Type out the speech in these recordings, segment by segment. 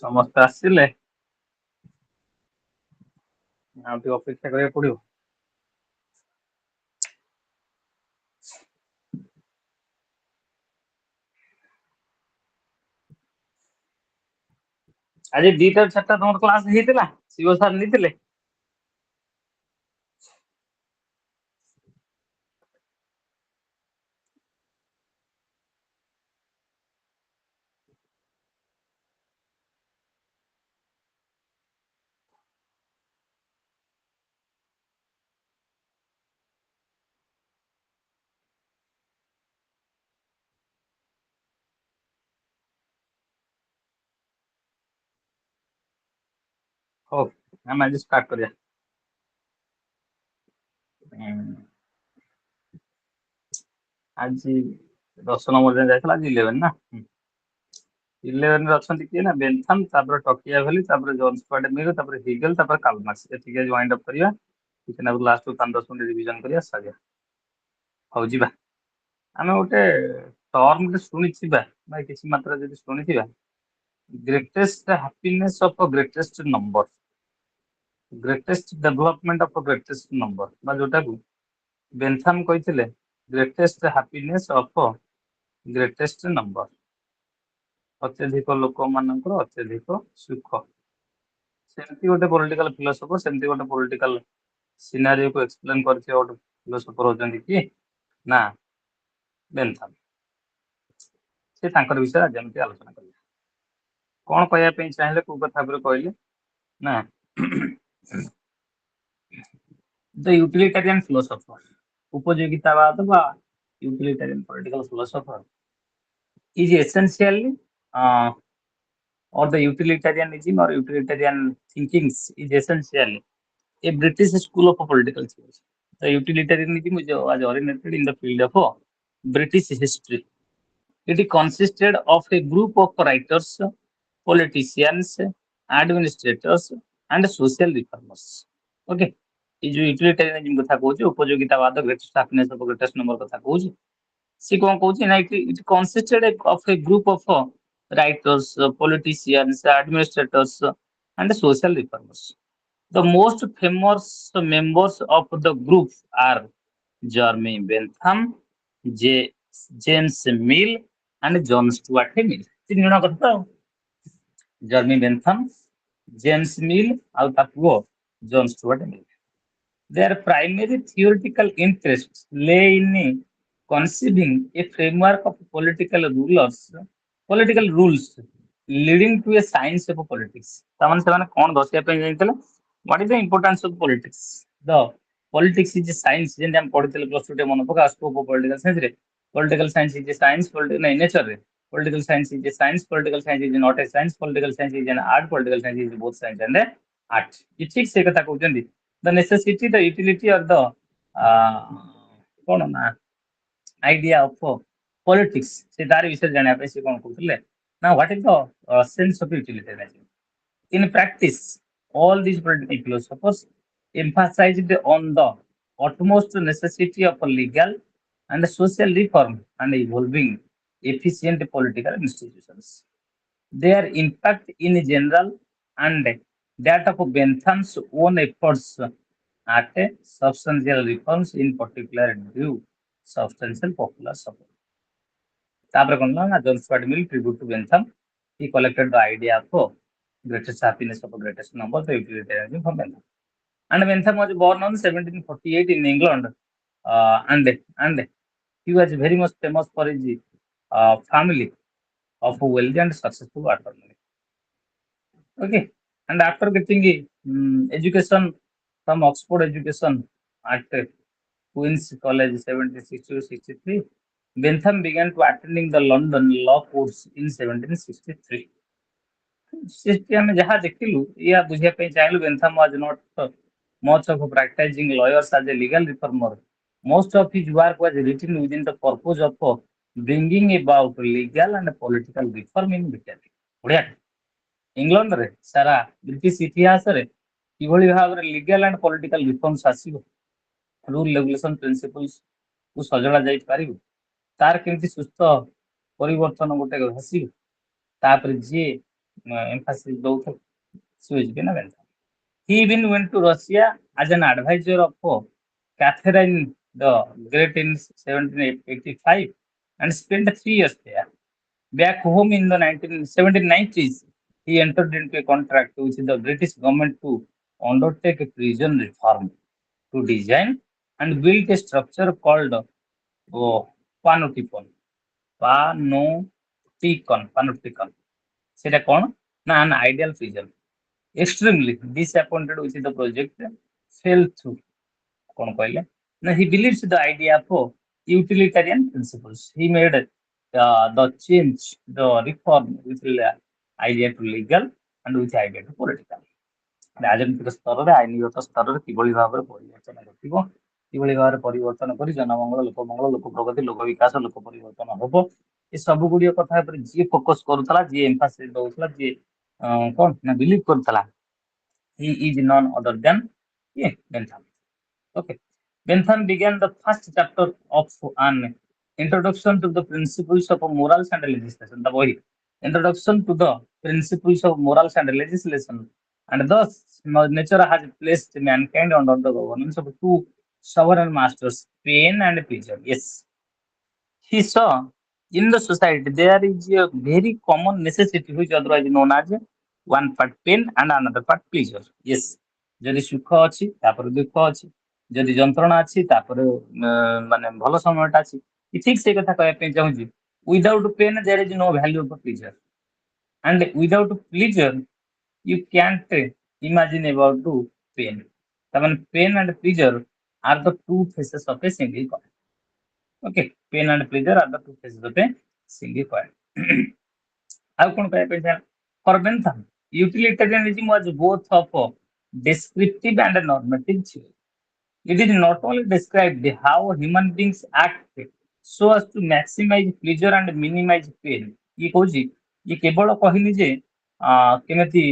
ସମସ୍ତେ ଆସିଲେ ଆଉ ଟିକେ ଅପେକ୍ଷା କରିବାକୁ ପଡିବ। ଆଜି 2ଟା 4ଟା ତମର କ୍ଲାସ ହେଇଥିଲା? ଶିବ ସାର୍ ନେଇଥିଲେ? ହଉ ଆମେ ଆଜି ଷ୍ଟାର୍ଟ କରିବା। ଆଜି 10 ନମ୍ବର ଯାଏ ଯାଇଥିଲା, ଆଜି 11 ନା? 11 ରେ ଅଛନ୍ତି କିଏ ନା ବେନ୍ଥାମ, ତାପରେ ଟକିଆ ଭ୍ୟାଲି, ତାପରେ ଜନ୍ସବାର୍ଟ ମିଲ୍, ତାପରେ ହିଗଲ, ତାପରେ କାଲମାର୍ସ। ଏତିକି ଆଜି ୱାଇଣ୍ଡ ଅପ୍ କରିବା। ଟିକେ ନାକୁ ଲାଷ୍ଟ 5-10 ମିନିଟ୍ ରିଭିଜନ କରିବା, ସାରିବା। ହଉ ଯିବା। ଆମେ ଗୋଟେ ଟର୍ମ ଶୁଣିଥିବା ବା କିଛି ମାତ୍ରାରେ ଯଦି ଶୁଣିଥିବା, greatest happiness of greatest number, greatest development of greatest number, ବା ଯୋଉଟାକୁ ବେନ୍ଥାମ କହିଥିଲେ greatest happiness of greatest number, ଅତ୍ୟଧିକ ଲୋକମାନଙ୍କର ଅତ୍ୟଧିକ ସୁଖ। ସେମିତି ଗୋଟେ ପଲିଟିକାଲ ଫିଲୋସଫର, ସେମିତି ଗୋଟେ ପଲିଟିକାଲ ସିନାରିଓକୁ ଏକ୍ସପ୍ଲେନ କରିଥିବା ଗୋଟେ ଫିଲୋସଫର ହଉଛନ୍ତି କିଏ ନା ବେନ୍ଥାମ। ସେ ତାଙ୍କର ବିଷୟରେ ଆଜି ଆମେ ଆଲୋଚନା କରିବା। କଣ କହିବା ପାଇଁ ଚାହିଁଲେ, କୋଉ କଥା ଉପରେ କହିଲେ ନା ଦ ୟୁଟିଲିଟାରିଆନ ଫିଲୋସଫର, ଉପଯୋଗିତାବାଦ ବା utilitarian political philosopher is essentially or the utilitarianism or utilitarian thinkings is essentially a British school of political theory. The utilitarianism was originated in the field of British history. It consisted of a group of writers, politicians, administrators and social reformers. Okay. ये जो utilitarianism कथा कहूँ, उपयोगितावाद greatest happiness of greatest number कथा कहूँ, सी कौन कहूँ ना it consisted of A group of writers, politicians, administrators and social reformers. The most famous members of the group are Jeremy Bentham, James Mill and John Stuart Mill. तीन जन कथा जर्मी Bentham, James Mill और पुओ John Stuart Mill. Their primary theoretical interests lay in conceiving a framework of political rules leading to a science of politics. ताମାନେ ସେମାନେ କଣ ଦର୍ଶାଇବା ପାଇଁ ଯାଇଥିଲେ? What is the importance of politics? The politics is a science. ଯେମିତି ଆମେ ପଢିଥିଲେ plus 2 ଟେ ମନେ ପକା ସ୍କୋପ ଅଫ ପଲିଟିକାଲ ସାଇନ୍ସ ରେ. Political science is a science, ନାଇଁ ନେଚର ରେ. Political science is a science, political science is not a science, political science is an art, political science is both science and art. ये ठीक से କଥା କହୁଛନ୍ତି. The necessity, the utility or the कौन ना idea of politics से तार विषय जाने पे से कौन कहते हैं ना what is the sense of utilitarianism? In practice, all these political philosophers emphasized on the utmost necessity of legal and social reform and evolving efficient political institutions. Their impact in general and that of Bentham's own efforts at substantial reforms in particular drew substantial popular support. तापर कौन ना John Stuart mill tribute to Bentham. He collected the idea of greatest happiness of greatest number, the utilitarianism from Bentham. And Bentham was born on 1748 in England, and he was very much famous for his family of wealthy and successful attorney. Okay, and after getting education from Oxford education at Queen's College 1760-63, Bentham began to attending the London law course in 1763. System में जहाँ देखिलु या बुझिया पे चाहेलु Bentham was not much of a practicing lawyer as a legal reformer. Most of his work was written within the purpose of bringing about legal and political reform in Britain. बढ़िया England रे सारा British इतिहास रे किभଳି भाବରେ legal and political reforms आसीबो, rule regulation principles को सजला जाई पारिबो, तार केमति सुस्थ परिवर्तन गोटे आसीबो, तापर जे emphasis ଦଉଥିଲେ ସେ ହଉଛି ନା ବେନ୍ଥାମ। He even went to Russia as an advisor of Catherine the Great in 1785 and spent 3 years there. Back home in the 1790s, he entered into a contract with the British government to undertake a prison reform, to design and build a structure called Panopticon. Panopticon. সেটা কোন না an ideal prison. Extremely disappointed with the project, fell through. କଣ କହିଲେ ନା he believes the idea of utilitarian principles. He made the change, the reform with the idea to legal and with idea to political. ରାଜନୈତିକ ସ୍ତରରେ ଆଇନଗତ ସ୍ତରରେ କିଭଳି ଭାବରେ ପରିବର୍ତ୍ତନ ଘଟିବ, କିଭଳି ଭାବରେ ପରିବର୍ତ୍ତନ କରି ଜନମଙ୍ଗଳ, ଲୋକମଙ୍ଗଳ, ଲୋକ ପ୍ରଗତି, ଲୋକ ବିକାଶ, ଲୋକ ପରିବର୍ତ୍ତନ ହବ, ଏ ସବୁ ଗୁଡିକ କଥା ଉପରେ ଯିଏ ଫୋକସ କରୁଥିଲା, ଯିଏ ଏମ୍ଫାସିସ ଦଉଥିଲା, ଯିଏ କଣ ନା ବିଲିଭ କରୁଥିଲା, he is none other than Bentham. Okay. Bentham began the first chapter of an introduction to the principles of morals and legislation. The boy, introduction to the principles of morals and legislation, and thus nature has placed mankind under the governance of two sovereign masters, pain and pleasure. Yes, he saw in the society there is a very common necessity which otherwise known as one part pain and another part pleasure. Yes, ଯଦି ସୁଖ ଅଛି ତାପରେ ଦୁଃଖ ଅଛି, ଯଦି ଯନ୍ତ୍ରଣା ଅଛି ତାପରେ ମାନେ ଭଲ ସମୟଟା ଅଛି, ଠିକ ସେଇ କଥା କହିବା ପାଇଁ ଚାହୁଁଛି without pain there is no value of pleasure, and without pleasure you can't imagine about to pain. ତାମାନେ pain and pleasure are the two faces of a single coin. Okay, pain and pleasure are the two faces of a single coin. ଆଉ କଣ କହିବା ପାଇଁ ଚାହେଁ for Bentham, utilitarianism was both of descriptive and normative theory. It is not only described how human beings act so as to maximize pleasure and minimize pain. ये କହୁଛି ये କେବଳ କହିନି ଯେ କେମିତି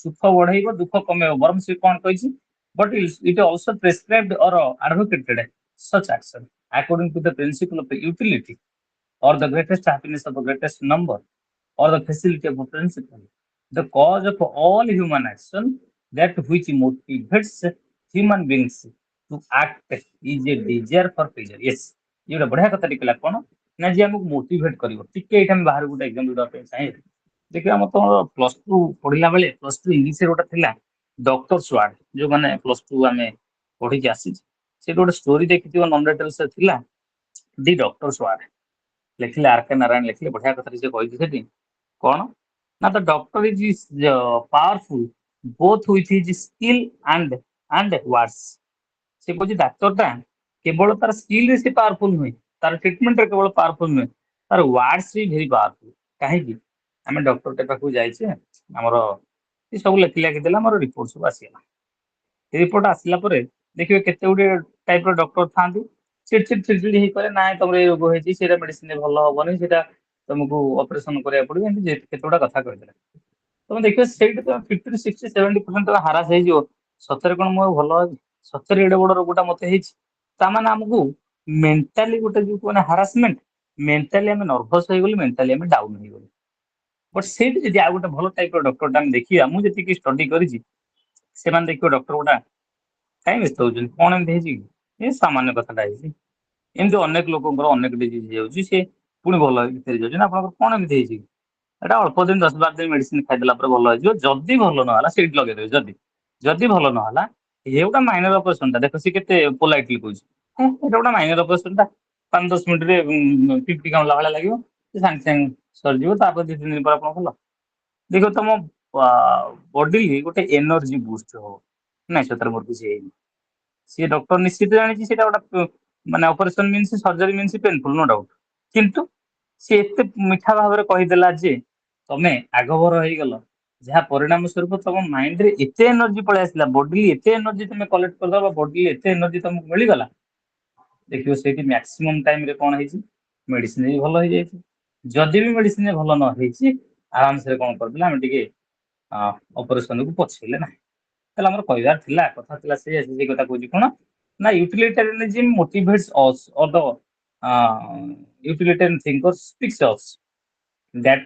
ସୁଖ ବଢେଇବ ଦୁଃଖ କମେଇବ, ବରଂ ସେ କଣ କହିଛି but it also prescribed or advocated such action according to the principle of the utility or the greatest happiness of the greatest number or the facility of a principle, the cause of all human action, that which motivates human beings to act is a desire for pleasure. Yes, ये ଗୋଟେ ବଢିଆ କଥା ଟିକେ କଣ ନା ଯେ ଆମକୁ motivate କରିବ। ଟିକେ ଏଇଟା ଆମେ ବାହାରକୁ ଗୋଟେ ଏକ୍ସାମ୍ପଲ ଦେବା ପାଇଁ ଚାହିଁବେ, ଦେଖିବା ଆମ ତମର +2 ପଢିଲା ବେଳେ +2 ଇଂଲିଶରେ ଗୋଟେ ଥିଲା ଡକ୍ଟର ସ୍ୱାର୍ଡ, ଯୋଉମାନେ +2 ଆମେ ପଢିକି ଆସିଛୁ ସେଠି ଗୋଟେ ଷ୍ଟୋରି ଦେଖିଥିବ ନନରେଟର୍ସ ଥିଲା ଦି ଡକ୍ଟର ସ୍ୱାର୍ଡ ଲେଖିଲେ ଆର୍ କେ ନାରାୟଣ ଲେଖିଲେ, ବଢିଆ କଥାରେ ସେ କହିଛି ସେଠି କଣ ନା the doctor is powerful both with his skill and words. ସେ କହୁଛି ଡାକ୍ତରଟା କେବଳ ତାର ସ୍କିଲ ରେ ସେ ପାୱାରଫୁଲ ନୁହେଁ, ତାର ଟ୍ରିଟମେଣ୍ଟ ରେ କେବଳ ପାୱାରଫୁଲ ନୁହେଁ, ତାର ୱାର୍ଡସ ବି ଭେରି ପାୱାରଫୁଲ। କାହିଁକି ଆମେ ଡକ୍ଟରଟେ ପାଖକୁ ଯାଇଛେ, ଆମର ଏ ସବୁ ଲେଖିଦେଲା, ଆମର ରିପୋର୍ଟ ସବୁ ଆସିଗଲା। ରିପୋର୍ଟ ଆସିଲା ପରେ ଦେଖିବେ କେତେ ଗୁଡିଏ ଟାଇପର ଡକ୍ଟର ଥାନ୍ତି, ଚିଡଚିଡ ହେଇକରେ ନାଇଁ ତମର ଏଇ ରୋଗ ହେଇଛି, ସେଇଟା ମେଡିସିନ ଭଲ ହବନି, ସେଇଟା ତମକୁ ଅପରେସନ କରିବାକୁ ପଡିବ, ଏମିତି କେତେ ଗୁଡା କଥା କହିଦେଲା। ତମେ ଦେଖିବ ସେଇଠି ତମେ 50-60-70% ହାରାସ ହେଇଯିବ, ସତରେ କଣ ମୁଁ ଭଲ ହେବି, ସତରେ ଏଡେ ବଡ ରୋଗଟା ମତେ ହେଇଛି। ତାମାନେ ଆମକୁ ମେଣ୍ଟାଲି ଗୋଟେ ଯୋଉ ମାନେ ହାରାସମେଣ୍ଟ, ମେଣ୍ଟାଲି ଆମେ ନର୍ଭସ ହେଇଗଲୁ, ମେଣ୍ଟାଲି ଆମେ ଡାଉନ ହେଇଗଲୁ। ବଟ ସେଇଠି ଯଦି ଆଉ ଗୋଟେ ଭଲ ଟାଇପର ଡକ୍ଟରଟା ଆମେ ଦେଖିବା, ମୁଁ ଯେତିକି ଷ୍ଟଡି କରିଛି ସେମାନେ ଦେଖିବ ଡକ୍ଟର ଗୁଡା କାହିଁ ବ୍ୟସ୍ତ ହଉଛନ୍ତି, କଣ ଏମିତି ହେଇଛି କି, ଏ ସାମାନ୍ୟ କଥାଟା ହେଇଛି, ଏମିତି ଅନେକ ଲୋକଙ୍କର ଅନେକ ଡିଜିଜ ହେଇଯାଉଛି, ସେ ପୁଣି ଭଲ ହେଇକି ଫେରି ଯାଉଛନ୍ତି, ଆପଣଙ୍କର କଣ ଏମିତି ହେଇଛି କି, ଏଟା ଅଳ୍ପ ଦିନ 10-12 ଦିନ ମେଡିସିନ ଖାଇଦେଲା ପରେ ଭଲ ହେଇଯିବ, ଯଦି ଭଲ ନହେଲା ସେଇଠି ଲଗେଇଦେବେ, ଯଦି ଭଲ ନହେଲା ଇଏ ଗୋଟେ ମାଇନର ଅପରେସନଟା, ଦେଖ ସେ କେତେ ପୋଲାଇଟଲି କହୁଛି, ଏଇଟା ଗୋଟେ ମାଇନର ଅପରେସନଟା 5-10 ମିନିଟରେ ପିପି କାମୁଡିଲା ଭଳିଆ ଲାଗିବ, ସେ ସାଙ୍ଗେ ସାଙ୍ଗେ ସରିଯିବ, ତାପରେ 2-3 ଦିନ ପରେ ଆପଣ ଭଲ। ଦେଖ ତମ ବଡି ଗୋଟେ ଏନର୍ଜି ବୁଷ୍ଟ ହବ, ନାଇଁ ସେଥିରେ ମୋର କିଛି ହେଇନି, ସିଏ ଡକ୍ଟର ନିଶ୍ଚିତ ଜାଣିଛି ସେଇଟା ଗୋଟେ ମାନେ operation means surgery means ପେନଫୁଲ no doubt, କିନ୍ତୁ ସେ ଏତେ ମିଠା ଭାବରେ କହିଦେଲା ଯେ ତମେ ଆଗଭର ହେଇଗଲ, ଯାହା ପରିଣାମ ସ୍ୱରୂପ ତମ ମାଇଣ୍ଡରେ ଏତେ ଏନର୍ଜି ପଳେଇ ଆସିଲା, ବଡି ଏତେ ଏନର୍ଜି ତମେ କଲେକ୍ଟ କରିଦବ, ବଡି ଏତେ ଏନର୍ଜି ତମକୁ ମିଳିଗଲା, ଦେଖିବ ସେଇଠି ମ୍ୟାକ୍ସିମମ୍ ଟାଇମରେ କଣ ହେଇଛି, ମେଡିସିନ ବି ଭଲ ହେଇଯାଇଛି। ଯଦି ବି ମେଡିସିନ ଭଲ ନ ହେଇଛି, ଆରାମସରେ କଣ କରିଦେଲେ ଆମେ ଟିକେ ଅପରେସନକୁ ପଛେଇଲେ ନାହିଁ। ତାହେଲେ ଆମର କହିବାର ଥିଲା, କଥା ଥିଲା ସେଇ କଥା କହୁଛି କଣ ନା utilitarianism motivates us, or the utilitarian thinker speaks us that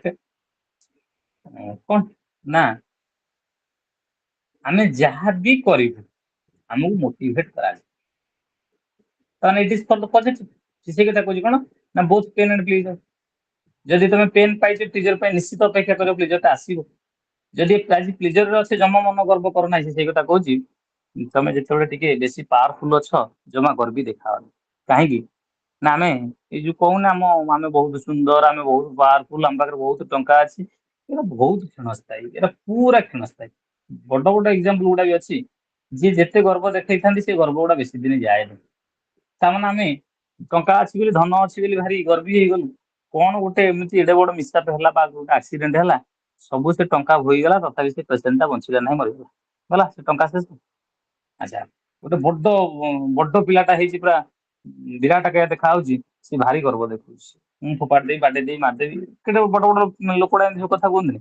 कौन ना आमे जहाँ भी करिबु हमକୁ मोटिवेट करा ताने it is for the positive से कथा कहूँ कौन ना बोथ पेन एंड प्लेजर जदि तुम पेन पाइछ प्लेजर पे निश्चित अपेक्षा करो प्लेजर आसीबो जदि आज प्लेजर अच्छे जमा मन गर्व करना से कथा कहूँ तमें जिते टिके बेसी पावरफुल अच्छ जमा गर्वी देखा कहीं ना आमे ये जो कहूना आम बहुत सुंदर आम बहुत पावरफुल आम पाखे बहुत टंका अच्छी ये बहुत क्षणस्थायी ये पूरा क्षणस्थायी बड़ बड़ एग्जाम्पल गुड़ा भी अच्छी जी जिते गर्व देखई था से गर्व गुड़ा बेसी दिन जाए ताମାନେ ଆମେ ଟଙ୍କା ଅଛି ବୋଲି ଧନ ଅଛି ବୋଲି ଭାରି ଗର୍ବୀ ହେଇଗଲୁ କଣ ଗୋଟେ ଏମିତି ଏଡେ ବଡ ମିସାପ ହେଲା ବା ଗୋଟେ ଆକ୍ସିଡେଣ୍ଟ ହେଲା ସବୁ ସେ ଟଙ୍କା ହୋଇଗଲା ତଥାପି ସେ ପେସେଣ୍ଟ ଟା ବଞ୍ଚିଲା ନାହିଁ ମରିଗଲା ଗଲା ସେ ଟଙ୍କା ଶେଷ ଆଚ୍ଛା ଗୋଟେ ବଡ ପିଲାଟା ହେଇଛି ପୁରା ବିରାଟ କାୟା ଦେଖା ହଉଛି ସେ ଭାରି ଗର୍ବ ଦେଖାଉଛି ମୁଁ ଫୋପାଡ଼ି ଦେଇ ବାଡେଇ ଦେଇ ମାରିଦେବି କେତେ ବଡ ବଡ ଲୋକଟା ଏମିତି ସବୁ କଥା କୁହନ୍ତିନି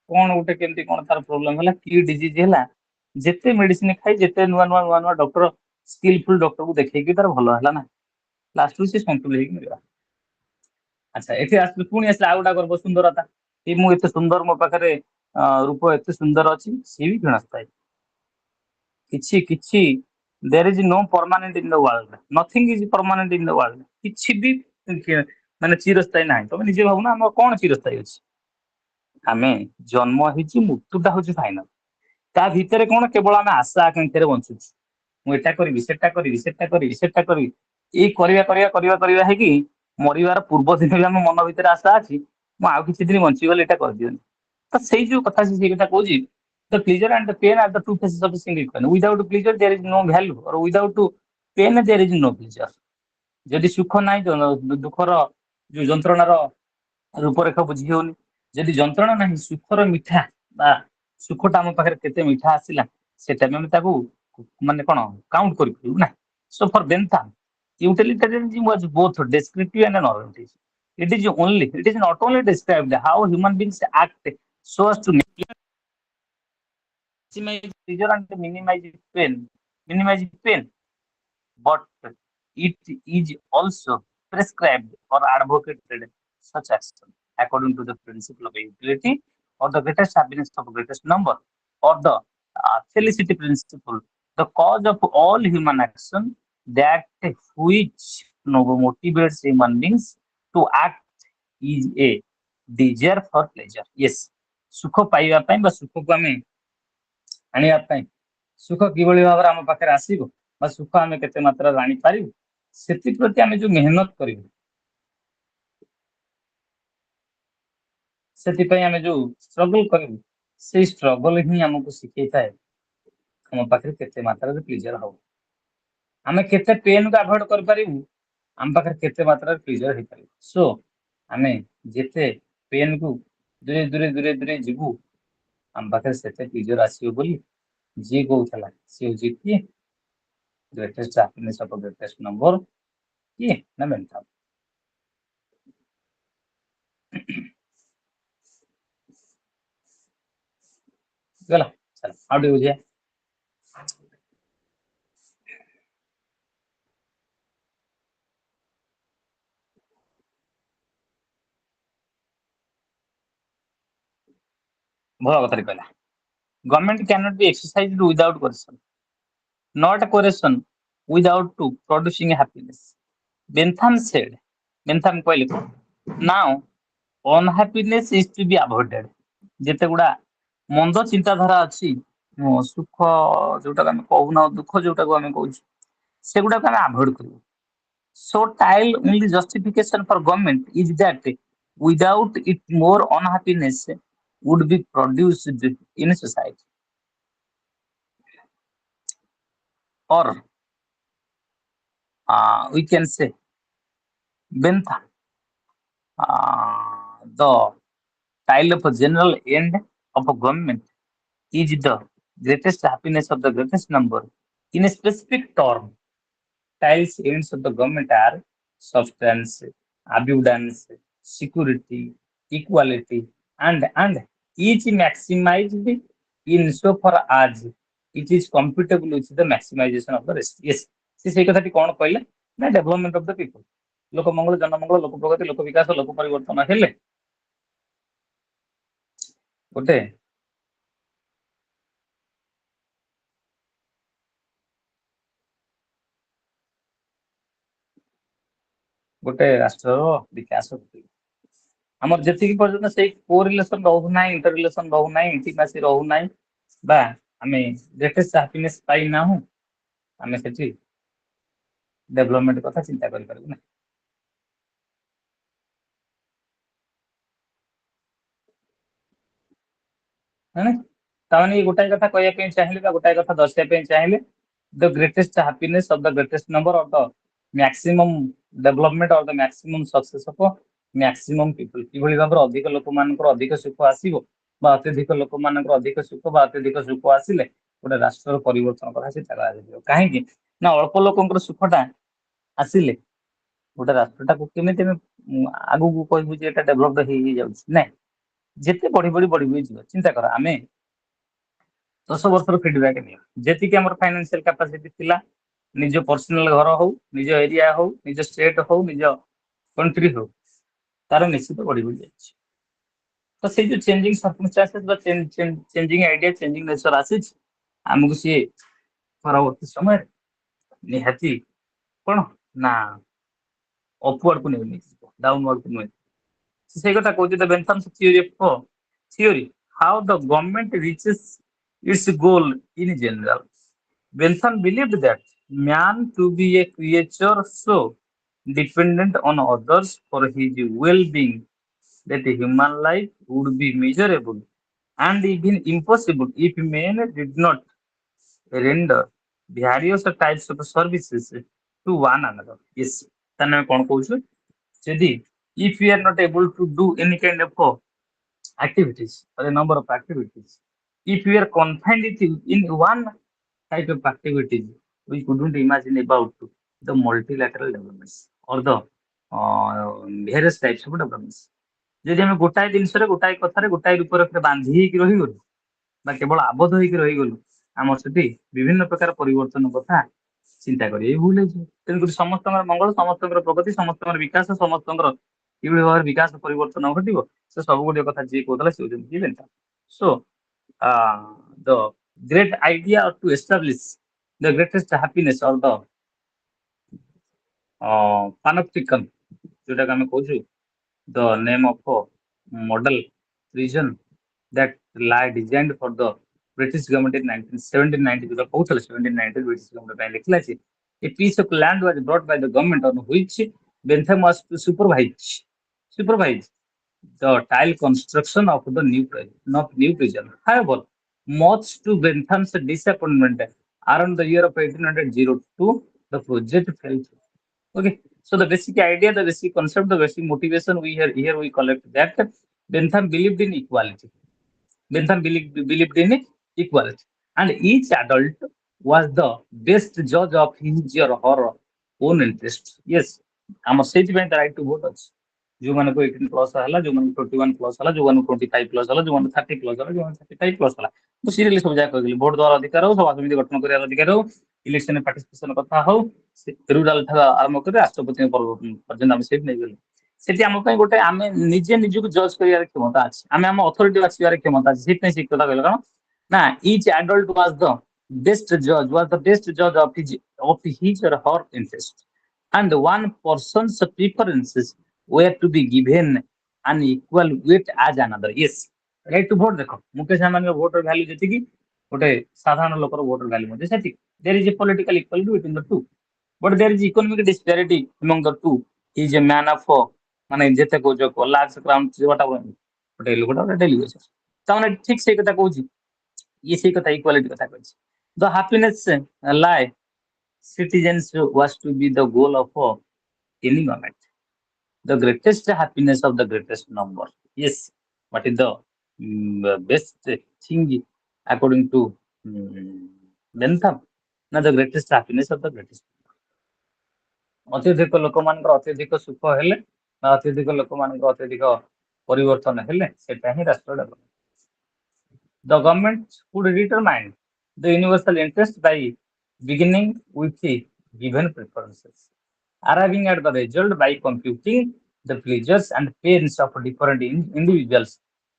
କଣ ଗୋଟେ କେମିତି କଣ ତାର ପ୍ରୋବ୍ଲେମ ହେଲା କି ଡିଜିଜ ହେଲା ଯେତେ ମେଡିସିନ ଖାଇ ଯେତେ ନୂଆ ନୂଆ ନୂଆ ନୂଆ ଡକ୍ଟର ସ୍କିଲଫୁଲ ଡକ୍ଟରକୁ ଦେଖେଇକି ତାର ଭଲ ହେଲା ନା ଲାଷ୍ଟକୁ ସେ ସନ୍ତୁଳ ହେଇକି ମିଳିଲା ଆଚ୍ଛା ଏଠି ଆସିଲେ ପୁଣି ଆସିଲା ଆଉ ଗୋଟେ ଗର୍ବ ସୁନ୍ଦରତା ଏ ମୁଁ ଏତେ ସୁନ୍ଦର ମୋ ପାଖରେ ରୂପ ଏତେ ସୁନ୍ଦର ଅଛି ସିଏ ବି କ୍ଷଣସ୍ଥାୟୀ କିଛି କିଛି there is no permanent in the world nothing is permanent in the world କିଛି ବି ମାନେ ଚିରସ୍ଥାୟୀ ନାହିଁ ତମେ ନିଜେ ଭାବୁନା ଆମର କଣ ଚିରସ୍ଥାୟୀ ଅଛି ଆମେ ଜନ୍ମ ହେଇଛି ମୃତ୍ୟୁଟା ହଉଛି ଫାଇନାଲ ତା ଭିତରେ କଣ କେବଳ ଆମେ ଆଶା ଆକାଂକ୍ଷାରେ ବଞ୍ଚୁଛୁ ମୁଁ ଏଟା କରିବି ସେଟା କରିବି ସେଟା କରିବି ସେଟା କରିବି ଏଇ କରିବା ହେଇକି ମରିବାର ପୂର୍ବ ଦିନ ବି ଆମ ମନ ଭିତରେ ଆଶା ଅଛି ମୁଁ ଆଉ କିଛି ଦିନ ବଞ୍ଚିଗଲେ ଏଇଟା କରିଦିଅନ୍ତି ତ ସେଇ ଯୋଉ କଥା ସେଇ କଥା କହୁଛି the pleasure and the pain are the two faces of a single coin without pleasure there is no value or without pain there is no pleasure ଯଦି ସୁଖ ନାହିଁ ଦୁଃଖର ଯୋଉ ଯନ୍ତ୍ରଣାର ରୂପରେଖ ବୁଝି ହଉନି ଯଦି ଯନ୍ତ୍ରଣା ନାହିଁ ସୁଖର ମିଠା ବା ସୁଖଟା ଆମ ପାଖରେ କେତେ ମିଠା ଆସିଲା ସେଟା ବି ଆମେ ତାକୁ ମାନେ କଣ କାଉଣ୍ଟ କରିପାରିବୁ ନା so for Bentham utilitarianism was both descriptive and normative it is not only described how human beings act so as to maximize pleasure and minimize pain but it is also prescribed or advocated such action according to the principle of utility or the greatest happiness of greatest number or the felicity principle, the cause of all human action that which motivates human beings to act is a desire for pleasure. Yes, ସୁଖ ପାଇବା ପାଇଁ ବା ସୁଖକୁ ଆମେ ଆଣିବା ପାଇଁ ସୁଖ କିଭଳି ଭାବରେ ଆମ ପାଖରେ ଆସିବ ବା ସୁଖ ଆମେ କେତେ ମାତ୍ରାରେ ଆଣିପାରିବୁ ସେଥିପ୍ରତି ଆମେ ଯୋଉ ମେହନତ କରିବୁ ସେଥିପାଇଁ ଆମେ ଯୋଉ ଷ୍ଟ୍ରଗଲ କରିବୁ ସେଇ ଷ୍ଟ୍ରଗଲ ହିଁ ଆମକୁ ଶିଖେଇଥାଏ ଆମ ପାଖରେ କେତେ ମାତ୍ରାରେ ପ୍ଲେଜର ହବ ଆମେ କେତେ ପେନ୍ କୁ ଆଭଏଡ କରିପାରିବୁ ଆମ ପାଖରେ କେତେ ମାତ୍ରାରେ ପ୍ଲେଜର ହେଇପାରିବ ସୋ ଆମେ ଯେତେ ପେନ୍ କୁ ଦୂରେ ଯିବୁ ଆମ ପାଖରେ ସେତେ ପ୍ଲେଜର ଆସିବ ବୋଲି ଯିଏ କହୁଥିଲା ସେ ହଉଛି କିଏ greatest happiness of the greatest number କିଏ ନା ମେଣ୍ଟାଲ ଗଲା ଚାଲ ଆଉ ଟିକେ ବୁଝିବା ଭଲ କଥାରେ କହିଲା government cannot be exercised without coercion not a coercion without to producing happiness Bentham said Bentham କହିଲେ now unhappiness is to be avoided ଯେତେ ଗୁଡା ମନ୍ଦ ଚିନ୍ତାଧାରା ଅଛି ସୁଖ ଯୋଉଟାକୁ ଆମେ କହୁନା ଦୁଃଖ ଯୋଉଟାକୁ ଆମେ କହୁଛୁ ସେଗୁଡାକୁ ଆମେ ଆଭଏଡ କରିବୁ so tile only justification for government is that without it more unhappiness would be produced in society or we can say Bentham the tile of a general end of a government is the greatest happiness of the greatest number in a specific term tiles ends of the government are substance, abundance, security, equality, and each maximized in so far as it is compatible with the maximization of the rest. Yes, ସେ ସେଇ କଥାଟି କଣ କହିଲେ ନା development of the people ଲୋକ ମଙ୍ଗଳ ଜନମଙ୍ଗଳ ଲୋକ ପ୍ରଗତି ଲୋକ ବିକାଶ ଲୋକ ପରିବର୍ତ୍ତନ ହେଲେ ଗୋଟେ ଗୋଟେ ରାଷ୍ଟ୍ରର ବିକାଶ ଘଟିବ। ଆମର ଯେତିକି ପର୍ଯ୍ୟନ୍ତ ସେଇ କୋରିଲେସନ ରହୁନାହିଁ, ଇଣ୍ଟରରିଲେସନ ରହୁନାହିଁ, ଇଣ୍ଟିମାସି ରହୁନାହିଁ, ବା ଆମେ ଗ୍ରେଟେଷ୍ଟ ହାପିନେସ ପାଇନାହୁଁ, ଆମେ ସେଠି ଡେଭଲପମେଣ୍ଟ କଥା ଚିନ୍ତା କରିପାରିବୁ ନାହିଁ। ମାନେ ତାମାନେ ଗୋଟାଏ କଥା କହିବା ପାଇଁ ଚାହିଁଲେ ବା ଗୋଟାଏ କଥା ଦର୍ଶାଇବା ପାଇଁ ଚାହିଁଲେ the greatest happiness of the greatest number of the maximum development of the maximum success of maximum people, କିଭଳି ଭାବରେ ଅଧିକ ଲୋକମାନଙ୍କର ଅଧିକ ସୁଖ ଆସିବ ବା ଅତ୍ୟଧିକ ଲୋକମାନଙ୍କର ଅଧିକ ସୁଖ ବା ଅତ୍ୟଧିକ ସୁଖ ଆସିଲେ ଗୋଟେ ରାଷ୍ଟ୍ରର ପରିବର୍ତ୍ତନ କଥା ଚିନ୍ତା କରାଯିବ। କାହିଁକି ନା ଅଳ୍ପ ଲୋକଙ୍କର ସୁଖଟା ଆସିଲେ ଗୋଟେ ରାଷ୍ଟ୍ରଟାକୁ କେମିତି ଆମେ ଆଗକୁ କହିବୁ ଯେ ଏଟା ଡେଭଲପଡ ହେଇଯାଉଛି, ନାଇଁ ଯେତେ ବଢି ବଢି ବଢି ବଢି ଯିବ। ଚିନ୍ତା କର ଆମେ 10 ବର୍ଷର ଫିଡବ୍ୟାକ୍ ନିଅ, ଯେତିକି ଆମର ଫାଇନାନ୍ସିଆଲ କାପାସିଟି ଥିଲା, ନିଜ ପର୍ସନାଲ ଘର ହଉ, ନିଜ ଏରିଆ ହଉ, ନିଜ ଷ୍ଟେଟ ହଉ, ନିଜ କଣ୍ଟ୍ରି ହଉ, ତାର ନିଶ୍ଚିତ ବଢି ବଢି ଯାଇଛି। ତ ସେଇ ଯୋଉ ଚେଞ୍ଜିଂ ସର୍କମଷ୍ଟାନ୍ସେସ ବା ଚେଞ୍ଜିଂ ଆଇଡିଆ, ଚେଞ୍ଜିଂ ନେଚର ଆସିଛି, ଆମକୁ ସିଏ ପରବର୍ତ୍ତୀ ସମୟରେ ନିହାତି କଣ ନା ଅପୱାର୍ଡକୁ ନେଇଯିବ, ଡାଉନୱାର୍ଡକୁ ନୁହେଁ। ସେଇ କଥା କହୁଛି ଦ ବେନଥାମ theory how the government reaches its goal in general. Bentham believed that man to be a creature so dependent on others for his well-being that human life would be miserable and even impossible if man did not render various types of services to one another. Yes, ତାହେଲେ ଆମେ କଣ କହୁଛୁ, ଯଦି if we are not able to do any kind of activities or a number of activities, if we are confined in one type of activities, we couldn't imagine about the multilateral developments or the various types of developments. ଯଦି ଆମେ ଗୋଟାଏ ଜିନିଷରେ, ଗୋଟାଏ କଥାରେ, ଗୋଟାଏ ରୂପରେ ବାନ୍ଧି ହେଇକି ରହିଗଲୁ ବା କେବଳ ଆବଦ୍ଧ ହେଇକି ରହିଗଲୁ, ଆମର ସେଠି ବିଭିନ୍ନ ପ୍ରକାର ପରିବର୍ତ୍ତନ କଥା ଚିନ୍ତା କରି ଏଇ ଭୁଲ ହେଇଯିବ। ତେଣୁକରି ସମସ୍ତଙ୍କର ମଙ୍ଗଳ, ସମସ୍ତଙ୍କର ପ୍ରଗତି, ସମସ୍ତଙ୍କର ବିକାଶ, ସମସ୍ତଙ୍କର କିଭଳି ଭାବରେ ବିକାଶ ପରିବର୍ତ୍ତନ ଘଟିବ, ସେ ସବୁ ଗୁଡ଼ିକ କଥା ଯିଏ କହୁଥିଲା ସେ ହଉଛନ୍ତି କିଏ, Bentham. So the great idea to establish the greatest happiness of the panopticon, ଯୋଉଟାକୁ ଆମେ କହୁଛୁ the name of a model prison that lie designed for the British government in 1790. ଯୋଉଟା କହୁଥିଲେ 1790 British government ପାଇଁ ଲେଖିଲା ଯେ a piece of land was brought by the government on which Bentham was to supervise the tile construction of the new prison. However, much to Bentham's disappointment, around the year of 1802, the project fell through. Okay, so the basic idea, the basic concept, the basic motivation we here we collect that Bentham believed in equality. Bentham believed in equality, and each adult was the best judge of his or her own interest. Yes, ଆମର ସେଇଥିପାଇଁ the right to vote ଅଛି। ଯୋଉମାନଙ୍କୁ 18+ ହେଲା, ଯୋଉମାନଙ୍କୁ 21+ ହେଲା, ଯୋଉମାନଙ୍କୁ 25+ ହେଲା, ଯୋଉମାନଙ୍କୁ 30+ ହେଲା, ଯୋଉମାନଙ୍କୁ 35+ ହେଲା, ମୁଁ ସିରିୟଲି ସବୁ ଯାକ କହିଲି, ଭୋଟ ଦେବାର ଅଧିକାର ହଉ, ସଭା ସମିତି ଗଠନ କରିବାର ଅଧିକାର ହଉ, ଇଲେକ୍ସନରେ ପାର୍ଟିସିପେସନ କଥା ହଉ, ରୁରାଲ ଠାରୁ ଆରମ୍ଭ କରି ରାଷ୍ଟ୍ରପତି ପର୍ଯ୍ୟନ୍ତ ଆମେ ସେଇଠି ନେଇଗଲୁ। ସେଠି ଆମ ପାଇଁ ଗୋଟେ ଆମେ ନିଜେ ନିଜକୁ ଜଜ୍ କରିବାର କ୍ଷମତା ଅଛି, ଆମେ ଆମ ଅଥରିଟି ବାଛିବାର କ୍ଷମତା ଅଛି। ସେଇଥିପାଇଁ ସେ କଥା କହିଲେ କଣ ନା each adult was the best judge of his or her interest, and one person's preferences were to be given an equal weight as another. Yes, right to vote ଦେଖ, ମୁକେଶ ଆମ୍ବାନୀର ଭୋଟର ଭ୍ୟାଲୁ ଯେତିକି, ଗୋଟେ ସାଧାରଣ ଲୋକର ଭୋଟର ଭ୍ୟାଲୁ ମଧ୍ୟ ସେତିକି। There is a political equality between the two, but there is economic disparity among the two. He is a man of ମାନେ ଯେତେ କହୁଛ ଲାର୍ଜ କ୍ରାଉନ ଗୋଟେ ଲୋକଟା ଗୋଟେ ଡେଲିଗେସନ, ତାମାନେ ଠିକ ସେଇ କଥା କହୁଛି, ଇଏ ସେଇ କଥା ଇକ୍ୱାଲିଟି କଥା କହିଛି। ଦ ହାପିନେସ ଲାଏ citizens was to be the goal of any government. The greatest happiness of the greatest number. Yes, what is the best thing according to Bentham? Now the greatest happiness of the greatest. ଅତ୍ୟଧିକ ଲୋକମାନଙ୍କର ଅତ୍ୟଧିକ ସୁଖ ହେଲେ ବା ଅତ୍ୟଧିକ ଲୋକମାନଙ୍କର ଅତ୍ୟଧିକ ପରିବର୍ତ୍ତନ ହେଲେ ସେଟା ହିଁ ରାଷ୍ଟ୍ର development. The government would determine the universal interest by beginning with the given preferences, arriving at the result by computing the pleasures and pains of different individuals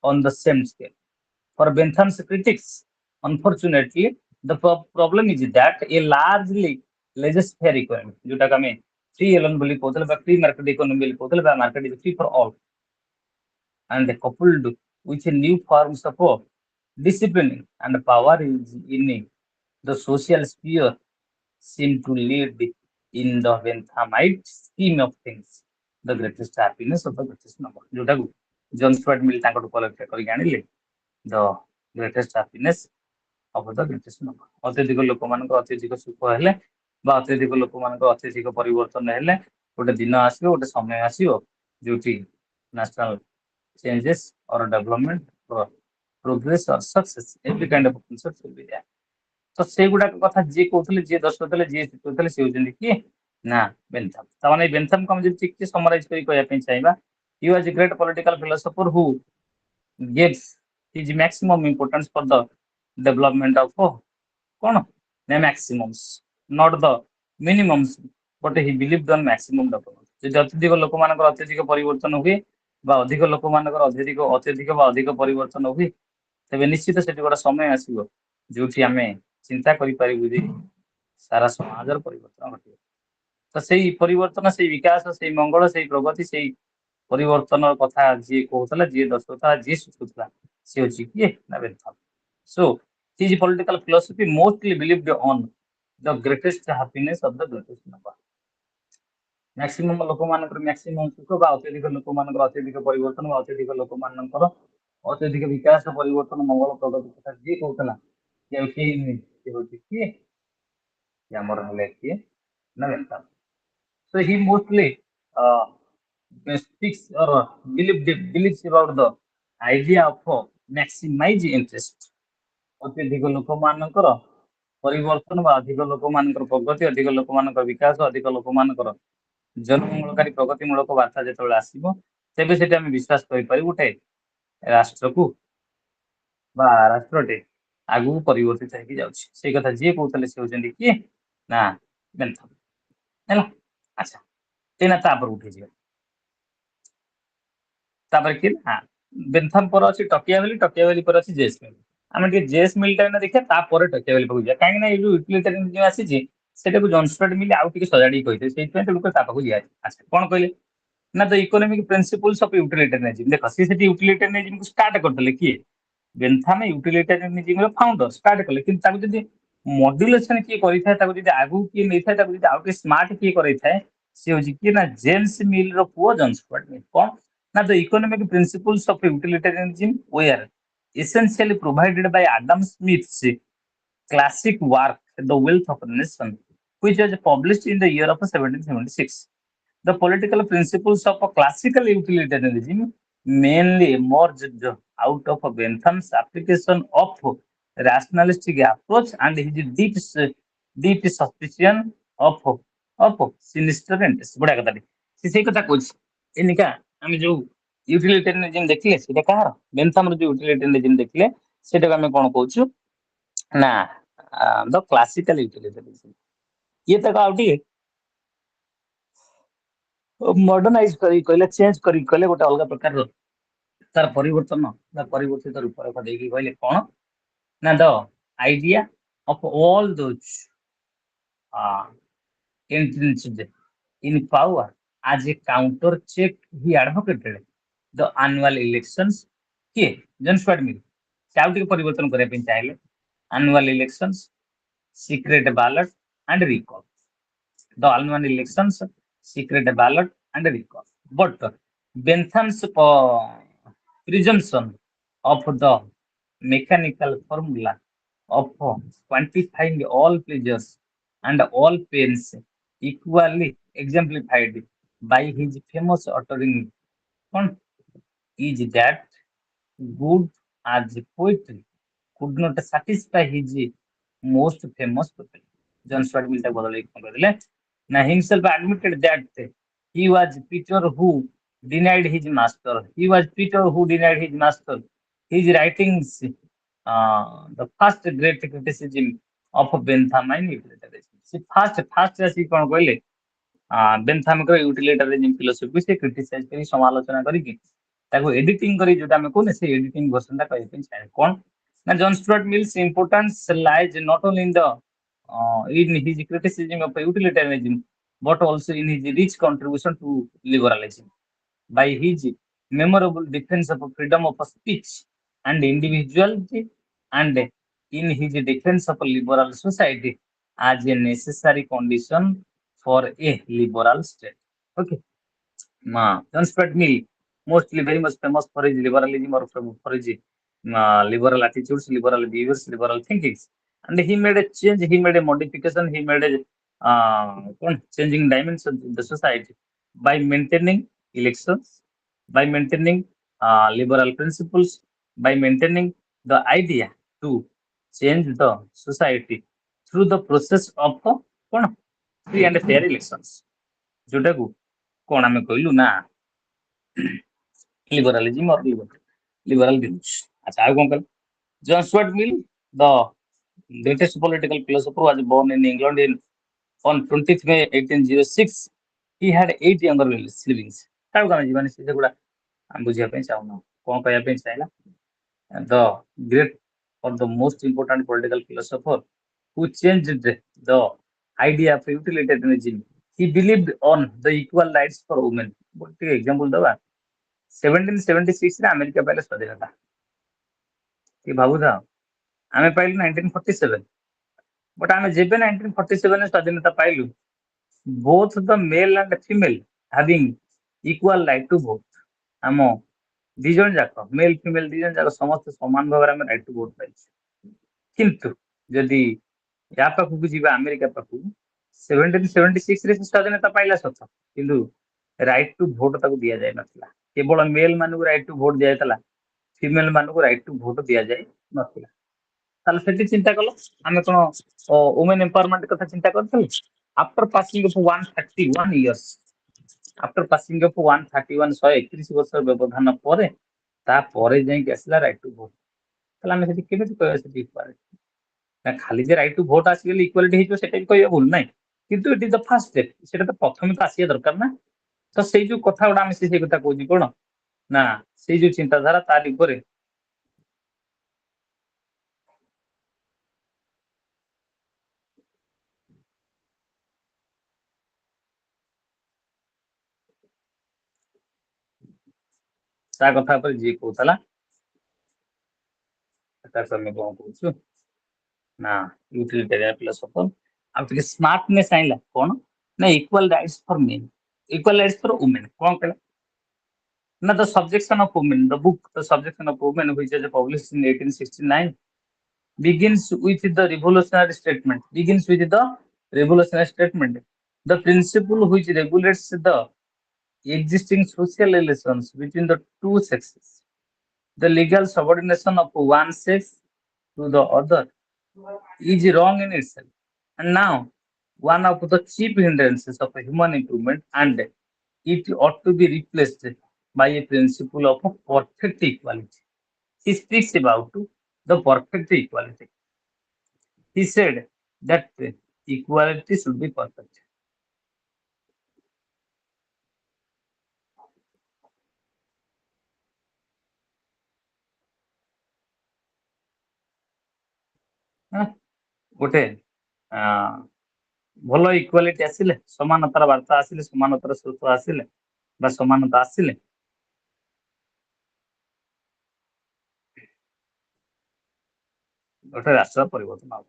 on the same scale. For Bentham's critics, unfortunately, the problem is that a largely laissez-faire economy, जोटा कमे free alone बोली कहते हैं, free market economy बोली कहते हैं, market is free for all, and coupled with a new forms of discipline and power is in the social sphere seem to lead in the Benthamite scheme of things the greatest happiness of the greatest number. जोटा को John Stuart मिल तांको collect करके आनिले the greatest happiness of the greatest number. अत्यधिक लोक मान अत्यधिक सुख हेले अत्यधिक लोक मान अत्यधिक परिवर्तन हेले गोटे दिन आसो गोटे समय आसो जो national changes or development or progress or success every kind of concept will be there. तो से गुडा कथा जे कहथले जे दर्शकथले जे कहथले से होजन कि ना बेंथम तमाने बेंथम को हम जे ठीक समराइज करी कहया पे चाहबा he was a great political philosopher who gives his maximum importance for the development of कौन the maximums not the minimums but he believed on maximum development जे अत्यधिक लोक मानकर अत्यधिक परिवर्तन हुए बा अधिक लोक मानकर अत्यधिक अत्यधिक बा अधिक परिवर्तन हुए तबे निश्चित सेठी गोटा समय आसीबो जोठी हमें चिंता करि परिबु जे सारा समाजर परिवर्तन घटियो तो सेही परिवर्तन सेही विकास सेही मंगल सेही प्रगति सेही परिवर्तन कथा जे कहतला जे दर्शकता जे सुतला से होची कि ना बेथा सो his political philosophy mostly believed on the greatest happiness of the greatest number maximum लोक मानकर maximum सुख बा अत्यधिक लोक मानकर अत्यधिक परिवर्तन बा अत्यधिक लोक मानकर अत्यधिक विकास परिवर्तन मंगल प्रगति कथा जे कहतला जे होची कि ଆମର ହେଲେ କିଏ ନା ବେନ୍ଥାମ so he mostly uh, speaks or believes about the idea of maximize interest ଅତ୍ୟଧିକ ଲୋକମାନଙ୍କର ପରିବର୍ତ୍ତନ ବା ଅଧିକ ଲୋକମାନଙ୍କର ପ୍ରଗତି ଅଧିକ ଲୋକମାନଙ୍କର ବିକାଶ ଅଧିକ ଲୋକମାନଙ୍କର ଜନମଙ୍ଗଳକାରୀ ପ୍ରଗତିମୂଳକ ବାର୍ତ୍ତା ଯେତେବେଳେ ଆସିବ ତେବେ ସେଠି ଆମେ ବିଶ୍ୱାସ କରିପାରିବୁ ଗୋଟେ ରାଷ୍ଟ୍ରକୁ ବା ରାଷ୍ଟ୍ରଟେ ଆଗକୁ ପରିବର୍ତ୍ତିତ ହେଇକି ଯାଉଛି ସେଇ କଥା ଯିଏ କହୁଥିଲେ ସେ ହଉଛନ୍ତି କିଏ ନା ବେନ୍ଥମ ହେଲା ଆଚ୍ଛା ଏଇନା ତାପରେ ଉଠିଯିବା ତାପରେ କିଏ ନା ବେନ୍ଥମ ପରେ ଅଛି ଟକିଆଭେଲି ପରେ ଅଛି ଜେସ୍ ମିଲ୍ ଆମେ ଟିକେ ଜେସ୍ ମିଲ୍ଟା ଏଇନା ଦେଖିବା ତାପରେ ଟକିଆଭେଲି ପାଖକୁ ଯିବା କାହିଁକି ନା ଏଇ ଯୋଉ ୟୁଟିଲିଟାରିଆନିଜମ ଆସିଛି ସେଟାକୁ ଜନ୍ ଷ୍ଟୁଆର୍ଟ ମିଲ୍ ଆଉ ଟିକେ ସଜାଡ଼ିକି କହିଥିଲେ ସେଇଥିପାଇଁ ତ ଲୋକ ତା ପାଖକୁ ଯିବା ଆଚ୍ଛା କଣ କହିଲେ ନା ଦ ଇକୋନୋମିକ ପ୍ରିନ୍ସିପଲ୍ସ ଅଫ ୟୁଟିଲିଟାରିଆନିଜମ ଦେଖ ସେ ସେଠି ୟୁଟିଲିଟାରିଆନିଜମକୁ ଷ୍ଟାର୍ଟ କରିଦେଲେ କିଏ ବେନ୍ଥାମ ୟୁଟିଲିଟାରିଆନିଜମର ଫାଉଣ୍ଡର ଷ୍ଟାର୍ଟ କଲେ କିନ୍ତୁ ତାକୁ ଯଦି ମଡୁଲେସନ କିଏ କରିଥାଏ ତାକୁ ଯଦି ଆଗକୁ କିଏ ନେଇଥାଏ ତାକୁ ଯଦି ଆଉ ଟିକେ ସ୍ମାର୍ଟ କିଏ କରିଥାଏ ସେ ହଉଛି କିଏ ନା ଜେମ୍ସ ମିଲ୍ ର ପୁଅ ଜନ୍ ଷ୍ଟୁଆର୍ଟ ମିଲ୍ କଣ ନା the economic principles of utilitarianism were essentially provided by Adam Smith's classic work, The Wealth of a Nation, which was published in the year of 1776. The political principles of a classical utilitarianism mainly emerged out of Bentham's application of rationalistic approach and his deep suspicion of sinister interests. बड़ा कथा से कथा कौच Aneka हम जो utilitarianism देखले सेटा कहार बेन्थाम रो जो utilitarianism देखले सेटा हम कोन कहउछु ना द क्लासिकल यूटिलिटेरियनिज्म ये तक आउटी मॉडर्नाइज करी कहले चेंज करी कहले गोटे अलग प्रकार तार परिवर्तन दा परिवर्तित रूप रेखा देकी कहले कोन ना the idea of all those entrenched in power as a counter check he advocated the annual elections किए जन स्टुअर्ट मिल से आउ टिके परिवर्तन करे पे चाहिले annual elections secret ballot and recall the annual elections secret ballot and recall but Bentham's presumption of the mechanical formula of quantifying all pleasures and all pains equally exemplified by his famous uttering is that good as poetry could not satisfy his most famous poetry. John Stuart Mill now himself admitted that he was Peter who denied his master. He was Peter who denied his master. His writings, the first great criticism of Bentham and utilitarianism. See, first as he can go, Bentham utilitarianism philosophy से criticize करी समालोचना करी ताको editing करी जोटा हमें कोने से एडिटिंग वर्जन ता कहि पे चाहे कोन ना John Stuart mills importance lies not only in the in his criticism of utilitarianism but also in his rich contribution to liberalism by his memorable defense of freedom of speech and individuality and in his defense of a liberal society as a necessary condition for a liberal state. Okay. John Stuart Mill, mostly very much famous for his liberalism or for his liberal attitudes, liberal views, liberal thinkings. And he made a change, he made a modification, he made a changing dimensions in the society by maintaining elections, by maintaining liberal principles, by maintaining the idea to change the society through the process of free and fair elections. जोटाକୁ कौन आम कहलु ना लिबरालिज्म और liberal views अच्छा आउ कौन कल John Stuart Mill the greatest political philosopher was born in England in on 20th May 1806 he had 8 younger siblings ताउ काम जीवन से गुडा हम बुझिया पे चाहना कोन कहया पे चाहला the great or the most important political philosopher who changed the idea of utilitarianism. He believed on the equal rights for women. One example दबा 1776 रे अमेरिका पहले स्वाधीनता कि भाबू था आमे पाइलु 1947 बट आमे जेबे 1947 रे स्वाधीनता पाइलु both the male and female having equal right to vote. आम दी जन जाक मेल फीमेल दी जन जाक समस्त समान भाव में राइट टू भोट पाइछ किंतु जदि या पाखु जीवा अमेरिका पाखु 1776 रे स्वाधीनता पाइला सत किंतु राइट टू भोट ताको दिया जाय नथला केवल मेल मानु राइट टू भोट दिया जायतला फीमेल मानु राइट टू भोट दिया जाय नथला ताले सेति चिंता कलो हमें कोन वुमेन एम्पावरमेंट कथा चिंता करथल after passing of 131 years after passing of 131 131 वर्ष व्यवधान परे ता परे जाई के असला राइट टू भोट तला हमें सेति केबे कहय सेति पारे ना खाली जे राइट टू भोट आसी गेली इक्वालिटी हिजो सेटा कहय भूल नै किंतु it is the first step सेटा तो प्रथम तो आसिया दरकार ना तो सेई जो कथा उडा हमें से कथा कहूजी कोन ना सेई जो चिंताधारा तारि ऊपर ता कथा पर जे कहतला ता समय कोन कहछु ना यूटिलिटेरियन फिलोसोफर अब तो स्मार्टनेस आइला कोन ना equal rights for men equal rights for women कोन कहला ना the subjection of women the book the subjection of women which is published in 1869 begins with the revolutionary statement the principle which regulates the existing social relations between the two sexes the legal subordination of one sex to the other is wrong in itself and now one of the chief hindrances of human improvement and it ought to be replaced by a principle of perfect equality. He speaks about the perfect equality. He said that equality should be perfect. गोटे ଭଲ equality ଆସିଲେ ସମାନତାର ବାର୍ତ୍ତା ଆସିଲେ ସମାନତାର ସୂତ୍ର ଆସିଲେ ବା ସମାନତା ଆସିଲେ ଗୋଟେ ରାଷ୍ଟ୍ର ପରିବର୍ତ୍ତନ ହବ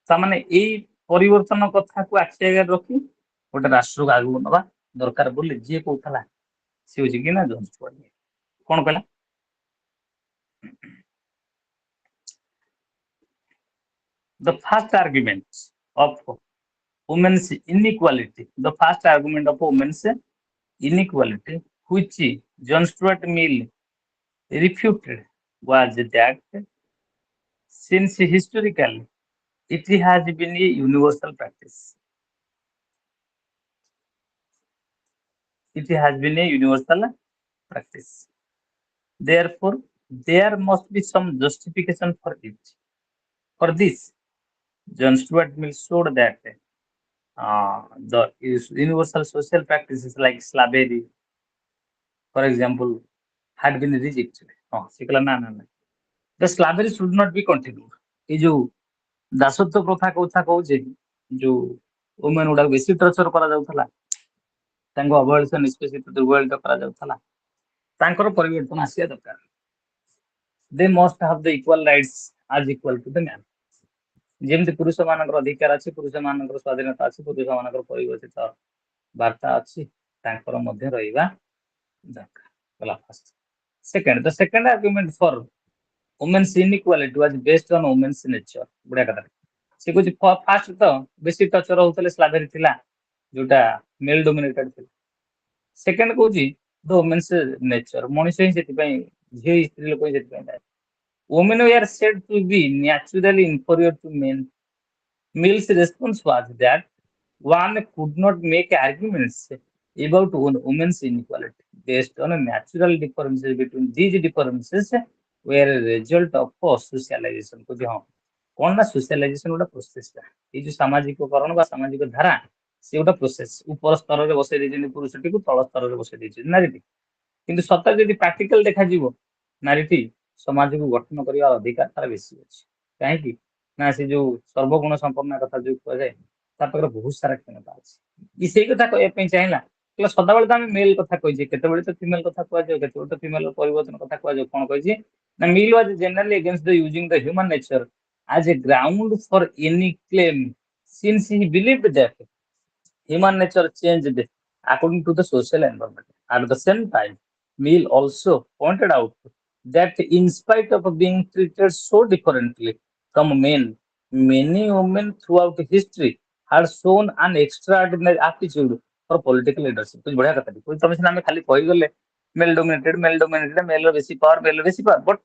ତାମାନେ ଏଇ ପରିବର୍ତ୍ତନ କଥାକୁ ଆଖି ଆଗରେ ରଖି ଗୋଟେ ରାଷ୍ଟ୍ରକୁ ଆଗକୁ ନବା ଦରକାର ବୋଲି ଯିଏ କହୁଥିଲା ସେ ହଉଛି କି ନା ଜନ୍ ଷ୍ଟୁଆର୍ଟ ମିଲ୍ କଣ କହିଲା the first argument of women's inequality the first argument of women's inequality which John Stuart Mill refuted was that since historically it has been a universal practice. It has been a universal practice. Therefore, there must be some justification for it. For this, John Stuart Mill showed that the universal social practices like slavery, for example, had been rejected. ସେ କହିଲା ନା ନା ନା, the slavery should not be continued. ଏଇ ଯୋଉ ଦାସତ୍ୱ ପ୍ରଥା କଥା କହୁଛେ, ଯୋଉ ଓମେନ୍ ଗୁଡାକ ବେଶୀ ଟର୍ଚର କରାଯାଉଥିଲା, ତାଙ୍କୁ ଅବହେଳିତ ନିଷ୍ପେଷିତ ଦୁର୍ବଳିତ କରାଯାଉଥିଲା, ତାଙ୍କର ପରିବର୍ତ୍ତନ ଆସିବା ଦରକାର। they must have the equal rights as equal to the man. ଯେମିତି ପୁରୁଷ ମାନଙ୍କର ଅଧିକାର ଅଛି, ପୁରୁଷ ମାନଙ୍କର ସ୍ୱାଧୀନତା ଅଛି, ପୁରୁଷ ମାନଙ୍କର ପରିବର୍ତ୍ତିତ ବାର୍ତ୍ତା ଅଛି, ତାଙ୍କର ମଧ୍ୟ ରହିବା ଦରକାର। ହେଲା first. Second, the second argument for women's inequality was based on women's nature. ବଢିଆ କଥା। ସେ କହୁଛି ଫାର୍ଷ୍ଟ ତ ବେଶୀ ଟର୍ଚର ହଉଥିଲେ, ସ୍ଲାଭେରୀ ଥିଲା, ଯୋଉଟା ମେଲ୍ ଡୋମିନେଟେଡ୍ ଥିଲା। ସେକେଣ୍ଡ କହୁଛି ଦ ଓମେନ୍ସ ନେଚର, ମଣିଷ ହିଁ ସେଥିପାଇଁ, ଝିଅ ସ୍ତ୍ରୀ ଲୋକ ହିଁ ସେଥିପାଇଁ ଥାଏ। women were said to be naturally inferior to men. Mill's response was that one could not make arguments about women's inequality based on natural differences between these differences were a result of socialization. ବୁଝି ହଁ, କଣ ନା socialization ଗୋଟେ process ଟା, ଏଇ ଯୋଉ ସାମାଜିକକରଣ ବା ସାମାଜିକ ଧାରା, ସେ ଗୋଟେ ପ୍ରୋସେସ। ଉପର ସ୍ତରରେ ବସେଇ ଦେଇଛନ୍ତି ପୁରୁଷଟିକୁ, ତଳ ସ୍ତରରେ ବସେଇ ଦେଇଛନ୍ତି ନାରୀଟି। କିନ୍ତୁ ସତରେ ଯଦି ପ୍ରାକ୍ଟିକାଲ ଦେଖାଯିବ, ନାରୀଟି ସମାଜକୁ ଗଠନ କରିବା ଅଧିକାର ତାର ବେଶୀ ଅଛି। କାହିଁକି ନା ସେ ଯୋଉ ସର୍ବଗୁଣ ସମ୍ପନ୍ନ କଥା ଯୋଉ କୁହାଯାଏ, ତା ପାଖରେ ବହୁତ ସାରା କ୍ଷମତା ଅଛି। କି ସେଇ କଥା କହିବା ପାଇଁ ଚାହିଁଲା, କହିଲା ସଦାବେଳେ ତ ଆମେ ମେଲ କଥା କହିଛେ, କେତେବେଳେ ତ ଫିମେଲ କଥା କୁହାଯାଉ, କେତେବେଳେ ତ ଫିମେଲ ପରିବର୍ତ୍ତନ କଥା କୁହାଯାଉ। କଣ କହିଛି ନା, Mill was generally against the using the human nature as a ground for any claim, since he believed that human nature changed according to the social environment. At the same time, Mill also pointed out that in spite of being treated so differently from men, many women throughout history had shown an extraordinary aptitude for political leadership. कुछ बढ़िया कथा थी। तुम सिना में खाली कही गले male dominated, mail बेसी पावर, बट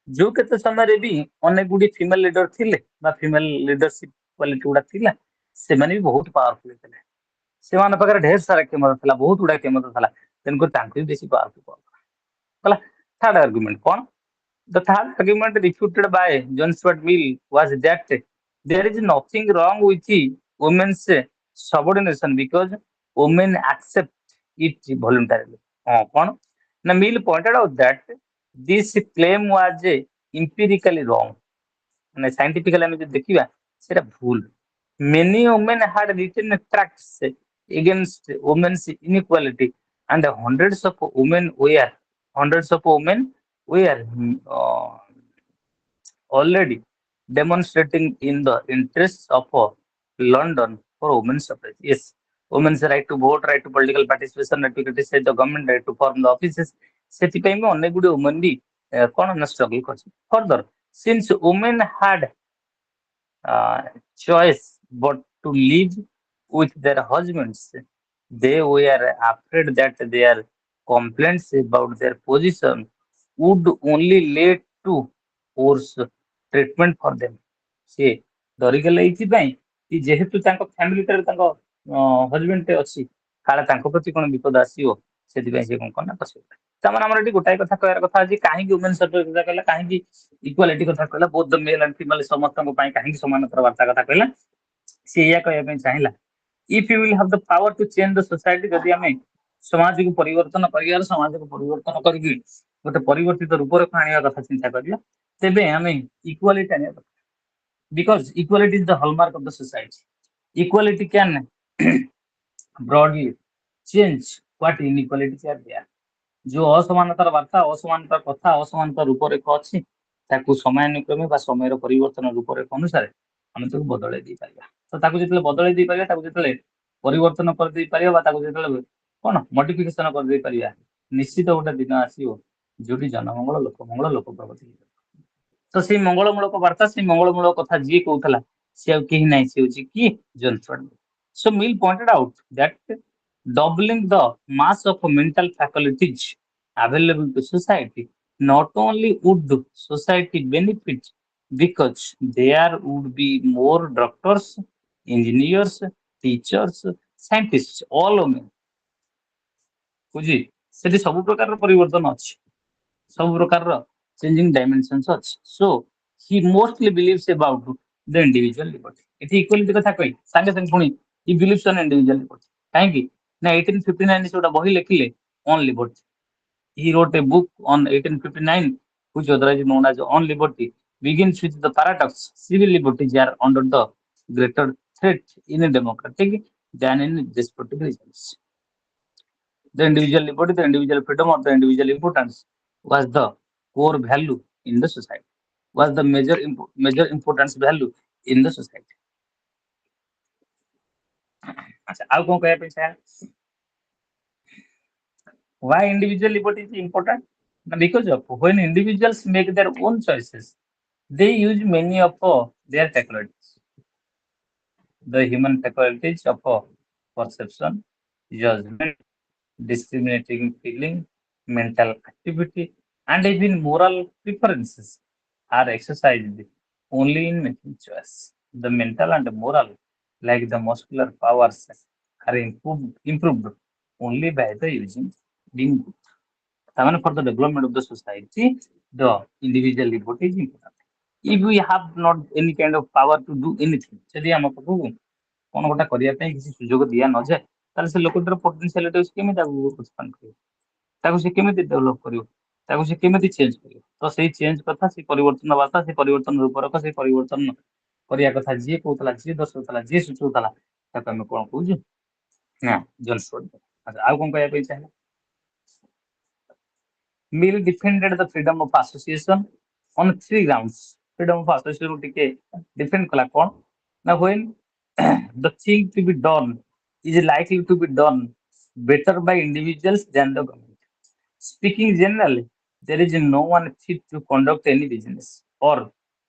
जो केते समय रे भी अनेक गुडी फीमेल लीडर थिले बा फीमेल लीडरशिप क्वालिटी गुडा थिला, ସେମାନେ ବି ବହୁତ ପାୱାରଫुल ଥିଲେ। ସେମାନଙ୍କ ପାଖରେ ଢେର ସାରା କ୍ଷମତା ଥିଲା, ବହୁତ ଗୁଡା କ୍ଷମତା ଥିଲା, ତେଣୁକରି ତାଙ୍କୁ ବି ବେଶୀ ପାୱାରଫୁଲ କଲା। ଥାର୍ଡ ଆର୍ଗୁମେଣ୍ଟ କଣ? The third argument refuted by John Stuart Mill was that there is nothing wrong with women's subordination because women accept it voluntarily. କଣ ନା, Mill pointed out that this claim was empirically wrong. ମାନେ scientifically ଆମେ ଯଦି ଦେଖିବା, ସେଟା ଭୁଲ। Many women had written tracts against women's inequality, and hundreds of women were already demonstrating in the interests of London for women's suffrage. Yes, women's right to vote, right to political participation, right to criticize the government, right to form the offices. ସେଥିପାଇଁ ବି ଅନେକ ଗୁଡ଼ିଏ women ବି କଣ ନା struggle କରିଛି। Further, since women had choice but to live with their husbands, they were afraid that their complaints about their position would only lead to worse treatment for them. ସେ ଡରିଗଲେ ଏଇଥିପାଇଁ କି ଯେହେତୁ ତାଙ୍କ ଫ୍ୟାମିଲିଟାରେ ତାଙ୍କ ହଜବେଣ୍ଡ ଟେ ଅଛି, କାଳେ ତାଙ୍କ ପ୍ରତି କଣ ବିପଦ ଆସିବ, ସେଥିପାଇଁ ସେ କଣ କନା ପଶିଗଲେ। ତାମାନେ ଆମର ଏଠି ଗୋଟାଏ କଥା କହିବାର କଥା ଅଛି, କାହିଁକି ଓମେନ୍ ସପୋର୍ଟ କଥା କହିଲା, କାହିଁକି ଇକ୍ୱାଲିଟି କଥା କହିଲା, both the mail and female ସମସ୍ତଙ୍କ ପାଇଁ କାହିଁକି ସମାନତାର ବାର୍ତ୍ତା କଥା କହିଲା, ସେ ଏଇଆ କହିବା ପାଇଁ ଚାହିଁଲା, if you will have the power to change the society, ଯଦି ଆମେ ସମାଜକୁ ପରିବର୍ତ୍ତନ କରିବାର, ସମାଜକୁ ପରିବର୍ତ୍ତନ କରିକି ଗୋଟେ ପରିବର୍ତ୍ତିତ ରୂପରେଖ ଆଣିବା କଥା ଚିନ୍ତା କରିବା, ତେବେ ଆମେ ଇକ୍ୱାଲିଟି ଆଣିବା କଥା। Because equality is the hallmark of the society. Equality can broadly change what inequalities are there. जो असमानतार वार्ता, असमानतार कथा, असमानतार रूपरेख अछि, ताकू समयानुक्रमे बा समयर परिवर्तन रूपरेख अनुसार ଆମେ ତାକୁ ବଦଳେଇ ଦେଇ ପାରିବା। ତ ତାକୁ ଯେତେବେଳେ ବଦଳେଇ ଦେଇ ପାରିବା, ତାକୁ ଯେତେବେଳେ ପରିବର୍ତ୍ତନ କରିଦେଇ ପାରିବା, ବା ତାକୁ ଯେତେବେଳେ କଣ ମଡିଫିକେସନ କରିଦେଇ ପାରିବା, ନିଶ୍ଚିତ ଗୋଟେ ଦିନ ଆସିବ ଯୋଉଠି ଜନମଙ୍ଗଳ, ଲୋକମଙ୍ଗଳ, ଲୋକ ପ୍ରଗତି ହେଇପାରିବ। ତ ସେଇ ମଙ୍ଗଳମୂଳକ ବାର୍ତ୍ତା, ସେଇ ମଙ୍ଗଳମୂଳକ କଥା ଯିଏ କହୁଥିଲା, ସେ ଆଉ କେହି ନାହିଁ, ସେ ହଉଛି କିଏ? John Stuart Mill. So Mill pointed out that doubling the mass of mental faculties available to society not only would society benefit because there would be more doctors, engineers, teachers, scientists, all women. ବୁଝି ସେଠି ସବୁ ପ୍ରକାରର ପରିବର୍ତ୍ତନ ଅଛି, ସବୁ ପ୍ରକାରର changing dimensions ଅଛି. So he mostly believes about the individual liberty. ଏଠି ଇକ୍ୱାଲିଟି କଥା କହି ସାଙ୍ଗେ ସାଙ୍ଗେ ପୁଣି He believes on individual liberty. କାହିଁକି ନା 1859 ସେ ଗୋଟେ ବହି ଲେଖିଲେ on liberty. He wrote a book on 1859 which otherwise known as on liberty begins with the paradox civil liberties are under the greater threat in a democratic than in despotic regimes. The individual liberty, the individual freedom or the individual importance was the core value in the society, was the major importance value in the society. ଆଚ୍ଛା ଆଉ କଣ କହିବା ପାଇଁ ଚାହେଁ? Why individual liberty is important? Because of when individuals make their own choices, they use many of their faculties. The human faculties of perception, judgment, discriminating feeling, mental activity, and even moral preferences are exercised only in making choice. The mental and moral, like the muscular powers, are improved only by the using being good. For the development of the society, the individual liberty is important. If we have not any kind of power to do anything, ଯଦି ଆମ ପାଖକୁ କଣ ଗୋଟେ କରିବା ପାଇଁ କିଛି ସୁଯୋଗ ଦିଆ ନଯାଏ, ତାହେଲେ ସେ ଲୋକଟାର ପୋଟେନସିଆଲିଟି କେମିତି ତାକୁ ଏକ୍ସପାଣ୍ଡ କରିବ, ତାକୁ ସେ କେମିତି ଡେଭଲପ କରିବ, ତାକୁ ସେ କେମିତି ଚେଞ୍ଜ କରିବ। ତ ସେଇ ଚେଞ୍ଜ କଥା, ସେ ପରିବର୍ତ୍ତନ ବାର୍ତ୍ତା, ସେ ପରିବର୍ତ୍ତନ ରୂପରେଖ, ସେ ପରିବର୍ତ୍ତନ କରିବା କଥା ଯିଏ କହୁଥିଲା, ଯିଏ ଦର୍ଶଉଥିଲା, ଯିଏ ସୂଚଉଥିଲା, ତାକୁ ଆମେ କଣ କହୁଛୁ ନା ଜନ ଷ୍ଟୁଆର୍ଟ। ଆଚ୍ଛା ଆଉ କଣ କହିବା ପାଇଁ ଚାହିଁଲେ? Mill defended the freedom of association on three grounds. Freedom of association ଟିକେ defend କଲା କଣ ନା when the thing to be done is likely to be done better by individuals than the government. Speaking generally, there is no one fit to conduct any business or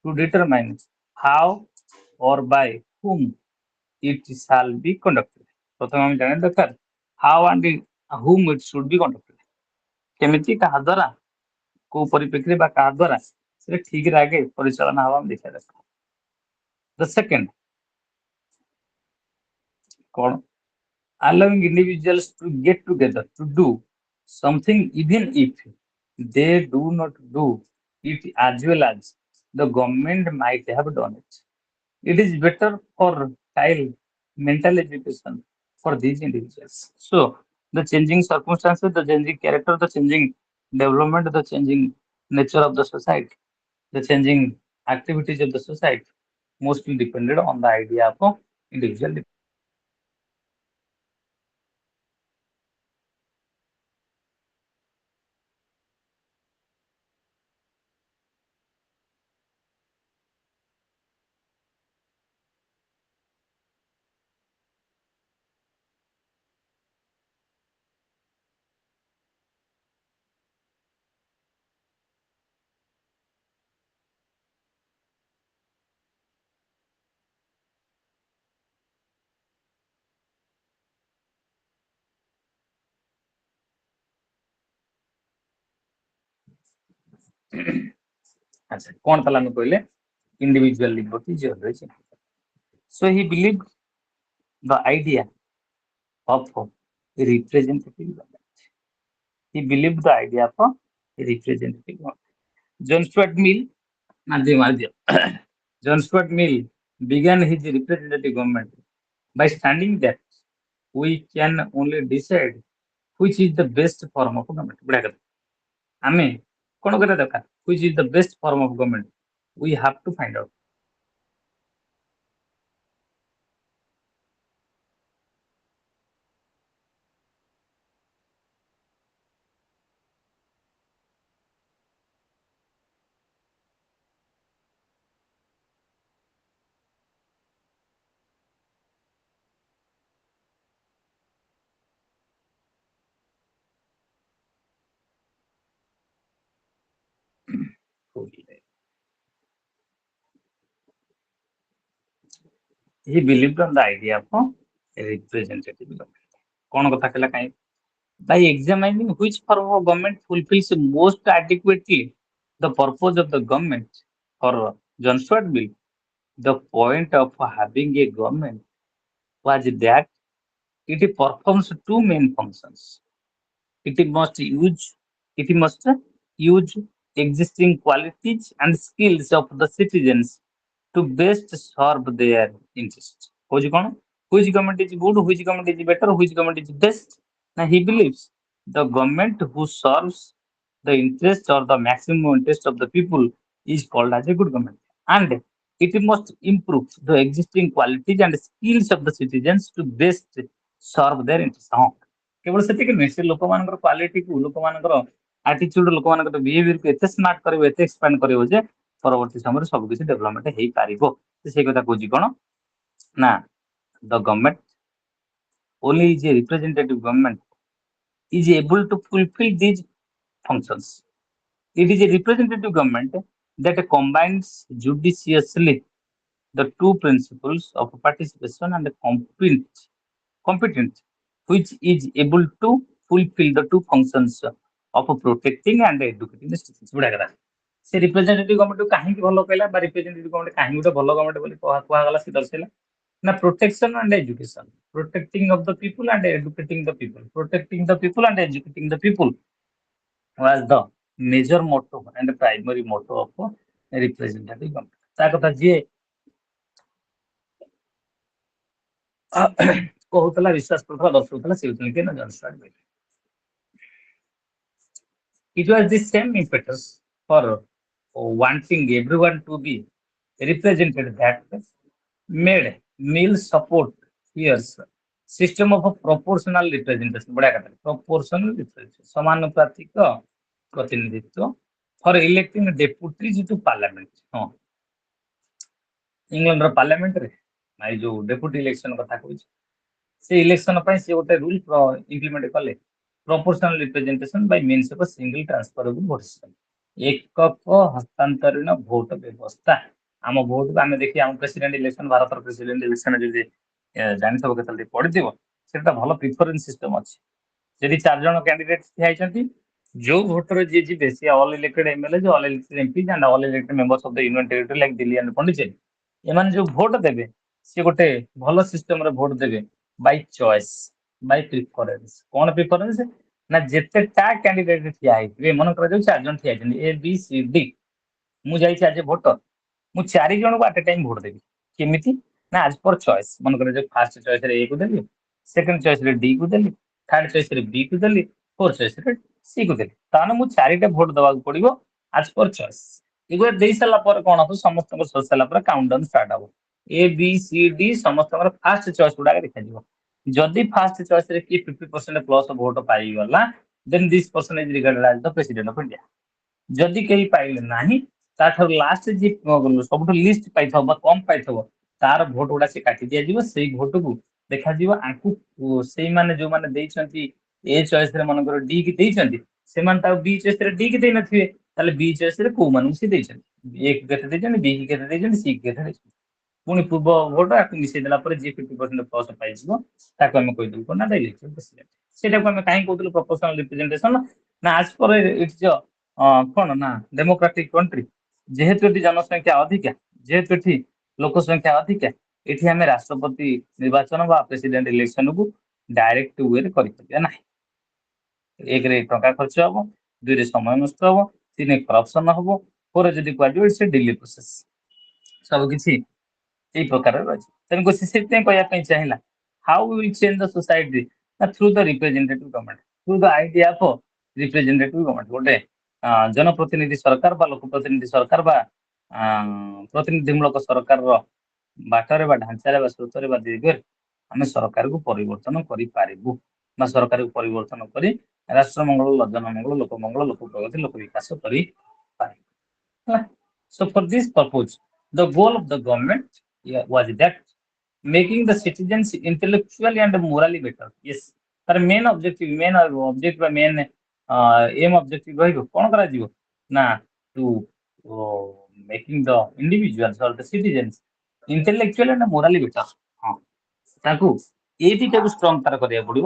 to determine how or by whom it shall be conducted. ପ୍ରଥମେ ଆମେ ଜାଣିବା ଦରକାର how and whom it should be conducted. କେମିତି କାହା ଦ୍ୱାରା କୋଉ ପରିପ୍ରେକ୍ଷୀରେ ବା କାହା ଦ୍ୱାରା ସେଟା ଠିକରେ ଆଗେ ପରିଚାଳନା ହବା ଆମେ ଦେଖିବା ଦରକାର। The second, କଣ allowing individuals to get together to do something even if they do not do it as well as the government might have done it. It is better for child mental education for these individuals. So the changing circumstances, the changing character, the changing development, the changing nature of the society, the changing activities of the society mostly depended on the idea of individual. ଆଚ୍ଛା କଣ ତାହେଲେ ଆମେ କହିଲେ individual liberty is always important. So he believed the idea of representative government. He believed the idea of representative government. John Stuart Mill, John Stuart Mill began his representative government by standing that we can only decide which is the best form of government. ବଢିଆ କଥା। ଆମେ କଣ କରିବା ଦରକାର? Which is the best form of government? We have to find out. He believed on the idea of representative government. କଣ କଥା କହିଲା କାହିଁ? By examining which form of government fulfills most adequately the purpose of the government for John Stuart Mill, the point of having a government was that it performs two main functions. It must use it must use existing qualities and skills of the citizens to best serve their interests. କହୁଛି କଣ? which government is good, which government is better, which government is best. Now he believes the government who serves the interest or the maximum interest of the people is called as a good government, and it must improve the existing qualities and skills of the citizens to best serve their interests. ହଁ କେବଳ ସେତିକି ନୁହେଁ, ସେ ଲୋକମାନଙ୍କର କ୍ୱାଲିଟିକୁ, ଲୋକମାନଙ୍କର ଆଟିଚ୍ୟୁଡ, ଲୋକମାନଙ୍କର ବିହେଭିୟରକୁ ଏତେ smart କରିବ, ଏତେ ଏକ୍ସପାଣ୍ଡ କରିବ ଯେ ପରବର୍ତ୍ତୀ ସମୟରେ ସବୁ କିଛି ଡେଭଲପମେଣ୍ଟ ହେଇପାରିବ। ସେଇ କଥା କହୁଛି କଣ ନା, the government only is a representative government is able to fulfill these functions. It is a representative government that combines judiciously the two principles of participation and competence, which is able to fulfill the two functions of protecting and educating the citizens. ବଢିଆ କଥା। ସେ representative government କାହିଁକି ଭଲ କହିଲା ବା representative government କାହିଁକି ଗୋଟେ ଭଲ ଗଭର୍ଣ୍ଣମେଣ୍ଟ ବୋଲି କୁହାଗଲା, ସେ ଦର୍ଶାଇଲା ନା protection and education, protecting of the people and educating the people, protecting the people and educating the people was the major motto and primary motto of representative government. ତା କଥା ଯିଏ କହୁଥିଲା, ବିଶ୍ୱାସ କରୁଥିଲା, ଦର୍ଶାଉଥିଲା, ସେ ହଉଛନ୍ତି କିଏ ନା John Stuart Mill. It was the same impetus for wanting everyone to be represented that made Mill support years system of a proportional representation। बड़ा कहता है proportional representation, समानुपातिक प्रतिनिधित्व for electing deputies to parliament। हाँ, England रो parliament रे नाइ जो deputy election कथा कहूँ, से इलेक्शन ପାଇଁ ସେ ଗୋଟେ ରୁଲ ଇମ୍ପ୍ଲିମେଣ୍ଟ କଲେ, proportional representation by means of a single transferable vote system, ଏକକ ହସ୍ତାନ୍ତରୀଣ ଭୋଟ ବ୍ୟବସ୍ଥା। ଆମ ଭୋଟକୁ ଆମେ ଦେଖି, ଆମ ପ୍ରେସିଡେଣ୍ଟ ଇଲେକ୍ସନ, ଭାରତର ପ୍ରେସିଡେଣ୍ଟ ଇଲେକ୍ସନ ଯଦି ଜାଣିଥିବ, କେତେବେଳେ ପଢିଥିବ, ସେଟା ଭଲ ପ୍ରିଫରେନ୍ସ ସିଷ୍ଟମ ଅଛି। ଯଦି 4 ଜଣ କ୍ୟାଣ୍ଡିଡେଟ ଠିଆ ହେଇଛନ୍ତି, ଯୋଉ ଭୋଟରେ ଯିଏ ଯିବେ, ସେ all elected MLA, all elected MP and all elected members of the union territory like Delhi and Pondicherry, ଏମାନେ ଯୋଉ ଭୋଟ ଦେବେ, ସେ ଗୋଟେ ଭଲ ସିଷ୍ଟମରେ ଭୋଟ ଦେବେ ବାଇ ଚଏସ୍, ବାଇ ପ୍ରିଫରେନ୍ସ। କଣ ପ୍ରିଫରେନ୍ସ ନା, ଯେତେଟା କ୍ୟାଣ୍ଡିଡେଟ ଠିଆ ହେଇଥିବେ, ମନେ କରାଯାଉ 4 ଜଣ ଠିଆ ହେଇଛନ୍ତି, ଏ ବି ସି ଡି, ମୁଁ ଯାଇଛି ଆଜ ଏ ଭୋଟର, ମୁଁ 4 ଜଣଙ୍କୁ ଆଟ ଏ ଟାଇମ ଭୋଟ ଦେବି। କେମିତି ନା, ଆଜ ପର ଚଏସ୍। ମନେ କରାଯାଉ ଫାର୍ଷ୍ଟ ଚଏସରେ ଏ କୁ ଦେଲି, ସେକେଣ୍ଡ ଚଏସରେ ଡି କୁ ଦେଲି, ଥାର୍ଡ ଚଏସରେ ବି କୁ ଦେଲି, ଫୋର୍ଥ ଚଏସରେ ସି କୁ ଦେଲି। ତାହେଲେ ମୁଁ 4ଟା ଭୋଟ ଦେବାକୁ ପଡିବ ଆଜ ପର ଚଏସ୍। ଏଗୁଡ଼ା ଦେଇ ସାରିଲା ପରେ କଣ ହବ, ସମସ୍ତଙ୍କ ସରି ସାରିଲା ପରେ କାଉଣ୍ଟଡାଉନ ଷ୍ଟାର୍ଟ ହବ। ଏ ବି ସି ଡି ସମସ୍ତଙ୍କର ଫାର୍ଷ୍ଟ ଚଏସ୍ ଗୁଡାକ ଦେଖାଯିବ। ଯଦି ଫାର୍ଷ୍ଟ ଚଏସରେ କିଏ 50% ପ୍ଲସ ଭୋଟ ପାଇଗଲା, ଦେନ୍ ଦିସ୍ ପର୍ସନ ଇଜ ରିଗାର୍ଡେଡ ଆଜ ଦ ପ୍ରେସିଡେଣ୍ଟ ଅଫ ଇଣ୍ଡିଆ। ଯଦି କେହି ପାଇଲେ ନାହିଁ, ତାଠାରୁ ଲାଷ୍ଟ ଯିଏ ସବୁଠୁ ଲିଷ୍ଟ ପାଇଥିବ ବା କମ ପାଇଥିବ, ତାର ଭୋଟ ଗୁଡା ସେ କାଟି ଦିଆଯିବ। ସେଇ ଭୋଟକୁ ଦେଖାଯିବ ଆଙ୍କୁ, ସେଇମାନେ ଯୋଉମାନେ ଦେଇଛନ୍ତି ଏ ଚଏସରେ, ମନେକର ଡି କି ଦେଇଛନ୍ତି, ସେମାନେ ତାକୁ ବି ଚଏସରେ ଡି କି ଦେଇନଥିବେ, ତାହେଲେ ବି ଚଏସରେ କୋଉମାନଙ୍କୁ ସେ ଦେଇଛନ୍ତି, ଏ କୁ କେତେ ଦେଇଛନ୍ତି, ବି କି କେତେ ଦେଇଛନ୍ତି, ସି କି କେତେ ଦେଇଛନ୍ତି, ପୁଣି ପୂର୍ବ ଭୋଟ ଆକୁ ମିଶେଇ ଦେଲା ପରେ ଯିଏ 50% ପ୍ଲସ ପାଇଯିବ, ତାକୁ ଆମେ କହିଦେବୁ କଣ ନା ଇଲେକ୍ଟେଡ ପ୍ରେସିଡେଣ୍ଟ। ସେଟାକୁ ଆମେ କାହିଁ କହୁଥିଲୁ ପ୍ରପୋର୍ସନାଲ ରିପ୍ରେଜେଣ୍ଟେସନ ନା, ଆଜ ପର ଇଟ୍ସ କଣ ନା ଡେମୋକ୍ରାଟିକ କଣ୍ଟ୍ରି, ଯେହେତୁ ଏଠି ଜନସଂଖ୍ୟା ଅଧିକା, ଯେହେତୁ ଏଠି ଲୋକ ସଂଖ୍ୟା ଅଧିକା, ଏଠି ଆମେ ରାଷ୍ଟ୍ରପତି ନିର୍ବାଚନ ବା ପ୍ରେସିଡେଣ୍ଟ ଇଲେକ୍ସନକୁ ଡାଇରେକ୍ଟ ୱେରେ କରିପାରିବା ନାହିଁ। ଏକରେ ଟଙ୍କା ଖର୍ଚ୍ଚ ହବ, ଦୁଇରେ ସମୟ ନଷ୍ଟ ହବ, ତିନି କରପସନ ହବ, ଫୋର ଯଦି କୁହାଯିବ ଇଟ୍ସ ଏ ଡିଲେ ପ୍ରୋସେସ। ସବୁକିଛି ଏଇ ପ୍ରକାରର ରହିଛି। ତେଣୁ ସେ ସେଥିପାଇଁ କହିବା ପାଇଁ ଚାହିଁଲା, how we will change the society ନା through the representative government, through the idea of representative government. ଗୋଟେ ଜନପ୍ରତିନିଧି ସରକାର ବା ଲୋକ ପ୍ରତିନିଧି ସରକାର ବା ପ୍ରତିନିଧିମୂଳକ ସରକାରର ବାଟରେ ବା ଢାଞ୍ଚାରେ ବା ସ୍ରୋତରେ ବା ଦିଗରେ ଆମେ ସରକାରକୁ ପରିବର୍ତ୍ତନ କରିପାରିବୁ, ବା ସରକାରକୁ ପରିବର୍ତ୍ତନ କରି ରାଷ୍ଟ୍ର ମଙ୍ଗଳ, ଜନମଙ୍ଗଳ, ଲୋକ ମଙ୍ଗଳ, ଲୋକ ପ୍ରଗତି, ଲୋକ ବିକାଶ କରିପାରିବୁ। So for this purpose, the goal of the government was that making the citizens intellectually and morally better. Yes, ତାର main objective ବା main aim objective ରହିବ କଣ କରାଯିବ ନା, to making the individuals or the citizens intellectually and morally better। ହଁ, ତାଙ୍କୁ ଏଇ ଦିଟାକୁ strong ତାର କରିବାକୁ ପଡିବ,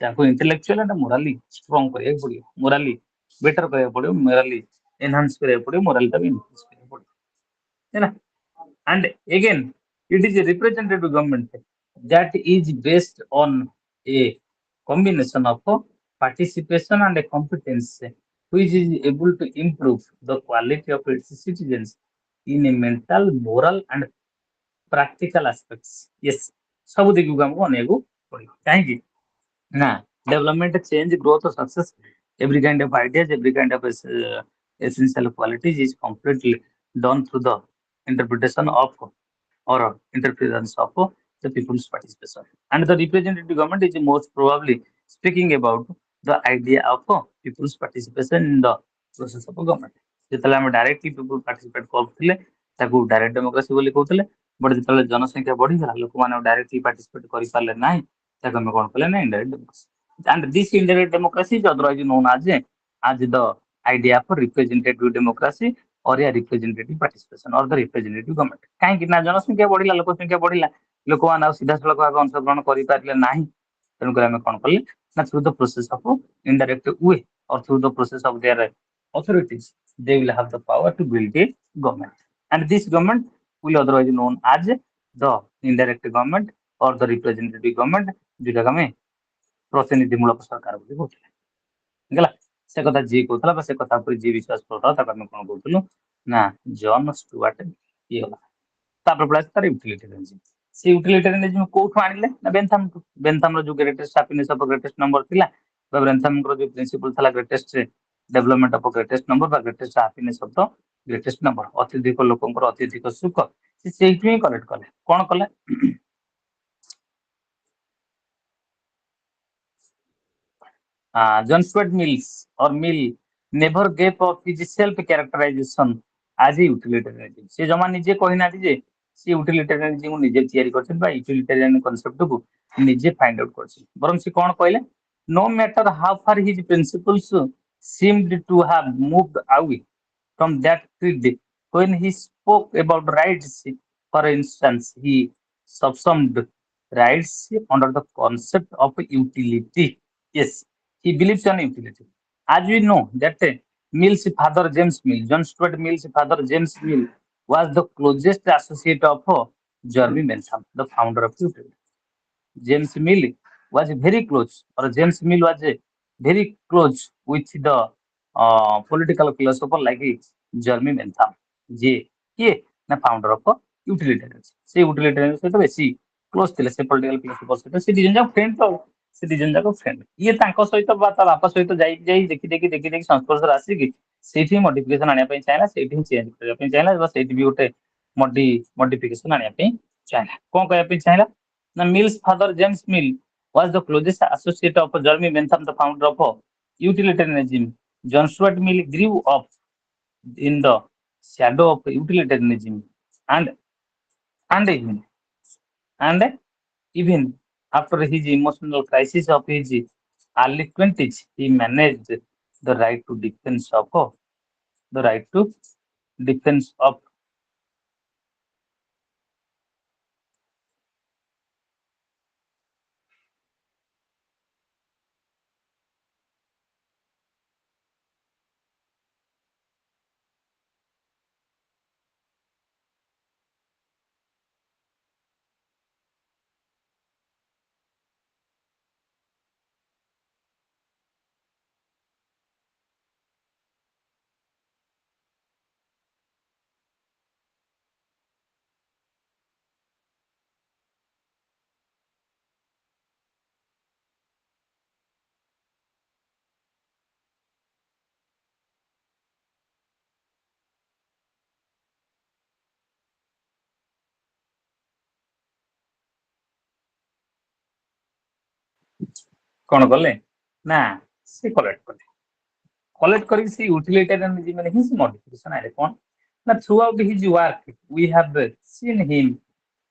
ତାଙ୍କୁ ଇଣ୍ଟେଲେକ୍ଚୁଆଲ ଆଣ୍ଡ ମୋରାଲି ଷ୍ଟ୍ରଙ୍ଗ କରିବାକୁ ପଡିବ, ମୋରାଲି ବେଟର କରିବାକୁ ପଡିବ, ମୋରାଲି ଏନହାନ୍ସ କରିବାକୁ ପଡିବ, ମୋରାଲିଟା ବି ଇନହାନ୍ସ କରିବାକୁ ପଡିବ, ହେଲା। And again, it is a representative government that is based on a combination of participation and competence, which is able to improve the quality of its citizens in a mental, moral, and practical aspects. Yes, ସବୁ ଦିଗକୁ ଆମକୁ ଅନେଇବାକୁ ପଡିବ। କାହିଁକି ନା development, change, growth, success, every kind of ideas, every kind of essential qualities is completely done through the interpretation of or interference of the people's participation. And the representative government is most probably speaking about the idea of people's participation in the process of government. ଯେତେବେଳେ ଆମେ directly people participate କରୁଥିଲେ ତାକୁ direct democracy ବୋଲି କହୁଥିଲେ, but ଯେତେବେଳେ ଜନସଂଖ୍ୟା ବଢିଗଲା ଲୋକମାନେ ଡାଇରେକ୍ଟଲି ପାର୍ଟିସିପେଟ କରିପାରିଲେ ନାହିଁ ତାକୁ ଆମେ କଣ କଲେ ନା indirect democracy. And this indirect democracy is otherwise known as the idea of representative democracy or a representative participation or the representative government. କାହିଁକି ନା ଜନସଂଖ୍ୟା ବଢିଲା, ଲୋକ ସଂଖ୍ୟା ବଢିଲା, ଲୋକମାନେ ଆଉ ସିଧାସଳଖ ଭାବେ ଅଂଶଗ୍ରହଣ କରିପାରିଲେ ନାହିଁ, ତେଣୁକରି ଆମେ କଣ କଲେ ନା through the process of indirect way or through the process of their authorities they will have the power to build a government, and this government will otherwise known as the indirect government or the representative government, ଯୋଉଟାକୁ ଆମେ ପ୍ରତିନିଧିମୂଳକ ସରକାର ବୋଲି କହୁଥିଲେ। ହେଲା, ସେ କଥା ଯିଏ କହୁଥିଲା ବା ସେ କଥା ଉପରେ ଯିଏ ବିଶ୍ୱାସ କରୁଥିଲା ତାକୁ ଆମେ କଣ କହୁଥିଲୁ ନା ଜନ୍ ଷ୍ଟୁଆର୍ଟ ଇଏ ଗଲା। ତାପରେ ପଳେଇ ତାର ୟୁଟିଲିଟେରିଆନିଜମ। ସେ ୟୁଟିଲିଟେରିଆନିଜମ କୋଉଠୁ ଆଣିଲେ ନା ବେନ୍ଥାମଠୁ। ବେନ୍ଥାମର ଯୋଉ greatest happiness of greatest number ଥିଲା ବା ବେନ୍ଥାମଙ୍କର ଯୋଉ ପ୍ରିନ୍ସିପଲ ଥିଲା greatest development of greatest number ବା greatest happiness of the greatest number, ଅତ୍ୟଧିକ ଲୋକଙ୍କର ଅତ୍ୟଧିକ ସୁଖ, ସେ ସେଇଠୁ ହିଁ କଲେକ୍ଟ କଲେ। କଣ କଲେ John Stuart Mill never gave up his self-characterization as a utilitarianism. ସେ ଜମା ନିଜେ କହିନାହାନ୍ତି ଯେ ସେ ୟୁଟିଲିଟେରିଆନିଜମ ନିଜେ ତିଆରି କରିଛନ୍ତି ବା ୟୁଟିଲିଟେରିଆନ କନସେପ୍ଟକୁ ନିଜେ ଫାଇଣ୍ଡ ଆଉଟ୍ କରିଛନ୍ତି। ବରଂ ସେ କଣ କହିଲେ, no matter how far his principles seemed to have moved away from that creed when he spoke about rights. For instance, he subsumed rights under the concept of utility. Yes, he believes in utility. As we know that Mill's father James Mill, John Stuart Mill's father James Mill was the closest associate of Jeremy Bentham, the founder of utility. James Mill was very close, or James Mill was very close with the political philosopher like Jeremy Bentham, ଯେ କିଏ ନା founder of ୟୁଟିଲିଟେରିଆନିଜମ। ସେ ୟୁଟିଲିଟେରିଆନିଜମ ସହିତ ବେଶୀ close ଥିଲେ, ସେ political philosopher ସହିତ ସେ ଦି ଜଣ ଯାକ ଫ୍ରେଣ୍ଡ ତ, ସେ ଦି ଜଣ ଯାକ ଫ୍ରେଣ୍ଡ। ଇଏ ତାଙ୍କ ସହିତ ବା ତା ବାପା ସହିତ ଦେଖି ସଂସ୍ପର୍ଶରେ ଆସିକି ସେଇଠି ମଡିଫିକେସନ ଆଣିବା ପାଇଁ ଚାହିଁଲା, ସେଇଠି ହିଁ ଚେଞ୍ଜ କରିବା ପାଇଁ ଚାହିଁଲା ବା ସେଇଠି ବି ଗୋଟେ ମଡିଫିକେସନ ଆଣିବା ପାଇଁ ଚାହିଁଲା। କଣ କରିବା ପାଇଁ ଚାହିଁଲା ନା Mill's father James Mill was the closest associate of Jeremy Bentham, the founder of utilitarianism. John Stuart Mill grew up in the shadow of utilitarianism, and and even and even after his emotional crisis of his early 20s, he managed the right to defense of the right to defense of କଣ କଲେ ନା ସେ collect କରିକି ସେ ୟୁଟିଲିଟେରିଆନିଜମରେ ହିଁ ସେ ମଡିଫିକେସନ ଆଣିଲେ। କଣ ନା throughout his work we have seen him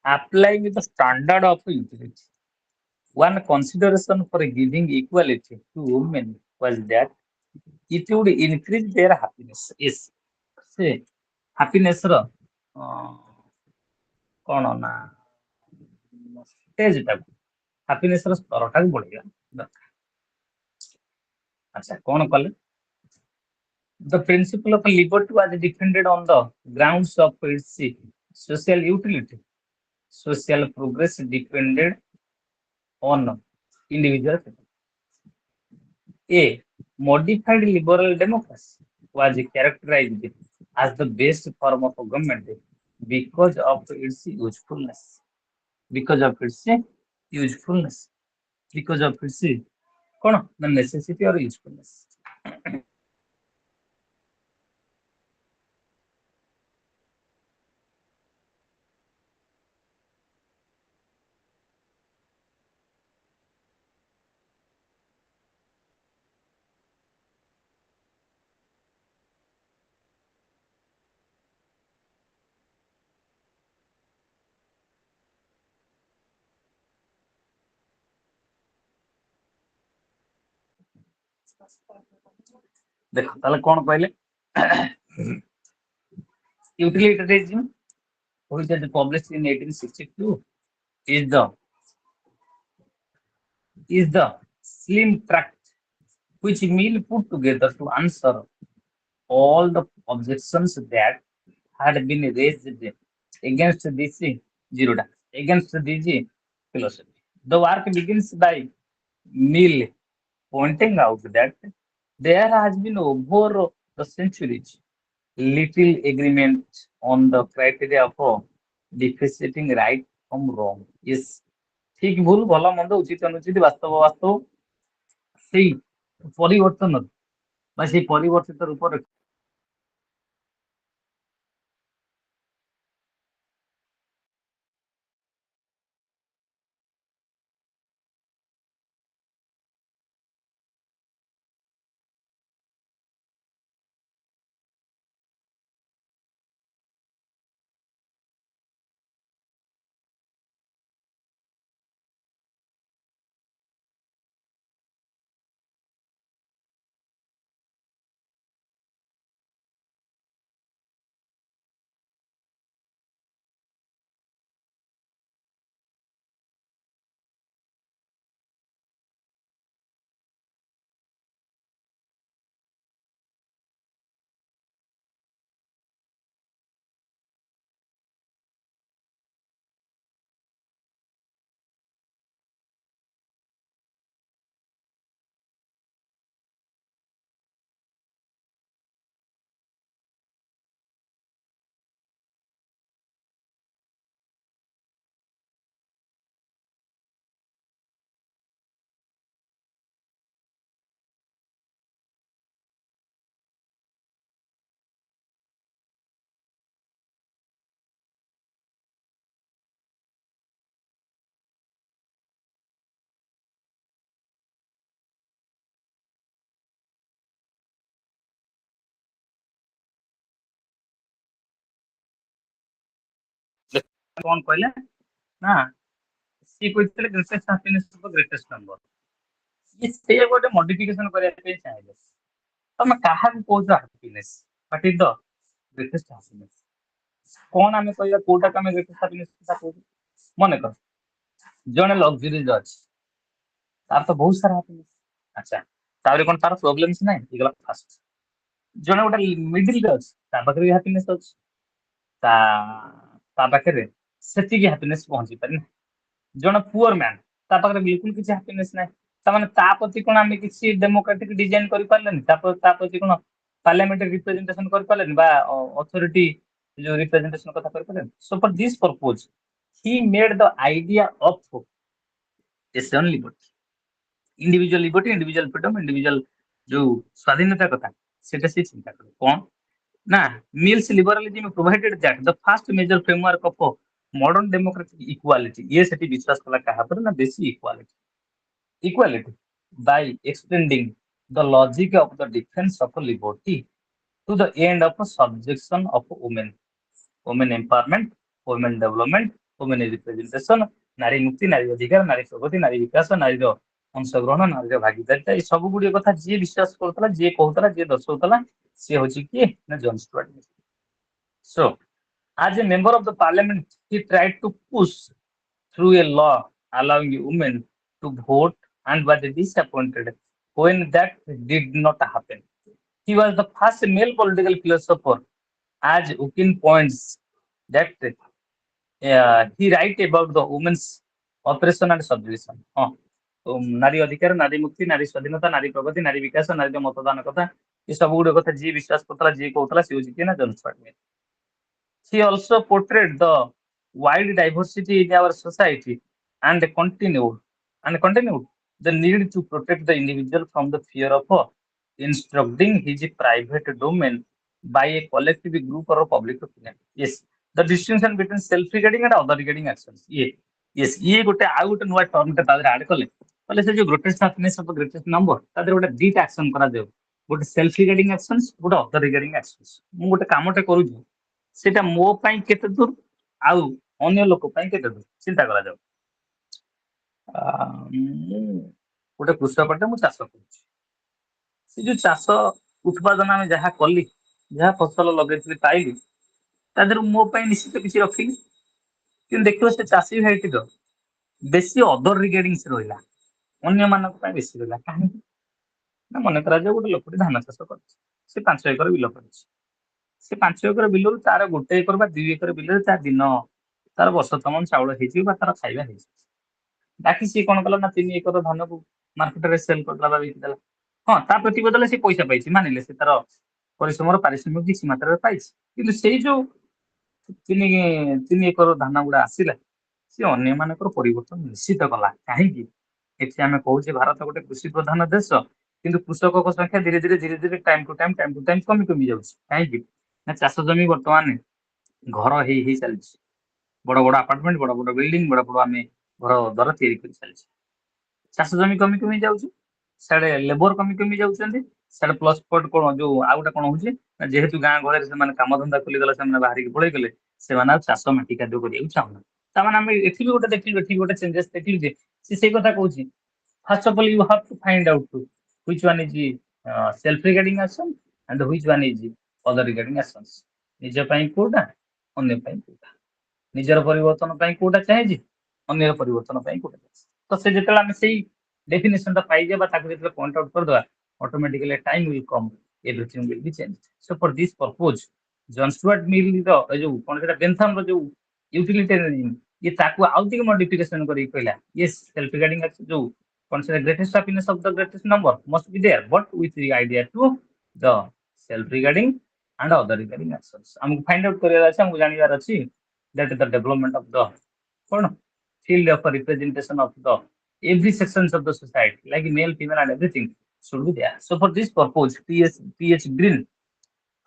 applying the standard of utility. One consideration for giving equality to women was that it would increase their happiness. Yes, ସେ happiness ର କଣ ନା ଷ୍ଟେଜଟାକୁ, happiness ର ସ୍ତରଟାକୁ ବଢେଇବା ଦରକାର। ଆଚ୍ଛା କଣ କଲେ, the principle of liberty was defended on the grounds of its social utility. Social progress depended on individual freedom. A modified liberal democracy was characterized as the best form of government because of its usefulness. because of its usefulness, because of its କଣ ନା necessity or usefulness। ଦେଖ ତାହେଲେ କଣ କହିଲେ utilitarianism which was published in 1862 is the slim tract which Mill put together to answer all the objections that had been raised against this zero against this philosophy. The work begins by Mill pointing out that there has been over the centuries little agreement on the criteria of differentiating right from wrong. Yes, ঠিক ভুল ভালো মন্দ উচিত অনুচিত বাস্তব বাস্তব সেই পরিবর্তন বা সেই পরিবর্তিত রূপরে କଣ କହିଲେ ନା ସିଏ କହିଥିଲେ greatest happiness of greatest number. ଇଏ ସେ ଗୋଟେ ମଡିଫିକେସନ କରିବା ପାଇଁ ଚାହିଁଲେ ତମେ କାହାକୁ କହୁଛ happiness what is the greatest happiness କଣ ଆମେ କହିବା କୋଉଟାକୁ ଆମେ ଗ୍ରେଟେଷ୍ଟ ହାପିନେସ କଥା କହୁଛୁ। ମନେକର ଜଣେ ଲକ୍ଜରିଜ ଅଛି ତାର ତ ବହୁତ ସାରା ହାପିନେସ ଆଚ୍ଛା ତାପରେ କଣ ତାର ପ୍ରୋବ୍ଲେମସ ନାହିଁ ଏଇଗଲା ଫାଷ୍ଟ। ଜଣେ ଗୋଟେ ମିଡିଲରେ ଅଛି ତା ପାଖରେ ବି ହାପିନେସ ଅଛି ତା ତା ପାଖରେ ସେତିକି ହାପିନେସ ପହଞ୍ଚି ପାରିନି। ଜଣେ ପୁଅର ମ୍ୟାନ ତା ପାଖରେ ବିଲକୁଲ କିଛି ହାପିନେସ ନାହିଁ ତାମାନେ ତା ପ୍ରତି କଣ ଆମେ କିଛି ଡେମୋକ୍ରାଟିକ ଡିଜାଇନ କରିପାରିଲେନି ତା ପ୍ରତି କଣ ପାର୍ଲାମେଣ୍ଟାରୀ ରିପ୍ରେଜେଣ୍ଟେସନ କରିପାରିଲେନି ବା ଅଥରିଟି ଯୋଉ ରିପ୍ରେଜେଣ୍ଟେସନ କଥା କରିପାରିଲେନି। So for this purpose he made the idea of ଏସନ୍ liberty individual liberty individual freedom individual ଯୋଉ ସ୍ୱାଧୀନତା କଥା ସେଟା ସେ ଚିନ୍ତା କରେ କଣ ନା Mill's liberalism provided that the first major framework of modern democratic equality ଇଏ ସେଠି ବିଶ୍ୱାସ କଲା କାହା ଉପରେ ନା ବେଶୀ equality by extending the logic of the defense of liberty to the end of subjection of women, women empowerment, women development, women representation, ନାରୀ ମୁକ୍ତି ନାରୀ ଅଧିକାର ନାରୀ ପ୍ରଗତି ନାରୀ ବିକାଶ ନାରୀର ଅଂଶଗ୍ରହଣ ନାରୀର ଭାଗିଦାରିତା ଏ ସବୁ ଗୁଡିଏ କଥା ଯିଏ ବିଶ୍ୱାସ କରୁଥିଲା ଯିଏ କହୁଥିଲା ଯିଏ ଦର୍ଶାଉଥିଲା ସିଏ ହଉଛି କିଏ ନା John Stuart Mill. So as a member of the parliament he tried to push through a law allowing women to vote and was disappointed when that did not happen. He was the first male political philosopher as Ukin points that he write about the women's oppression and subjuration। ହଁ ନାରୀ ଅଧିକାର ନାରୀ ମୁକ୍ତି ନାରୀ ସ୍ୱାଧୀନତା ନାରୀ ପ୍ରଗତି ନାରୀ ବିକାଶ ନାରୀର ମତଦାନ କଥା ଏ ସବୁ ଗୁଡିକ କଥା ଯିଏ ବିଶ୍ୱାସ କରୁଥିଲା ଯିଏ କହୁଥିଲା ସେ ହଉଛି କିଏ ନା John Stuart Mill. He also portrayed the wide diversity in our society and continued the need to protect the individual from the fear of instructing his private domain by a collective group or a public opinion. Yes, the distinction between self-regarding and other regarding actions. Yes, ଇଏ ଗୋଟେ ଆଉ ଗୋଟେ ନୂଆ ଟର୍ମଟେ ତା ଦେହରେ add କଲେ କହିଲେ ସେ ଯୋଉ greatest happiness of greatest number ତା ଦେହରେ ଗୋଟେ ଦିଟା ଆକ୍ସନ କରାଯାଉ, ଗୋଟେ ସେଲ୍ଫ ରିଗାର୍ଡିଂ ଆକ୍ସନ୍ସ, ଗୋଟେ ଅଦର ରିଗାର୍ଡିଂ ଆକ୍ସନ୍ସ। ମୁଁ ଗୋଟେ କାମଟେ କରୁଛି ସେଟା ମୋ ପାଇଁ କେତେ ଦୂର ଆଉ ଅନ୍ୟ ଲୋକ ପାଇଁ କେତେ ଦୂର ଚିନ୍ତା କରାଯାଉ। ମୁଁ ଗୋଟେ କୃଷକଟେ, ମୁଁ ଚାଷ କରୁଛି। ସେ ଯୋଉ ଚାଷ ଉତ୍ପାଦନ ଆମେ ଯାହା କଲି, ଯାହା ଫସଲ ଲଗେଇଥିଲି ପାଇଲି, ତା ଦେହରୁ ମୋ ପାଇଁ ନିଶ୍ଚିତ କିଛି ରଖିଲି। କିନ୍ତୁ ଦେଖିବ ସେ ଚାଷୀ ଭାଇଟିର ବେଶୀ ଅଦର ରିଗାର୍ଡିଂ ରହିଲା, ଅନ୍ୟମାନଙ୍କ ପାଇଁ ବେଶୀ ରହିଲା। କାହିଁକି ନା ମନେ କରାଯାଉ ଗୋଟେ ଲୋକଟି ଧାନ ଚାଷ କରୁଛି, ସେ 5 ଏକର ବିଲ କରିଛି। ସେ 5 ଏକର ବିଲରୁ ତାର 1 ଏକର ବା 2 ଏକର ବିଲରେ ତା ଦିନ ତାର ବର୍ଷ ତମାମ ଚାଉଳ ହେଇଯିବ ବା ତାର ଖାଇବା ହେଇଯିବ। ବାକି ସିଏ କଣ କଲା ନା 3 ଏକର ଧାନକୁ ମାର୍କେଟରେ ସେଲ୍ କରିଦେଲା ବା ବିକିଦେଲା। ହଁ, ତା ପ୍ରତିବଦଳରେ ସେ ପଇସା ପାଇଛି, ମାନିଲେ ସେ ତାର ପରିଶ୍ରମର ପାରିଶ୍ରମିକ କିଛି ମାତ୍ରାରେ ପାଇଛି। କିନ୍ତୁ ସେଇ ଯୋଉ 3 ଏକର ଧାନ ଗୁଡା ଆସିଲା, ସେ ଅନ୍ୟମାନଙ୍କର ପରିବର୍ତ୍ତନ ନିଶ୍ଚିତ କଲା। କାହିଁକି? ଏଠି ଆମେ କହୁଛେ ଭାରତ ଗୋଟେ କୃଷି ପ୍ରଧାନ ଦେଶ, କିନ୍ତୁ କୃଷକଙ୍କ ସଂଖ୍ୟା ଧୀରେ ଧୀରେ ଟାଇମ ଟୁ ଟାଇମ କମି ଯାଉଛି। କାହିଁକି ନା ଚାଷ ଜମି ବର୍ତ୍ତମାନ ଘର ହେଇ ଚାଲିଛି, ବଡ ବଡ ଆପାର୍ଟମେଣ୍ଟ, ବଡ ବଡ ବିଲ୍ଡିଂ, ବଡ ବଡ ଆମେ ଘର ଦ୍ୱାର ତିଆରି କରି ଚାଲିଛି। ଚାଷ ଜମି କମି ଯାଉଛି, ସିଆଡେ ଲେବର କମି ଯାଉଛନ୍ତି। ସିଆଡେ ପ୍ଲସ ପଏଣ୍ଟ କଣ, ଯୋଉ ଆଉ ଗୋଟେ କଣ ହଉଛି ନା ଯେହେତୁ ଗାଁ ଗହଳିରେ ସେମାନେ କାମ ଧନ୍ଦା ଖୋଲିଗଲା, ସେମାନେ ବାହାରିକି ପଳେଇ ଗଲେ, ସେମାନେ ଆଉ ଚାଷ ମାଟି କାର୍ଯ୍ୟ କରିବାକୁ ଚାହୁଁନାହାନ୍ତି। ତାମାନେ ଆମେ ଏଠି ବି ଗୋଟେ ଦେଖିଲୁ, ଏଠି ଗୋଟେ ଚେଞ୍ଜେସ୍ ଦେଖିଲୁ ଯେ ସେ ସେଇ କଥା କହୁଛି। First of all, you have to find out which one is self-regarding action and which one is other regarding actions. ନିଜ ପାଇଁ କୋଉଟା, ଅନ୍ୟ ପାଇଁ କୋଉଟା, ନିଜର ପରିବର୍ତ୍ତନ ପାଇଁ କୋଉଟା ଚାହିଁଛି, ଅନ୍ୟର ପରିବର୍ତ୍ତନ ପାଇଁ କୋଉଟା ଚାହିଁଛି। ତ ସେ ଯେତେବେଳେ ଆମେ ସେଇ ଡେଫିନେସନ ଟା ପାଇଯିବା ବା ତାକୁ ଯେତେବେଳେ ପଏଣ୍ଟ ଆଉଟ୍ କରିଦେବା, automatically time will come, everything will be change. So for this purpose John Stuart Mill ର ଯୋଉ କଣ ସେଟା ବେନ୍ଥାମ ର ଯୋଉ ୟୁଟିଲିଟେରିଆନିଜମ, ଇଏ ତାକୁ ଆଉ ଟିକେ ମଡିଫିକେସନ କରିକି କହିଲା, ୟେସ୍ ସେଲ୍ଫ ରିଗାର୍ଡିଂ ଆକ୍ସନ ଯୋଉ consider greatest happiness of the greatest number must be there, but with the idea to the self-regarding and other regarding actions. हमको find out करियर ଅଛି, हमको जानिबार ଅଛି that the development of the कौन field of representation of the every sections of the society, like male, female, and everything should be there. So for this purpose, P.H. Green,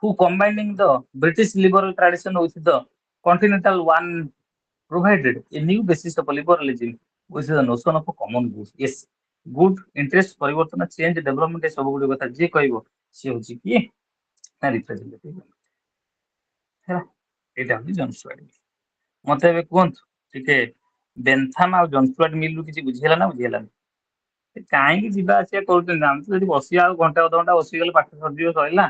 who combining the British liberal tradition with the continental one, provided a new basis of liberalism, which is the notion of a common good. Yes, good interest परिवर्तन change development ए सब गुडी कथा जे कहबो से होची कि ना representative है। एटा हम जन स्टुअर्ट मते बे कोन ठीक है बेंथाम आ जन स्टुअर्ट मिल रु किछि बुझियला ना बुझियला काहे कि जिबा आसिया करते जान तो जदि बसी आ घंटा अध घंटा बसी गेल पाठ सरजियो सइला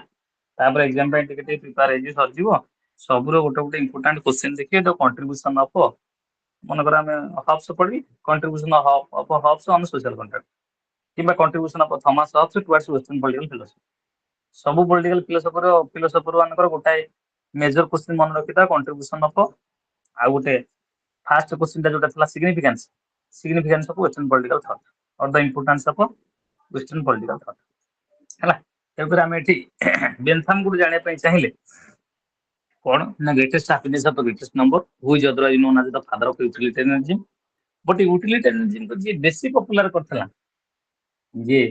तापर एग्जाम पे टिके टिके प्रिपेयर हेजी सरजिवो सबरो गोटे गोटे इंपोर्टेंट क्वेश्चन देखिए द कंट्रीब्यूशन ऑफ मनकर आम हब्स पढ़ी contribution of Hobbes on social contract किंबा contribution of Thomas Hobbes towards western political philosophy सब पॉलिटिकल फिलोसफर मानकर गोटाए मेजर क्वेश्चन मन रखिता कंट्रीब्यूशन ऑफ आ गोटे फास्ट क्वेश्चन टा जोटा थला significance of western political thought और the importance of western political thought हैला तेकर हम एठी बेनथाम गुड जाने पई चाहिले कौन ना greatest happiness of the greatest number who is otherwise known as the father of utilitarianism but utilitarianism को जे बेसी पॉपुलर करथला जे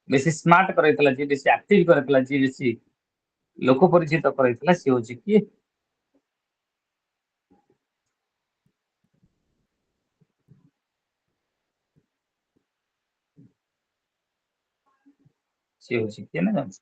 बेसी स्मार्ट करैतला जे बेसी एक्टिव करैतला जे बेसी लोक परिचित करैतला से होची कि से होची कि ना जानस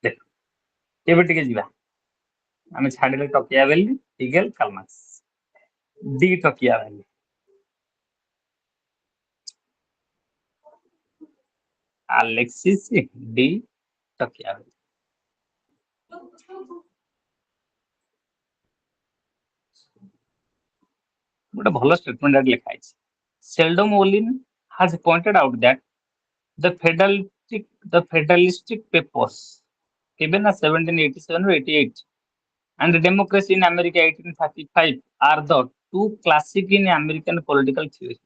देख केबे टिके जिबा आमे छाडिले टकिया बेली हिगेल कालमार्क्स डी टकिया बेली अलेक्सिस डी टकिया बेली ଗୋଟେ ଭଲ ଷ୍ଟେଟମେଣ୍ଟ ଏଠି ଲେଖା ହେଇଛି। ସେଲ୍ଡମ ଓଲିନ୍ has pointed out that the federalistic papers given as 1787 or 88 and democracy in America 1835 are the two classic in American political theory.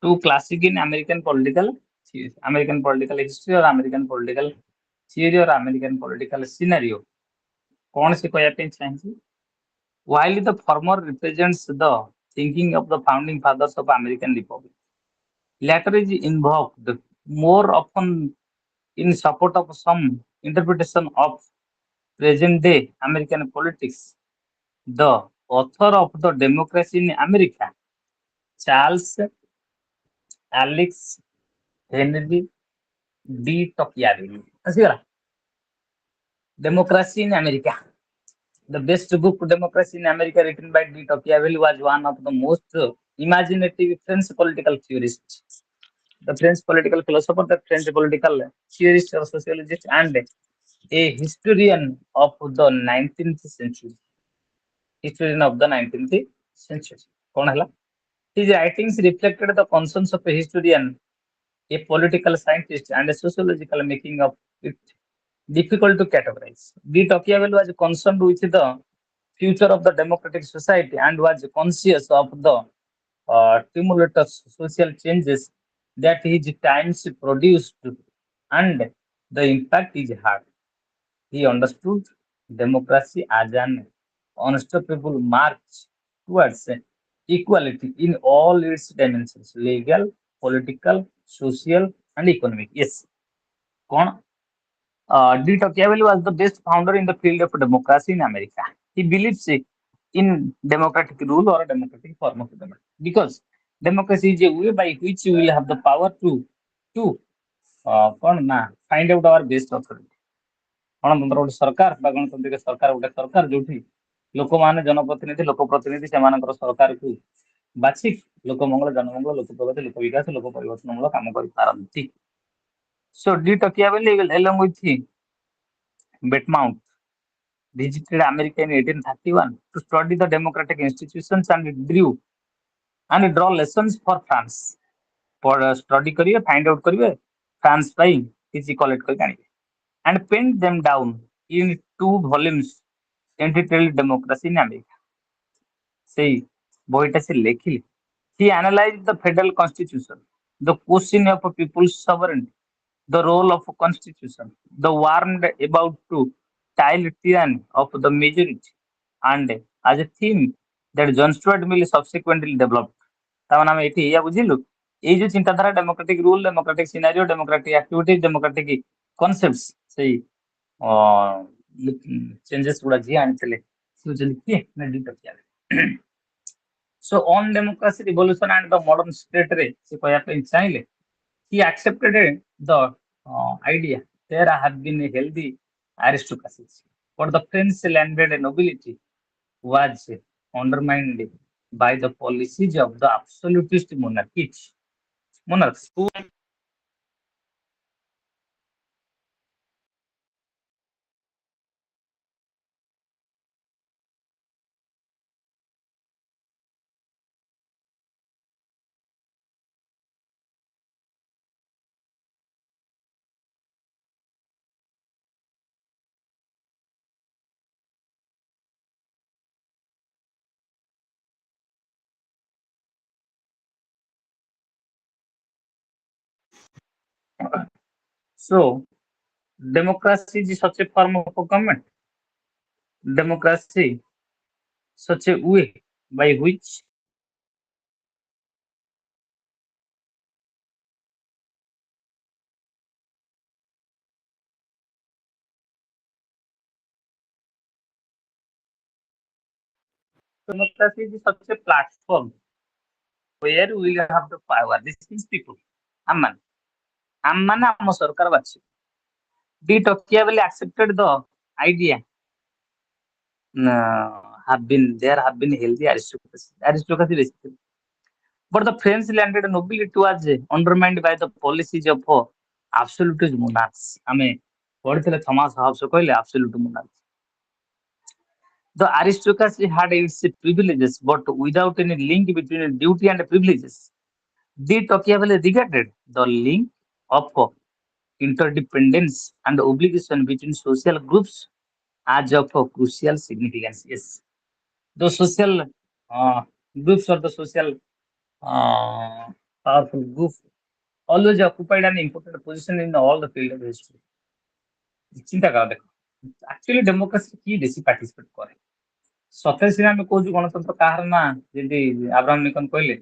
Two classic in American political theory, American political history or American political theory or American political scenario. कौन से कहया पे चाहिए? While the former represents the thinking of the founding fathers of American Republic, latter is invoked more often in support of some interpretation of present day American politics. The author of the Democracy in America, Charles Alex Henry D. Tocqueville. ଆସିଗଲା Democracy in America. The best book, Democracy in America, written by D. Tocqueville, was one of the most imaginative French political theorists. The French political philosopher, the French political theorist or sociologist, and a historian of the 19th century. Historian of the 19th century. कौन है? His writings reflected the concerns of a historian, a political scientist, and a sociological, making of it difficult to categorize. D. Tocqueville was concerned with the future of the democratic society and was conscious of the tumultuous social changes that his times produced, and the impact is hard. He understood democracy as an unstoppable march towards equality in all its dimensions: legal, political, social, and economic. Yes. कौन? D. Tocqueville was the best founder in the field of democracy in America. He believes in democratic rule or a democratic form of government because democracy is a way by which we will have the power to କଣ ନା find out our best authority. ଗଣତନ୍ତ୍ର ଗୋଟେ ସରକାର ବା ଗଣତାନ୍ତ୍ରିକ ସରକାର ଗୋଟେ ସରକାର ଯୋଉଠି ଲୋକମାନେ ଜନପ୍ରତିନିଧି ଲୋକପ୍ରତିନିଧି ସେମାନଙ୍କର ସରକାରକୁ ବାଛି ଲୋକମଙ୍ଗଳ ଜନମଙ୍ଗଳ ଲୋକ ପ୍ରଗତି ଲୋକ ବିକାଶ ଲୋକ ପରିବର୍ତ୍ତନମୂଳକ କାମ କରିପାରନ୍ତି. So D. Tocqueville along with Betmount visited America in 1831 to study the democratic institutions and draw lessons for France. For study करिए, find out करिए, France ପାଇଁ କିଛି collect କରିକି ଆଣିବେ and penned them down in 2 volumes entitled Democracy in America. ସେଇ ବହିଟା ସେ ଲେଖିଲେ. He analyzed the federal constitution, the question of people's sovereignty, the role of constitution, the warned about to tile tyranny of the majority, and as a theme that John Stuart Mill subsequently developed. ତାମାନେ ଆମେ ଏଠି ଏଇଆ ବୁଝିଲୁ ଏଇ ଯୋଉ ଚିନ୍ତାଧାରା democratic rule democratic scenario democratic activity democratic concepts ସେଇ changes ଗୁଡା ଯିଏ ଆଣିଥିଲେ ସେ ହଉଛନ୍ତି କିଏ ନା ଡି ଟକିଆଭେଲ. So on democracy revolution and the modern state ରେ ସେ କହିବା ପାଇଁ ଚାହିଁଲେ he accepted the idea there have been a healthy aristocracies but the French landed nobility was undermined by the policies of the absolutist monarchs who so democracy is such a form of government. Democracy such a way by which democracy is such a platform where we will have the power. This is people. Amman. Amman ଆମ ସରକାର ବାଛି. D. Tocqueville accepted the idea have been healthy aristocracy basically. But the French landed nobility was undermined by the policies of absolutist monarchs. ଆମେ ପଢିଥିଲେ Thomas hubs କହିଲେ absolute monarchs. The aristocracy had its privileges, but without any link between duty and privileges. De Tocqueville regarded the link of interdependence and obligation between social groups as of crucial significance. Yes, the social uh, groups or the social uh, powerful group always occupied an important position in all the field of history. চিন্তা করা দেখো actually democracy କିଏ ବେଶୀ participate କରେ ସତରେ ସିନା ଆମେ କହୁଛୁ ଗଣତନ୍ତ୍ର କାହାର ନା ଯେମିତି ଆବ୍ରାହମ ଲିଙ୍କନ କହିଲେ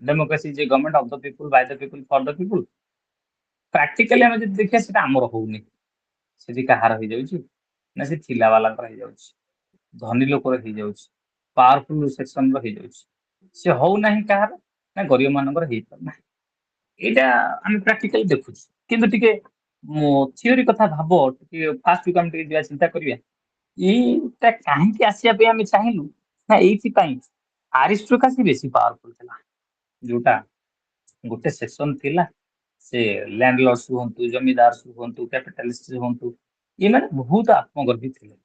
democracy is a government of the people Bai the people for the people practically ଆମେ ଯଦି ଦେଖିବା ସେଟା ଆମର ହଉନି ସେଠି କାହାର ହେଇଯାଉଛି ନା ସେ ଥିଲା ବାଲାଙ୍କର ହେଇଯାଉଛି ଧନୀ ଲୋକର ହେଇଯାଉଛି ପାୱାରଫୁଲ ସେକ୍ସନର ହେଇଯାଉଛି ସେ ହଉନାହିଁ କାହାର ନା ଗରିବ ମାନଙ୍କର ହେଇପାରୁନାହିଁ ଏଇଟା ଆମେ ପ୍ରାକ୍ଟିକାଲି ଦେଖୁଛୁ କିନ୍ତୁ ଟିକେ ଥିଓରି କଥା ଭାବ ଟିକେ ଫାଷ୍ଟ ଆମେ ଟିକେ ଯିବା ଚିନ୍ତା କରିବା ଏଇଟା କାହିଁକି ଆସିବା ପାଇଁ ଆମେ ଚାହିଁଲୁ ନା ଏଇଥିପାଇଁ ଆରିଷ୍ଟୋକ୍ରାସି ବେଶୀ ପାୱାରଫୁଲ ଥିଲା ଯୋଉଟା ଗୋଟେ ସେକ୍ସନ ଥିଲା ସେ ଲ୍ୟାଣ୍ଡ ଲର୍ଡସ ହୁଅନ୍ତୁ ଜମିଦାର ହୁଅନ୍ତୁ କ୍ୟାପିଟାଲିଷ୍ଟ ହୁଅନ୍ତୁ ଏମାନେ ବହୁତ ଆତ୍ମଗର୍ଭୀ ଥିଲେ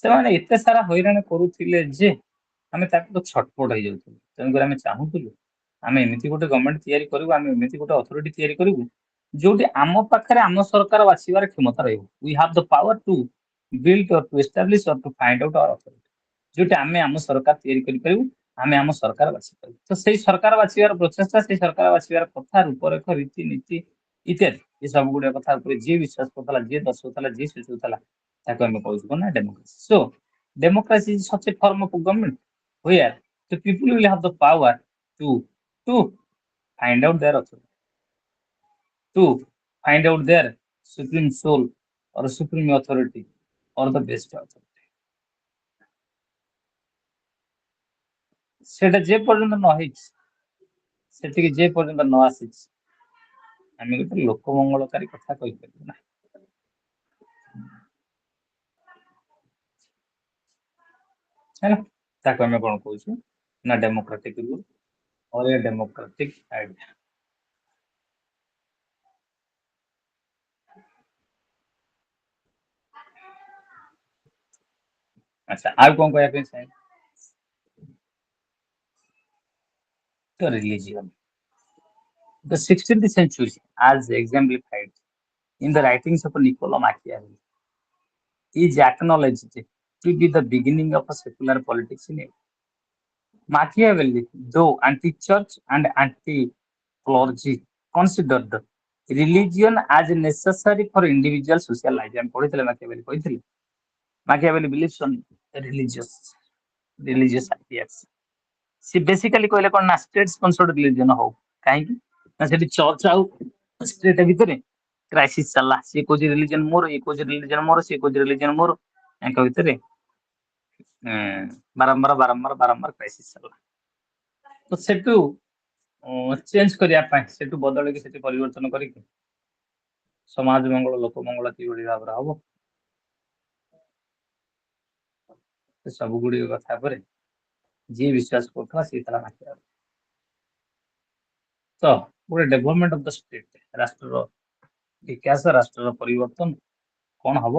ସେମାନେ ଏତେ ସାରା ହଇରାଣ କରୁଥିଲେ ଯେ ଆମେ ତାକୁ ତ ଛଟପଟ ହେଇଯାଉଥିଲୁ ତେଣୁକରି ଆମେ ଚାହୁଁଥିଲୁ ଆମେ ଏମିତି ଗୋଟେ ଗଭର୍ଣ୍ଣମେଣ୍ଟ ତିଆରି କରିବୁ ଆମେ ଏମିତି ଗୋଟେ ଅଥରିଟି ତିଆରି କରିବୁ ଯୋଉଠି ଆମ ପାଖରେ ଆମ ସରକାର ବାଛିବାର କ୍ଷମତା ରହିବ we have the power to build or to establish or to find out our authority ଯୋଉଠି ଆମେ ଆମ ସରକାର ତିଆରି କରିପାରିବୁ ଆମେ ଆମ ସରକାର ବାଛିପାରିବୁ ତ ସେଇ ସରକାର ବାଛିବାର ପ୍ରଚେଷ୍ଟା ସେଇ ସରକାର ବାଛିବାର କଥା ରୂପରେଖ ରୀତିନୀତି ଇତ୍ୟାଦି ଏ ସବୁ ଗୁଡିକ କଥା ଉପରେ ଯିଏ ବିଶ୍ୱାସ କରୁଥିଲା ଯିଏ ଦର୍ଶାଉଥିଲା ଯିଏ ସୂଚାଉଥିଲା ତାକୁ ଆମେ କହୁଛୁ କଣ ନା democracy so democracy is such a form of government where the people will have the power to find out their authority, to find out their supreme soul or supreme authority or the best authority. সেটা যে পর্যন্ত ନ ହେଇଛି ସେଠିକି ଯେ ପର୍ଯ୍ୟନ୍ତ ନ ଆସିଛି ଆମେ ଗୋଟେ ଲୋକମଙ୍ଗଳକାରୀ କଥା କହିପାରିବୁ ନା ହେଲା ତାକୁ ଆମେ କଣ କହୁଛୁ ନା democratic rule or a democratic idea. ଆଚ୍ଛା ଆଉ କଣ କହିବା ପାଇଁ ଚାହେଁ ତ religion the 16th century as exemplified in the writings of Niccolo Machiavelli is acknowledged to be the beginning of a secular politics in Europe. Machiavelli, though anti-church and anti-clergy, considered religion as necessary for individual social life. I'm ପଢିଥିଲେ Machiavelli କହିଥିଲେ. Machiavelli believes on religious ideas. ସେ basically କହିଲେ କଣ ନା state sponsored religion ହଉ କାହିଁକି ନା ସେଠି ଚର୍ଚ୍ଚ ଆଉ ଷ୍ଟେଟ୍ ଭିତରେ କ୍ରାଇସିସ୍ ଚାଲିଲା ସିଏ କହୁଛି ରିଲିଜିଅନ ମୋର ଇଏ କହୁଛି ରିଲିଜିଅନ ମୋର ସିଏ କହୁଛି ରିଲିଜିଅନ ମୋର ୟାଙ୍କ ଭିତରେ ବାରମ୍ବାର କ୍ରାଇସିସ୍ ଚାଲିଲା ତ ସେଠୁ ଚେଞ୍ଜ କରିବା ପାଇଁ ସେଠୁ ବଦଳିକି ସେଠି ପରିବର୍ତ୍ତନ କରିକି ସମାଜ ମଙ୍ଗଳ ଲୋକ ମଙ୍ଗଳ କିଭଳି ଭାବରେ ହବ ସେ ସବୁ ଗୁଡିକ କଥା ଉପରେ ଯିଏ ବିଶ୍ୱାସ କରୁଥିଲା ସିଏ ଥିଲା ମାଖିଆବେଲି ତ ଗୋଟେ ଡେଭଲପମେଣ୍ଟ ଅଫ ଦ ଷ୍ଟେଟ୍ ରାଷ୍ଟ୍ରର ବିକାଶ ରାଷ୍ଟ୍ରର ପରିବର୍ତ୍ତନ କଣ ହବ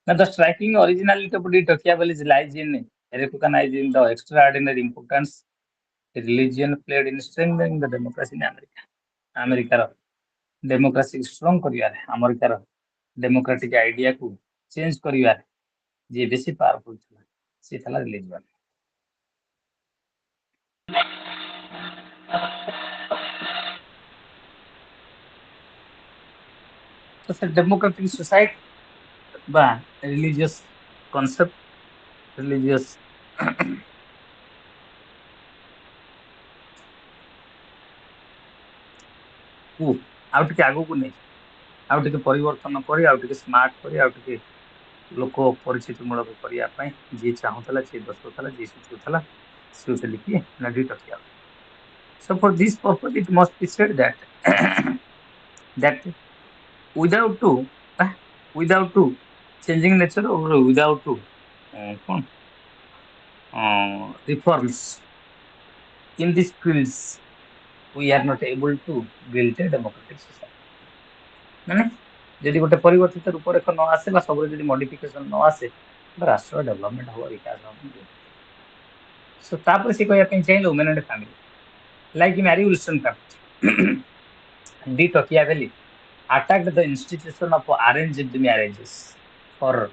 ନା the striking originality of the Machiavelli lies in recognizing the extraordinary importance religion played in strengthening the democracy in America. ଆମେରିକାର ଡେମୋକ୍ରାସି ଷ୍ଟ୍ରଙ୍ଗ କରିବାରେ ଆମେରିକାର ଡେମୋକ୍ରାଟିକ ଆଇଡିଆକୁ ଚେଞ୍ଜ କରିବାରେ ଯିଏ ବେଶୀ ପାୱାରଫୁଲ ଥିଲା ସେ ଥିଲା ରିଲିଜିଅନ ତ ସେ ଡେମୋକ୍ରାଟିକ ସୋସାଇଟି ବା ରିଲିଜିୟସ୍ କନସେପ୍ଟ ରିଲିଜିୟସ୍ କୁ ଆଉ ଟିକେ ଆଗକୁ ନେଇ ଆଉ ଟିକେ ପରିବର୍ତ୍ତନ କରି ଆଉ ଟିକେ ସ୍ମାର୍ଟ କରି ଆଉ ଟିକେ ଲୋକ ପରିଚିତି ମୂଳକ କରିବା ପାଇଁ ଯିଏ ଚାହୁଁଥିଲା ଯିଏ ଦର୍ଶାଉଥିଲା ଯିଏ ସୂଚାଉଥିଲା ସେ ହଉଥିଲେ କିଏ ନା D Machiavelli. So for this purpose it must be said that that without to without to changing nature or without to କଣ reforms in these fields we are not able to build a democratic society. ମାନେ ଯଦି ଗୋଟେ ପରିବର୍ତ୍ତିତ ରୂପରେଖ ନ ଆସେ ବା ସବୁରେ ଯଦି ମଡିଫିକେସନ ନ ଆସେ ରାଷ୍ଟ୍ର ଡେଭଲପମେଣ୍ଟ ହବ, ବିକାଶ ହବ। ସୋ ତାପରେ ସେ କହିବା ପାଇଁ ଚାହିଁଲେ women and family like Mary Wollstonecraft the ଟକିଆ ଭ୍ୟାଲି attacked the institution of arranged marriages for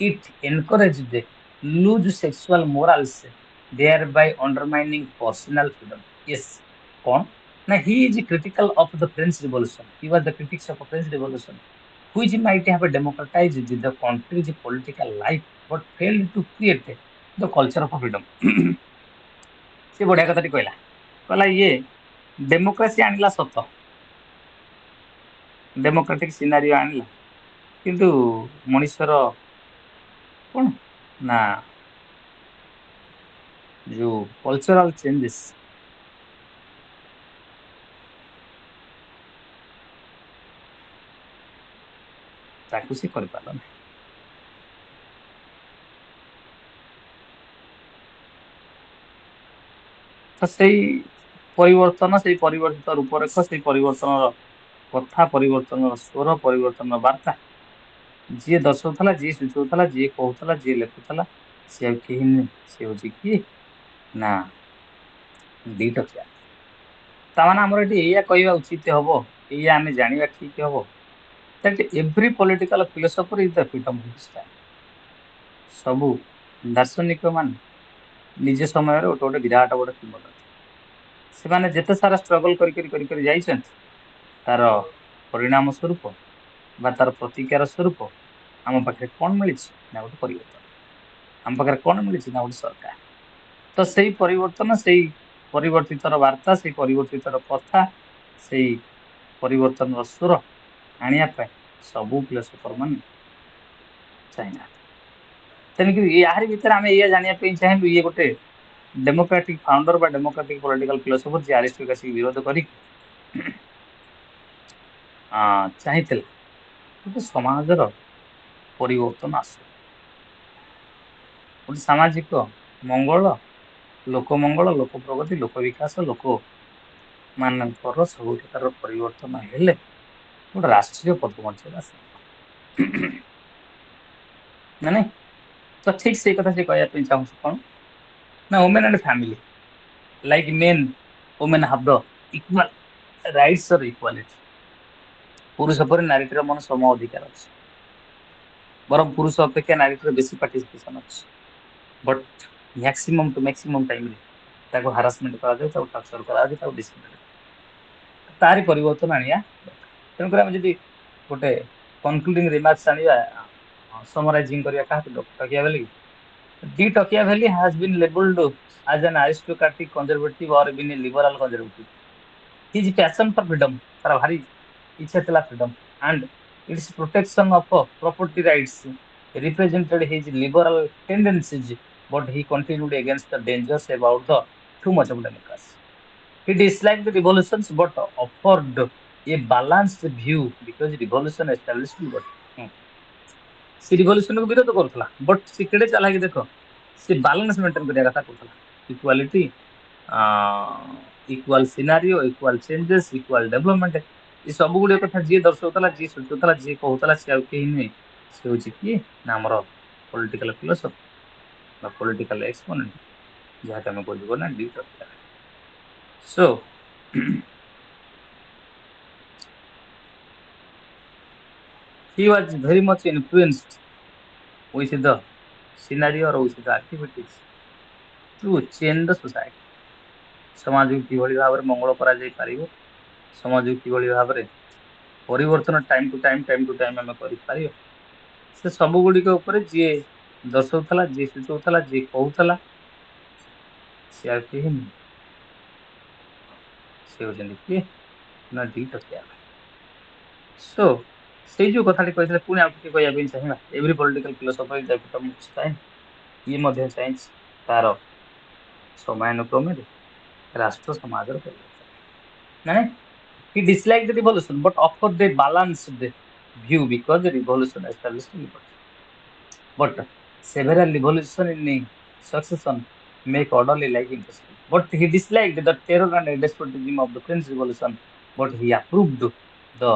it encouraged loose sexual morals thereby undermining personal freedom. Yes, कौन ना he is critical of the French Revolution. He was the critics of the French Revolution, which might have democratized the country's political life but failed to create the culture of freedom. ସେ ବଢିଆ କଥାଟି କହିଲା, କହିଲା ଇଏ democracy ଆଣିଲା ସତ, democratic scenario ଆଣିଲା, କିନ୍ତୁ ମଣିଷର କଣ ନା ଯୋଉ କଲଚରାଲ ଚେଞ୍ଜେସ୍ ତାକୁ ସେ କରିପାରିଲା ନାହିଁ। ତ ସେଇ ପରିବର୍ତ୍ତନ, ସେଇ ପରିବର୍ତ୍ତିତ ରୂପରେଖ, ସେଇ ପରିବର୍ତ୍ତନର କଥା, ପରିବର୍ତ୍ତନର ସ୍ୱର, ପରିବର୍ତ୍ତନର ବାର୍ତ୍ତା ଯିଏ ଦର୍ଶଉଥିଲା, ଯିଏ ସୂଚଉଥିଲା, ଯିଏ କହୁଥିଲା, ଯିଏ ଲେଖୁଥିଲା, ସେ ଆଉ କେହି ନୁହେଁ, ସେ ହଉଛି କିଏ ନା ଦିଟକିଆ। ତାମାନେ ଆମର ଏଠି ଏଇଆ କହିବା ଉଚିତ ହବ, ଏଇଆ ଆମେ ଜାଣିବା ଠିକ ହବ that every political philosopher is the epitome of his time. ସବୁ ଦାର୍ଶନିକ ମାନେ ନିଜ ସମୟରେ ଗୋଟେ ଗୋଟେ ବିରାଟ ଗୋଟେ କିମ୍ବଦନ୍ତୀ। ସେମାନେ ଯେତେ ସାରା ଷ୍ଟ୍ରଗଲ କରି ଯାଇଛନ୍ତି, ତାର ପରିଣାମ ସ୍ୱରୂପ ବା ତାର ପ୍ରତିକାର ସ୍ୱରୂପ ଆମ ପାଖରେ କଣ ମିଳିଛି ନା ଗୋଟେ ପରିବର୍ତ୍ତନ। ଆମ ପାଖରେ କଣ ମିଳିଛି ନା ଗୋଟେ ସରକାର। ତ ସେଇ ପରିବର୍ତ୍ତନ, ସେଇ ପରିବର୍ତ୍ତିତର ବାର୍ତ୍ତା, ସେଇ ପରିବର୍ତ୍ତିତର କଥା, ସେଇ ପରିବର୍ତ୍ତନର ସ୍ୱର ଆଣିବା ପାଇଁ ସବୁ ଫିଲୋସୋଫର ମାନେ ଚାହିଁନାହାନ୍ତି। ତେଣୁକରି ୟାରି ଭିତରେ ଆମେ ଏଇଆ ଜାଣିବା ପାଇଁ ଚାହିଁବୁ, ଇଏ ଗୋଟେ ଡେମୋକ୍ରାଟିକ ଫାଉଣ୍ଡର ବା ଡେମୋକ୍ରାଟିକ ପଲିଟିକାଲ ଫିଲୋସୋଫର ଯିଏ ଆରିଷ୍ଟୋକ୍ରାସିକୁ ବିରୋଧ କରିକି ଚାହିଁଥିଲା ଗୋଟେ ସମାଜର ପରିବର୍ତ୍ତନ ଆସୁ, ଗୋଟେ ସାମାଜିକ ମଙ୍ଗଳ, ଲୋକ ମଙ୍ଗଳ, ଲୋକ ପ୍ରଗତି, ଲୋକ ବିକାଶ, ଲୋକ ମାନଙ୍କର ସବୁ ପ୍ରକାର ପରିବର୍ତ୍ତନ ହେଲେ ଗୋଟେ ରାଷ୍ଟ୍ରୀୟ ପଦମର୍ଯ୍ୟାଦା ଆସିବ ନା ନାଇଁ। ତ ଠିକ ସେଇ କଥା ସେ କହିବା ପାଇଁ ଚାହୁଁଛି କଣ ନା women and family like men women have the equal rights or equality. ପୁରୁଷ ପରେ ନାରୀଟିର ମନ ସମ ଅଧିକାର ଅଛି, ବରଂ ପୁରୁଷ ଅପେକ୍ଷା ନାରୀଟିର ବେଶୀ ପାର୍ଟିସିପେସନ ଅଛି। ବଟ୍ ମ୍ୟାକ୍ସିମମ୍ ଟୁ ମ୍ୟାକ୍ସିମମ୍ ଟାଇମରେ ତାକୁ ହାରାସମେଣ୍ଟ କରାଯାଏ, ତାକୁ ଟର୍ଚର କରାଯାଏ, ତାକୁ ଡିସକ୍ରିମିନେଟ୍ କରାଯାଏ। ତାରି ପରିବର୍ତ୍ତନ ଆଣିବା ଦରକାର। ତେଣୁକରି ଆମେ ଯଦି ଗୋଟେ କନକ୍ଲୁଡିଂ ରିମାର୍କସ ଆଣିବା, ସମରାଇଜିଂ କରିବା କାହାକୁ, ଟକିଆଭେଲି। ଡି ଟକିଆଭେଲି has been labeled as an aristocratic conservative or been a liberal conservative. His passion for freedom, ତାର ଭାରି ଇଚ୍ଛା ଥିଲା freedom and its protection of property rights represented his liberal tendencies, but he continued against the dangers about the too much of democracy. He disliked the revolutions but offered a balanced view because revolution established liberty. ସେ ରିଭଲ୍ୟୁସନକୁ ବିରୋଧ କରୁଥିଲା, but ସେ କେଡେ ଚାଲାକି ଦେଖ, ସେ balance maintain କରିବା କଥା କହୁଥିଲା। Equality, equal scenario, equal changes, equal development, ଏ ସବୁ ଗୁଡ଼ିକ କଥା ଯିଏ ଦର୍ଶାଉଥିଲା, ଯିଏ ସୂଚାଉଥିଲା, ଯିଏ କହୁଥିଲା, ସେ ଆଉ କେହି ନୁହେଁ, ସେ ହଉଛି କିଏ ନା ଆମର ପଲିଟିକାଲ ଫିଲୋସଫର ବା ପଲିଟିକାଲ ଏକ୍ସପୋନେଣ୍ଟ, ଯାହାକି ଆମେ କହିବୁ ନା ଡି ଟକିଆ। So he was very much influenced with the scenario or with the activities to change the society. ସମାଜକୁ କିଭଳି ଭାବରେ ମଙ୍ଗଳ କରାଯାଇ ପାରିବ, ସମାଜକୁ କିଭଳି ଭାବରେ ପରିବର୍ତ୍ତନ ଟାଇମ୍ ଟୁ ଟାଇମ୍ ଆମେ କରିପାରିବା, ସେ ସବୁ ଗୁଡ଼ିକ ଉପରେ ଯିଏ ଦର୍ଶଉଥିଲା, ଯିଏ ସୂଚଉଥିଲା, ଯିଏ କହୁଥିଲା, ସେ ଆଉ କେହି ନୁହେଁ, ସେ ହଉଛନ୍ତି କିଏ ନା ଡି ଟକିଆ। ସୋ ସେଇ ଯୋଉ କଥାଟି କହିଥିଲେ, ପୁଣି ଆଉ ଟିକେ କହିବା ପାଇଁ ଚାହିଁବା, every political philosopher is the epitome of his time. ଇଏ ମଧ୍ୟ ଚାହିଁଛି ତାର ସମୟାନୁକ୍ରମରେ ରାଷ୍ଟ୍ର ସମାଜର ପରିବର୍ତ୍ତନ, ମାନେ he disliked the revolution but offered a balanced view because the revolution established liberty. But several revolutions in succession make orderly life impossible. But he disliked the terror and despotism of the French Revolution, but he approved the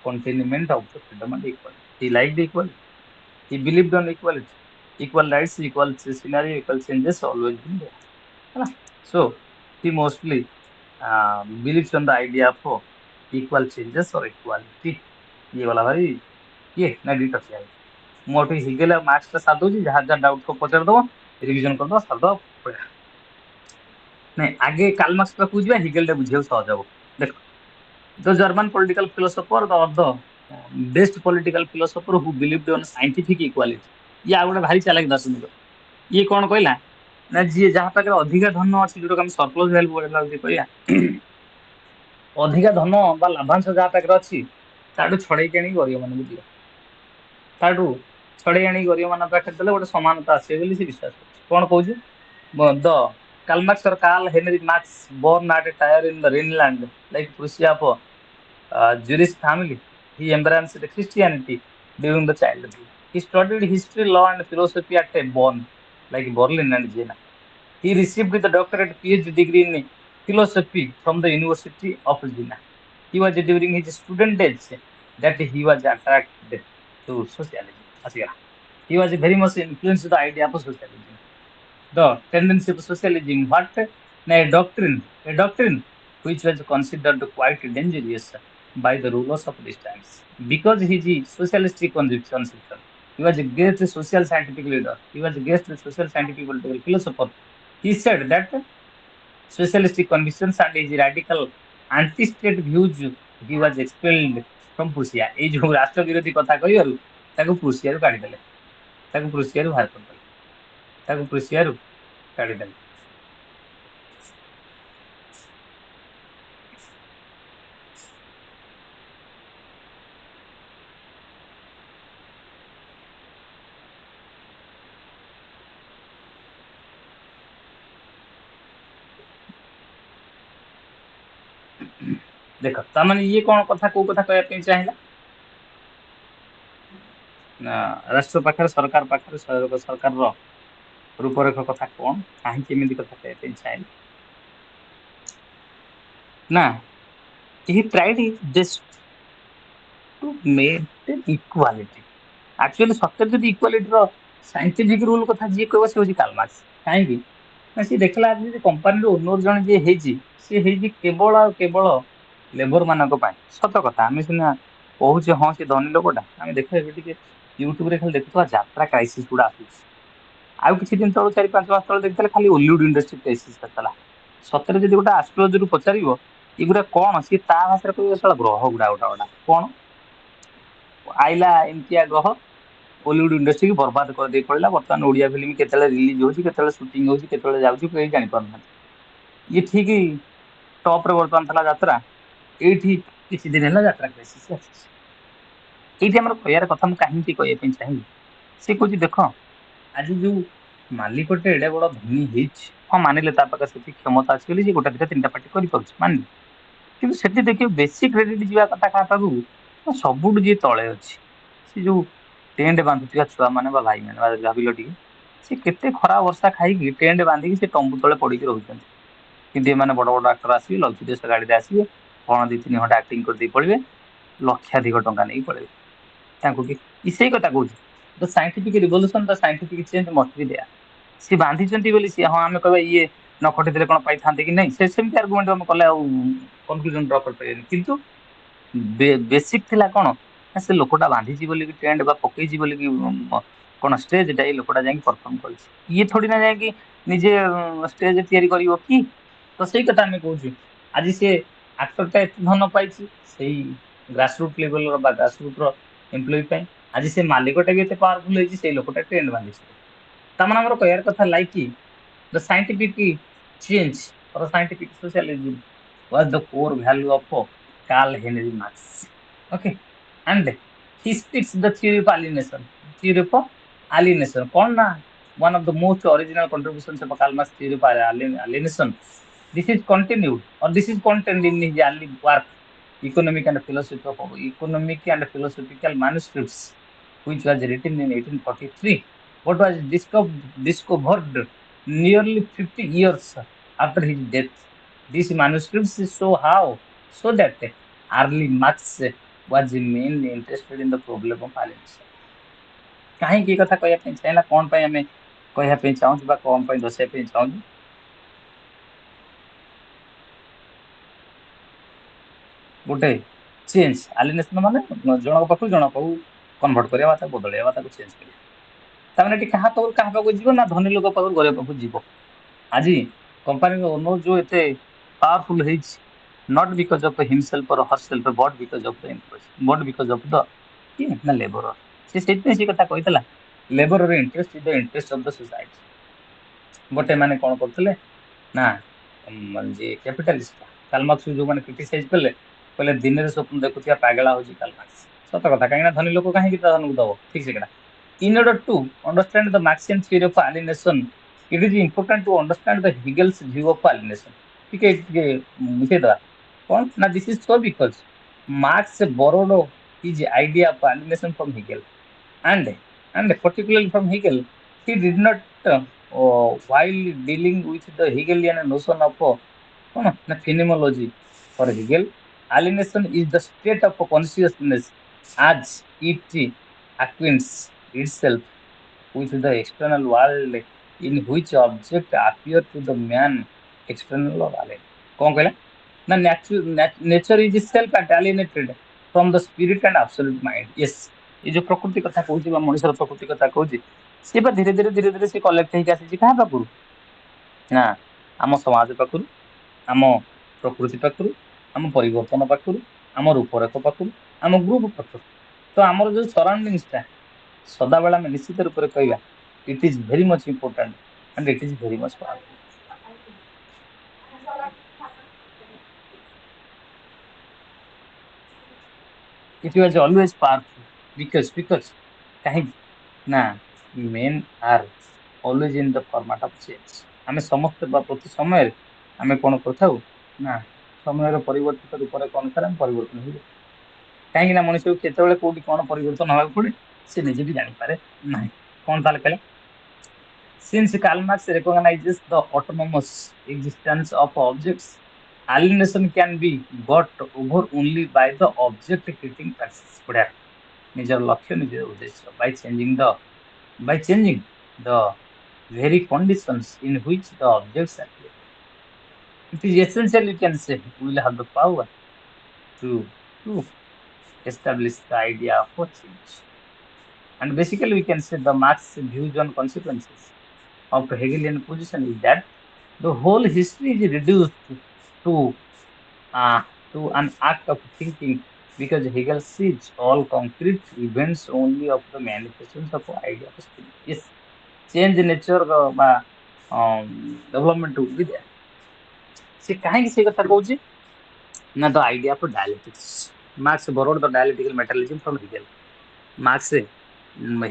continuement of the freedom and equality. He liked equality. He believed on equality. equal rights, equal scenario, equal changes always been there. है ना? So he mostly believes on the idea of equal changes or equality. ये वाला भाई ये ना डिटोक्सिया मोटी Hegel marks ଟା ସାରି ଦଉଛି ଯାହା ଯାହା ଡାଉଟ୍ ଥିବ ପଚାରି ଦବ ରିଭିଜନ କରିଦବ ସାରିଦବ ପଳେଇବା। ନାଇଁ ଆଗେ କାର୍ଲ ମାର୍କ୍ସ ପାଖକୁ ଯିବା ହିଗେଲ ଟା ବୁଝିବାକୁ ସହଜ ହବ। ଦେଖ the German political philosopher the best political philosopher who believed on scientific equality ଇଏ ଆଉ ଗୋଟେ ଭାରି ଚାଲାକ ଦାର୍ଶନିକ। ଇଏ କଣ କହିଲା ନା ଯିଏ ଯାହା ପାଖରେ ଅଧିକା ଧନ ଅଛି ଯୋଉଟା ଆମେ ସରପ୍ଲସ ଭ୍ୟାଲୁ କହିବା ଅଧିକା ଧନ ବା ଲାଭାଂଶ ଯାହା ପାଖରେ ଅଛି ତାଠୁ ଛଡେଇକି ଆଣିକି ଗରିବ ମାନଙ୍କୁ ଦିଅ। ତାଠୁ ଛଡେଇ ଆଣିକି ଗରିବ ମାନଙ୍କ ପାଖରେ ଦେଲେ ଗୋଟେ ସମାନତା ଆସିବ ବୋଲି ସେ ବିଶ୍ୱାସ କରୁଛି। କଣ କହୁଛି the Karl Marx or Karl Henry Marx born at a tire in the Rhineland like Prussia for Jewish family. He embraced Christianity during the childhood. He studied history, law, and philosophy at Bonn, like Berlin and Jena. He received the doctorate PhD degree in philosophy from the University of Jena. He was during his student days that he was attracted to socialism. Asika. He was very much influenced by the idea of socialism. The tendency of socialism, what? A doctrine which was considered quite dangerous by the rulers of these times. Because his socialistic conviction system, he was a great social scientific leader, he was a great social scientific political philosopher. He said that socialistic convictions and his radical anti-state views, he was expelled from Prussia. এই ଯୋଉ ରାଷ୍ଟ୍ର ବିରୋଧୀ କଥା କହିବାରୁ ତାକୁ ପ୍ରୁସିଆରୁ କାଢିଦେଲେ, ତାକୁ ପ୍ରୁସିଆରୁ ବାହାର କରିଦେଲେ, ତାକୁ ପ୍ରୁସିଆରୁ କାଢିଦେଲେ। ଦେଖ ତାମାନେ ଇଏ କଣ କଥା କୋଉ କଥା କହିବା ପାଇଁ ଚାହିଁଲା ନା ରାଷ୍ଟ୍ର ପାଖରେ ସରକାର ପାଖରେ ସରକାରର ରୂପରେଖ କଥା କଣ କାହିଁକି ଏମିତି କଥା କହିବା ପାଇଁ ଚାହିଁଲା ନା he tried his best to maintain equality. Actually ସତରେ ଯଦି ଇକ୍ୱାଲିଟିର ସାଇଣ୍ଟିଫିକ ରୁଲ କଥା ଯିଏ କହିବ ସେ ହଉଛି କାର୍ଲ ମାର୍କ୍ସ। କାହିଁକି ନା ସିଏ ଦେଖିଲା ଆଜି କମ୍ପାନୀର ଓନର ଜଣେ ଯିଏ ହେଇଛି ସିଏ ହେଇଛି କେବଳ ଆଉ କେବଳ ଲେବର ମାନଙ୍କ ପାଇଁ। ସତ କଥା ଆମେ ସିନା କହୁଛେ ହଁ ସେ ଧନୀ ଲୋକଟା ଆମେ ଦେଖ ଏବେ ଟିକେ ୟୁଟ୍ୟୁବରେ ଖାଲି ଦେଖୁଥିବା ଯାତ୍ରା କ୍ରାଇସିସ୍ ଗୁଡା ଆସୁଛି। ଆଉ କିଛି ଦିନ ତଳୁ 4-5 ମାସ ତଳେ ଦେଖିଥିଲେ ଖାଲି ଓଲିଉଡ ଇଣ୍ଡଷ୍ଟ୍ରି କ୍ରାଇସିସ୍ ଆସିଥିଲା। ସତରେ ଯଦି ଗୋଟେ ଆଷ୍ଟ୍ରୋଲୋଜିରୁ ପଚାରିବ ଏଗୁଡା କଣ ସିଏ ତା ଭାଷାରେ କହିବ ସେଟା ଗ୍ରହ ଗୁଡା ଗୋଟା କଣ ଆଇଲା ଏମିତିଆ ଗ୍ରହ ବଲିଉଡ ଇଣ୍ଡଷ୍ଟ୍ରି ବର୍ବାଦ କରିଦେଇ ପଡିଲା। ବର୍ତ୍ତମାନ ଓଡିଆ ଫିଲ୍ମ କେତେବେଳେ ରିଲିଜ ହଉଛି କେତେବେଳେ ସୁଟିଂ ହଉଛି କେତେବେଳେ ଯାଉଛି କେହି ଜାଣିପାରୁନାହାନ୍ତି। ଇଏ ଠିକ ଟପ ରେ ବର୍ତ୍ତମାନ ଥିଲା ଯାତ୍ରା ଏଇଠି କିଛି ଦିନ ହେଲା ଯାତ୍ରା କ୍ରାଇସିସ୍ ଆସିଛି। ଏଇଠି ଆମର କହିବାର କଥା ମୁଁ କାହିଁକି କହିବା ପାଇଁ ଚାହିଁବି ସେ କହୁଛି ଦେଖ ଆଜି ଯୋଉ ମାଲିକଟେ ଏଡେ ବଡ ଧନୀ ହେଇଛି ହଁ ମାନିଲେ ତା ପାଖରେ ସେତିକି କ୍ଷମତା ଅଛି ବୋଲି ସେ ଗୋଟେ ଦିଟା ତିନିଟା ପାର୍ଟି କରିପାରୁଛି ମାନିଲେ କିନ୍ତୁ ସେଠି ଦେଖିବ ବେଶୀ କ୍ରେଡିଟ ଯିବା କଥା କାହା ପାଖକୁ ସବୁଠୁ ଯିଏ ତଳେ ଅଛି ସେ ଯୋଉ ଟେଣ୍ଟ ବାନ୍ଧୁଥିବା ଛୁଆ ମାନେ ବା ଭାଇ ମାନେ ଭାବିଲ ଟିକେ ସେ କେତେ ଖରା ବର୍ଷା ଖାଇକି ଟେଣ୍ଟ ବାନ୍ଧିକି ସେ ତମ୍ବୁ ତଳେ ପଡିକି ରହୁଛନ୍ତି। କିନ୍ତୁ ଏମାନେ ବଡ ବଡ ଆକ୍ଟର ଆସିବେ ଲକ୍ଜରିୟସ୍ ଗାଡିରେ ଆସିବେ କଣ 2-3 ଘଣ୍ଟା ଆକ୍ଟିଂ କରିଦେଇ ପଳିବେ ଲକ୍ଷାଧିକ ଟଙ୍କା ନେଇକି ପଳେଇବେ। ତାଙ୍କୁ କି ସେଇ କଥା କହୁଛି the scientific revolution the scientific change must be there. ସିଏ ବାନ୍ଧିଛନ୍ତି ବୋଲି ସିଏ ହଁ ଆମେ କହିବା ଇଏ ନ ଖଟିଥିଲେ କଣ ପାଇଥାନ୍ତେ କି ନାଇଁ ସେ ସେମିତି ଆର୍ଗୁମେଣ୍ଟ ଆମେ କଲେ ଆଉ କନକ୍ଲୁଜନ ଡ୍ର କରିପାରିବାନି କିନ୍ତୁ ବେସିକ ଥିଲା କଣ ନା ସେ ଲୋକଟା ବାନ୍ଧିଛି ବୋଲିକି ଟେଣ୍ଟ ବା ପକେଇଛି ବୋଲିକି କଣ ଷ୍ଟେଜ ଟା ଏଇ ଲୋକଟା ଯାଇକି ପରଫର୍ମ କରିଛି। ଇଏ ଥୋଡି ନା ଯାଇକି ନିଜେ ଷ୍ଟେଜ ତିଆରି କରିବ କି ତ ସେଇ କଥା ଆମେ କହୁଛୁ ଆଜି ସେ ଆକ୍ଟର ଟା ଏତେ ଧନ ପାଇଛି ସେଇ ଗ୍ରାସରୁଟ ଲେଭେଲର ବା ଗ୍ରାସରୁଟ ର ଏମ୍ପ୍ଲୟ ପାଇଁ ଆଜି ସେ ମାଲିକଟା ବି ଏତେ ପାୱାରଫୁଲ ହେଇଛି ସେଇ ଲୋକଟା ଟେଣ୍ଟ ବାନ୍ଧିଛି। ତାମାନେ ଆମର କହିବାର କଥା ଲାଇକ୍ କି the scientific change or scientific socialism was the core value of Carl Henry Marx. Okay, and he speaks the theory of alienation. Theory of alienation. कौन ना one of the most original contributions of Karl Marx theory of alienation. This is continued or this is contained in his early work, Economic and Philosophical Manuscripts, which was written in 1843. What was discovered nearly 50 years after his death. These manuscripts show how so that early Marx was mainly interested in the problem of alienation. କାହିଁକି କଥା କହିବା ପାଇଁ ଚାହିଁଲା, କଣ ପାଇଁ ଆମେ କହିବା ପାଇଁ ଚାହୁଁଛୁ ବା କଣ ପାଇଁ ଦର୍ଶାଇବା ପାଇଁ ଚାହୁଁଛୁ? ଗୋଟେ ଚେଞ୍ଜ ଆଲିନେସନ ମାନେ ଜଣଙ୍କ ପାଖରୁ ଜଣଙ୍କ ପାଖକୁ କନଭର୍ଟ କରିବା, ତାକୁ ବଦଳେଇବା, ତାକୁ ଚେଞ୍ଜ କରିବା। ତାମାନେ ଏଠି କାହା ପାଖରୁ କାହା ପାଖକୁ ଯିବ ନା ଧନୀ ଲୋକ ପାଖରୁ ଗରିବ ପାଖକୁ ଯିବ। ଆଜି କମ୍ପାନୀର ଓନର ଯୋଉ ଏତେ ପାୱାରଫୁଲ ହେଇଛି, not because of himself or herself, but because of the employees, but because of the କିଏ ନା ଲେବରର। ସେ ସେଇଥିପାଇଁ ସେ କଥା କହିଥିଲା, labourer interest is the interest of the society. But ଏମାନେ କଣ କରୁଥିଲେ ନା, ଯିଏ କ୍ୟାପିଟାଲିଷ୍ଟ କାର୍ଲମାର୍କ୍ସ ଯୋଉମାନେ କ୍ରିଟିସାଇଜ କଲେ, କହିଲେ ଦିନରେ ସ୍ୱପ୍ନ ଦେଖୁଥିବା ପାଗଳା ହଉଛି କାର୍ଲମାର୍କ୍ସ। ସତ କଥା, କାହିଁକି ନା ଧନୀ ଲୋକ କାହିଁକି ତା ଧନକୁ ଦବ, ଠିକ ସେ କଥା। In order to understand the Marxian theory of alienation, it is important to understand the Hegel's view of alienation. ठीक है, मिशेदवा कौन ना, this is so because Marx borrowed his idea of alienation from Hegel, and particularly from Hegel, he did not while dealing with the Hegelian notion of कौन ना phenomenology. For Hegel, alienation is the state of consciousness as it acquaints itself with the external world, in which object appear to the man external or alien. कौन कहला ना, nature is self alienated from the spirit and absolute mind. Yes, ये जो प्रकृति कथा कहूची बा मनुष्यर प्रकृति कथा कहूची, सी बा धीरे धीरे धीरे धीरे सी कलेक्ट ହେଇକି ଆସିଛି କାହା ପାଖରୁ ନା, ଆମ ସମାଜ ପାଖରୁ, ଆମ ପ୍ରକୃତି ପାଖରୁ, ଆମ ପରିବର୍ତ୍ତନ ପାଖରୁ, ଆମ ରୂପରେଖ ପାଖରୁ, ଆମ ଗ୍ରୁପ ପାଖରୁ। ତ ଆମର ଯୋଉ ସରାଉଣ୍ଡିଂସ ଟା ସଦାବେଳେ ଆମେ ନିଶ୍ଚିତ ରୂପରେ କହିବା, ଇଟ୍ is very much important and it is very much powerful. It was always powerful because କାହିଁକି ନା, men are always in the format of change. ଆମେ ସମସ୍ତେ ବା ପ୍ରତି ସମୟରେ ଆମେ କଣ କରିଥାଉ ନା, ସମୟର ପରିବର୍ତ୍ତିତ ରୂପରେ କଣ କରେ ଆମେ ପରିବର୍ତ୍ତନ ହେଇଯାଉ। କାହିଁକି ନା ମଣିଷକୁ କେତେବେଳେ କୋଉଠି କଣ ପରିବର୍ତ୍ତନ ହବାକୁ ପଡେ ସେ ନିଜେ ବି ଜାଣିପାରେ ନାହିଁ। କଣ ତାହେଲେ କହିଲେ, since Karl Marx recognizes the autonomous existence of objects, alienation can be got over only by the object creating process. ବଢିଆ, ନିଜର ଲକ୍ଷ୍ୟ ନିଜର ଉଦ୍ଦେଶ୍ୟ, by changing the very conditions in which the objects are created. It is essential, you can say, we will have the power to establish the idea of change. And basically, we can say the Marx's views on consequences of Hegelian position is that the whole history is reduced to uh, to an act of thinking, because Hegel sees all concrete events only of the manifestations of idea of spirit. Yes, change nature বা development will be there. ସେ କାହିଁକି ସେ କଥା କହୁଛି ନା, the idea of dialectics. Marx borrowed the dialectical materialism from Hegel. Marx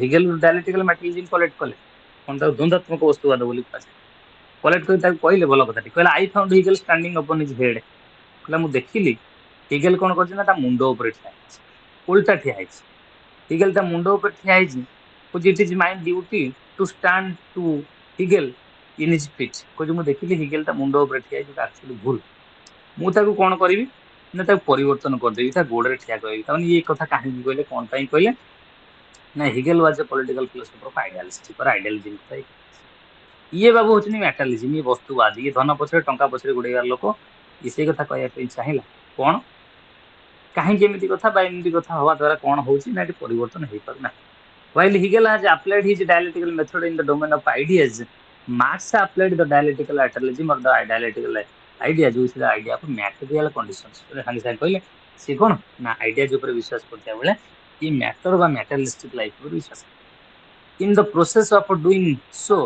Hegel dialectical materialism collect କଲେ, କଣ ତାକୁ ଦ୍ୱନ୍ଦାତ୍ମକ ବସ୍ତୁବାଦ ବୋଲି କୁହାଯାଏ। କଲେକ୍ଟ କରି ତାକୁ କହିଲେ ଭଲ କଥାଟି, କହିଲେ I found Hegel standing upon his head. କହିଲା ମୁଁ ଦେଖିଲି ହିଗେଲ କଣ କରିଛି ନା ତା ମୁଣ୍ଡ ଉପରେ ଠିଆ ହେଇଛି, ଓଲଟା ଠିଆ ହେଇଛି। ହିଗେଲ ତା ମୁଣ୍ଡ ଉପରେ ଠିଆ ହେଇଛି, କହୁଛି it is my duty to stand to Hegel in his feet. କହୁଛି ମୁଁ ଦେଖିଲି ହିଗେଲ ତା ମୁଣ୍ଡ ଉପରେ ଠିଆ ହେଇଛି, ଆକ୍ଚୁଆଲି ଭୁଲ। ମୁଁ ତାକୁ କଣ କରିବି ନା, ତାକୁ ପରିବର୍ତ୍ତନ କରିଦେବି, ତା ଗୋଡରେ ଠିଆ କରିବି। ତାମାନେ ଇଏ କଥା କାହିଁକି କହିଲେ, କଣ ପାଇଁ କହିଲେ ନା, Hegel was a political philosopher of idealist, idealism କଥା ହିଁ କହିଲେ। ଇଏ ବାବୁ ହଉଛନ୍ତି ମ୍ୟାଟରଲିଜିମ, ଇଏ ବସ୍ତୁବାଦୀ, ଇଏ ଧନ ପଛରେ ଟଙ୍କା ପଛରେ ଗୋଡେଇବାର ଲୋକ। ଇଏ ସେଇ କଥା କହିବା ପାଇଁ ଚାହିଁଲା, କଣ କାହିଁକି ଏମିତି କଥା ବା ଏମିତି କଥା ହବା ଦ୍ୱାରା କଣ ହଉଛି ନା, ଏଠି ପରିବର୍ତ୍ତନ ହେଇପାରୁନାହିଁ। While Hegel has applied his dialectical method in the domain of ideas, Marx applied the dialectical idealism or the dialectical ideas with the idea of material conditions. ସାଙ୍ଗେ ସାଙ୍ଗେ କହିଲେ ସେ କଣ ନା, ଆଇଡିଆଜ ଉପରେ ବିଶ୍ୱାସ କରୁଥିବା ବେଳେ ଏ ମ୍ୟାଟର ବା ମ୍ୟାଟେରିଆଲିଷ୍ଟିକ ଲାଇଫ ଉପରେ ବିଶ୍ୱାସ କରେ। In the process of doing so,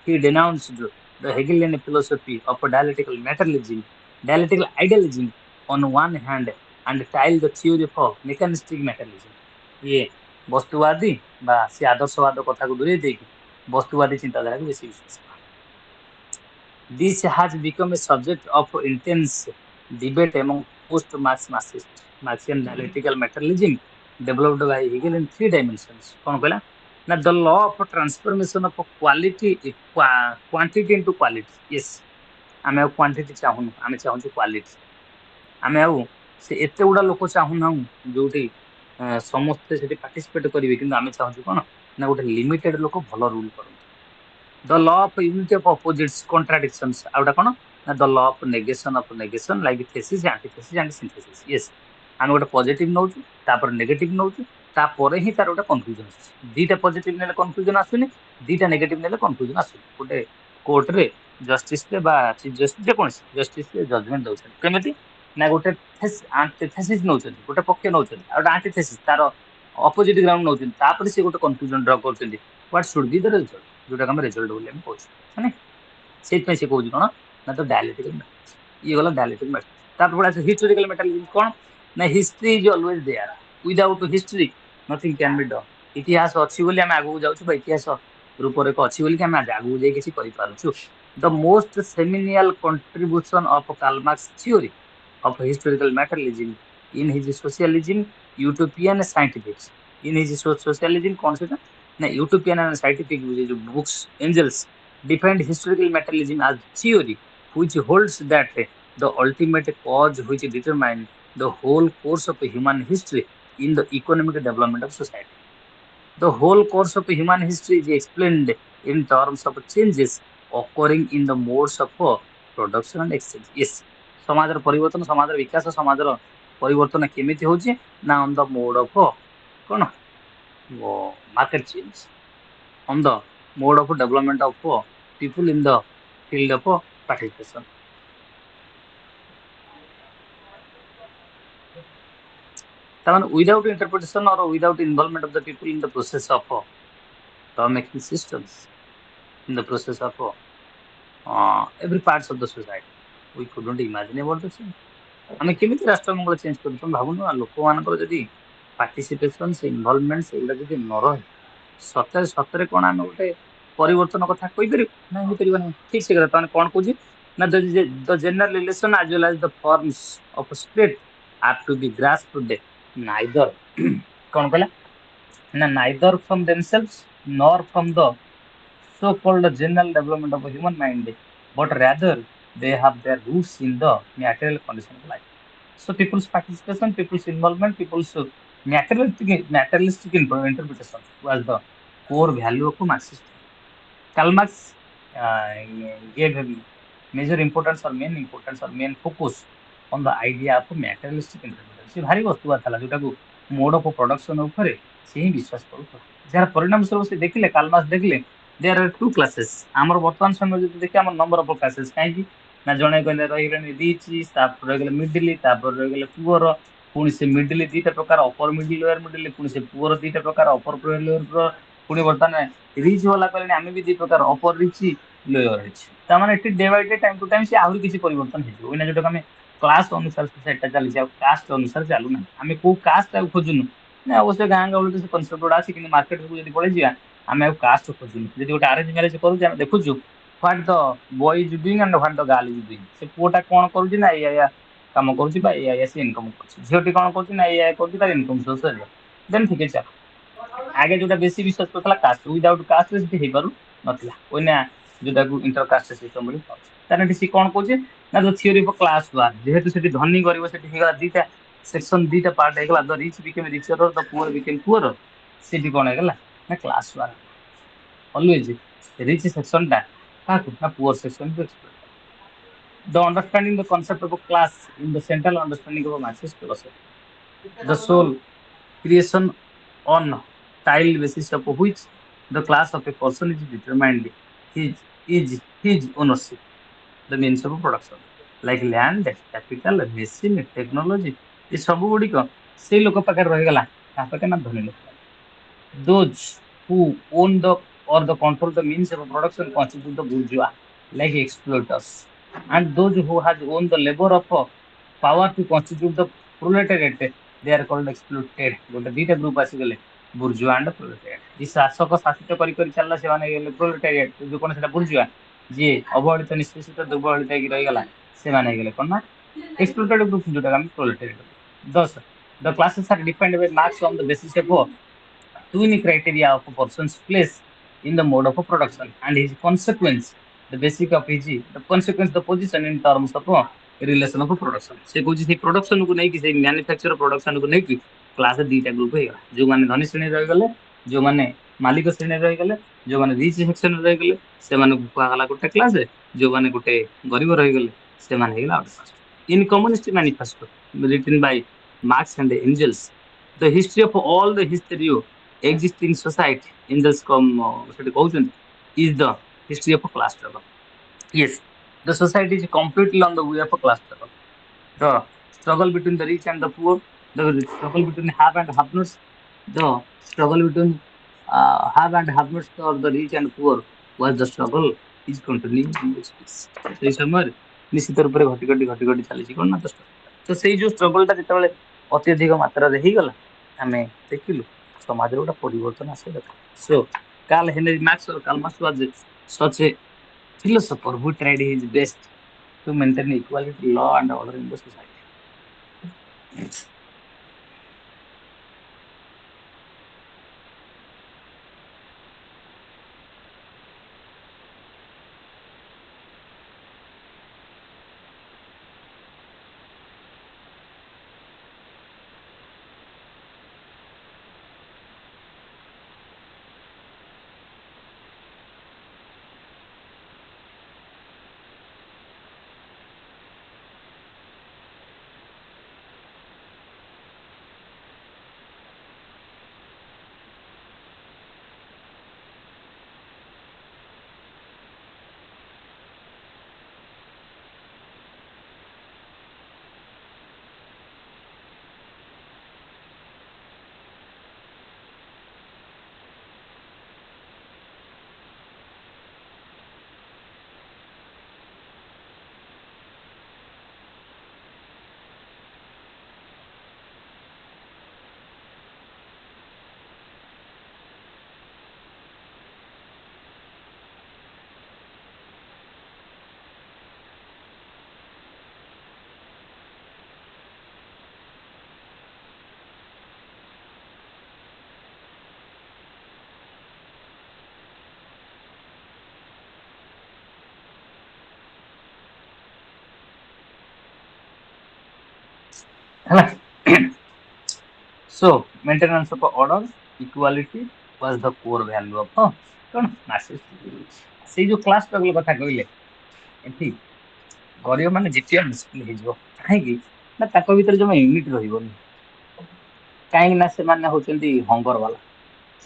he denounced the Hegelian philosophy of dialectical materialism, dialectical idealism on one hand, and tiled the theory of mechanistic materialism. ଇଏ ବସ୍ତୁବାଦୀ ବା ସେ ଆଦର୍ଶବାଦ କଥାକୁ ଦୂରେଇ ଦେଇକି ବସ୍ତୁବାଦୀ ଚିନ୍ତାଧାରାକୁ ବେଶୀ ବିଶ୍ୱାସ କରେ। This has become a subject of intense debate among post-Marxists. Marxian dialectical materialism developed by Hegel in three dimensions. କଣ କହିଲା ନା, the law of transformation of quality, quantity into quality. Yes, ଆମେ ଆଉ କ୍ୱାଣ୍ଟିଟି ଚାହୁଁନୁ, ଆମେ ଚାହୁଁଛୁ କ୍ୱାଲିଟି। ଆମେ ଆଉ ସେ ଏତେ ଗୁଡା ଲୋକ ଚାହୁଁନାହୁଁ ଯୋଉଠି ସମସ୍ତେ ସେଠି ପାର୍ଟିସିପେଟ କରିବେ, କିନ୍ତୁ ଆମେ ଚାହୁଁଛୁ କଣ ना गोटे लिमिटेड लोक भल रूल करते the law of unity of opposites contradictions आउटा कोन ना the law of negation like thesis antithesis and synthesis yes आम गोटे पॉजिटिव नौचु तापर नेगेटिव नौचु तापर ही तार गोटे कन्फ्यूजन आसुची दीटा पॉजिटिव नेले कन्फ्यूजन आसुनी दीटा नेगेटिव नेले कन्फ्यूजन आसुनी गोटे कोर्ट रे जस्टिस रे बा चीफ जस्टिस जे कोनसी जस्टिस रे जजमेंट दउछन केमिति ना गोटे एंटीथेसिस नौचन गोटे पक्ष नौचन आ गोटे एंटीथेसिस तार अपोजिट ग्राउंड नौचन तापर से गोटे कन्फ्यूजन ड्रा करछन what should be the result जोटा हम रिजल्ट बोली हम कहू है से से कहूँ कौन ना तो डायलेक्ट्रिकल मैथमेटिक्स ये गला डायलेक्ट्रिकल मैथमेटिक्स तापर पड़ा हिस्टोरिकल मेटालिज्म कौन ना history is always there without history nothing can be done इतिहास अच्छी बोली हम आगू जाउछु बा इतिहास रूपरेख अच्छी बोली हम आगू जाई किसी करि पारुछु the most seminal contribution of Karl Marx theory of historical materialism in his socialism utopian scientific in his socialism कौन से ना यूटोपियन एंड साइंटिफिक जो books Engels defined historical materialism as theory which holds that the ultimate cause which determine the whole course of human history in the economic development of society the whole course of human history is explained in terms of changes occurring in the modes of production and exchange yes ସମାଜର ପରିବର୍ତ୍ତନ ସମାଜର ବିକାଶ ସମାଜର ପରିବର୍ତ୍ତନ କେମିତି ହଉଛି ନା on the mode of କଣ market change on the mode of development of people in the field of participation ତାମାନେ without interpretation or without involvement of the people in the process of law making systems in the process of every parts of the society we couldn't imagine about the change ଆମେ କେମିତି ରାଷ୍ଟ୍ରମଙ୍ଗଳ change କରୁଛୁ ଭାବୁନୁ ଲୋକମାନଙ୍କର ଯଦି participation ସେ involvement ସେଗୁଡା ଯଦି ନ ରହେ ସତରେ ସତରେ କଣ ଆମେ ଗୋଟେ ପରିବର୍ତ୍ତନ କଥା କହିପାରିବୁ ନା ହେଇପାରିବନି ଠିକ ସେ କଥା ତାମାନେ କଣ କହୁଛି ନା the general relation as well as the forms of state are to be grasped neither କଣ କହିଲା ନା neither from themselves nor from the so-called general development of a human mind, but rather they have their roots in the material condition of life. So people's participation, people's involvement, people's materialistic interpretation was the core value of Marxist. Karl Marx uh, gave a major importance or main focus on the idea of materialistic interpretation. से भारी वस्तुवा था जोटा को mode of production ऊपर से ही विश्वास करूଥିଲା ଯାହାର ପରିଣାମ ସ୍ୱରୂପ ସେ ଦେଖିଲେ କାର୍ଲ ମାର୍କ୍ସ ଦେଖିଲେ देयर आर टू क्लासेस आमर वर्तमान समय जब देखिए आम नंबर ऑफ क्लासेस कहीं ना जड़े कहले रही रिच रही मिडिल रही पुअर पुणी से मिडिल दीटा प्रकार अपर मिडिल लोअर मिडिल पुणी से पुअर दीटा प्रकार अपर लोअर पुणी बर्तमान रिच वाला कहले आम भी दी प्रकार अपर रिच लोअर रिच तामाने एटी day by day time to time से आहुरी किसी परिवर्तन हो ना जोटा आम क्लास अनुसार सोसाइटी चली कास्ट अनुसार चलू ना आम कौ कास्ट खोजुनु ना अवश्य गाँ गहली से कनसेप्ट गुड़ा अच्छी कि मार्केट को जब पड़े जावा आम कास्ट खोजुनु जी गोटे आरेंज मैरेज करूँ आम देखुचु what the boy is doing and what the girl is doing से पुआटा कौन करुँच ना या काम करुँच से इनकम कर झीटी कौन कर इनकम सोर्स देन ठीक है चल आगे जो बेसी विश्वास करता कास्ट विदाउट कास्ट से पार नाला ओना जोटा इंटर कास्ट सिस्टम तार सी कौन कहे ना जो थियोरी ऑफ क्लास वार जेहेतु से धनी गरीब से दीटा सेक्शन दीटा पार्ट होगा the rich became richer the poor became poor से कौन होगा ना class war always rich section टा ना पुअर सेक्शन को explore the understanding the concept of class in the central understanding of Marxist philosophy the sole creation on tile basis of which the class of a person is determined is his ownership the means of production like land capital machine technology ये सब गुड़िक से लोक पाखे रहीगला पाखे ना धनी लोक those who own the or the control the means of production constitute the bourgeois like exploiters and those who has owned the labor of power to constitute the proletariat they are called exploited गोटे दीटा group आसीगले बुर्जुआ and प्रोलेटारिएट जी शासक शासित करी करी चलला से माने गेले प्रोलेटारिएट जो कोन सेटा बुर्जुआ जे अवहेलित निष्पेषित दुर्बलित की रही गला से माने गेले कोन ना एक्सप्लोइटेड ग्रुप जोटा हम proletariat 10 the classes are defined by Marx on the basis of twin criteria of a person's place in the mode of a production and his consequence the basic of his the consequence the position in terms of relation of production से कुछ से production को नहीं कि से manufacture production को नहीं कि क्लास दीटा ग्रुप है जो माने धनी श्रेणी रह गले ଯୋଉମାନେ ମାଲିକ ଶ୍ରେଣୀରେ ରହିଗଲେ, ଯୋଉମାନେ ରିଚ୍ ସେକ୍ସନରେ ରହିଗଲେ ସେମାନଙ୍କୁ କୁହାଗଲା ଗୋଟେ କ୍ଲାସ, ଯୋଉମାନେ ଗୋଟେ ଗରିବ ରହିଗଲେ ସେମାନେ ହେଇଗଲା ଆଉ class. In communist manifesto written by Marx and Engels, the history of all the history of existing society, Engels ସେଠି କହୁଛନ୍ତି, is the history of a class struggle. Yes, the society is completely on the way of a class struggle. The struggle between the rich and the poor, the struggle between have and have nots, the struggle between have and have nots or the rich and poor was the struggle is continuing in this piece. ସେଇ ସମୟରେ ନିଶ୍ଚିତ ରୂପରେ ଘଟି ଘଟି ଘଟି ଘଟି ଚାଲିଛି କଣ ନା ତ struggle ଟା। ତ ସେଇ ଯୋଉ struggle ଟା ଯେତେବେଳେ ଅତ୍ୟଧିକ ମାତ୍ରାରେ ହେଇଗଲା ଆମେ ଦେଖିଲୁ ସମାଜରେ ଗୋଟେ ପରିବର୍ତ୍ତନ ଆସିବା ଦରକାର। So Carl Henry Marx or Karl Marx was such a philosopher who tried his best to maintain equality, law and order in the society. ହେଲା। So maintenance of order, equality was the core value of କଣ Marxist। ସେଇ ଯୋଉ class struggle କଥା କହିଲେ ଏଠି ଗରିବ ମାନେ ଜିତିବା ମୁସ୍କିଲ ହେଇଯିବ। କାହିଁକି ନା ତାଙ୍କ ଭିତରେ ଜମା ୟୁନିଟ ରହିବନି। କାହିଁକି ନା ସେମାନେ ହଉଛନ୍ତି ହଙ୍ଗର ବାଲା,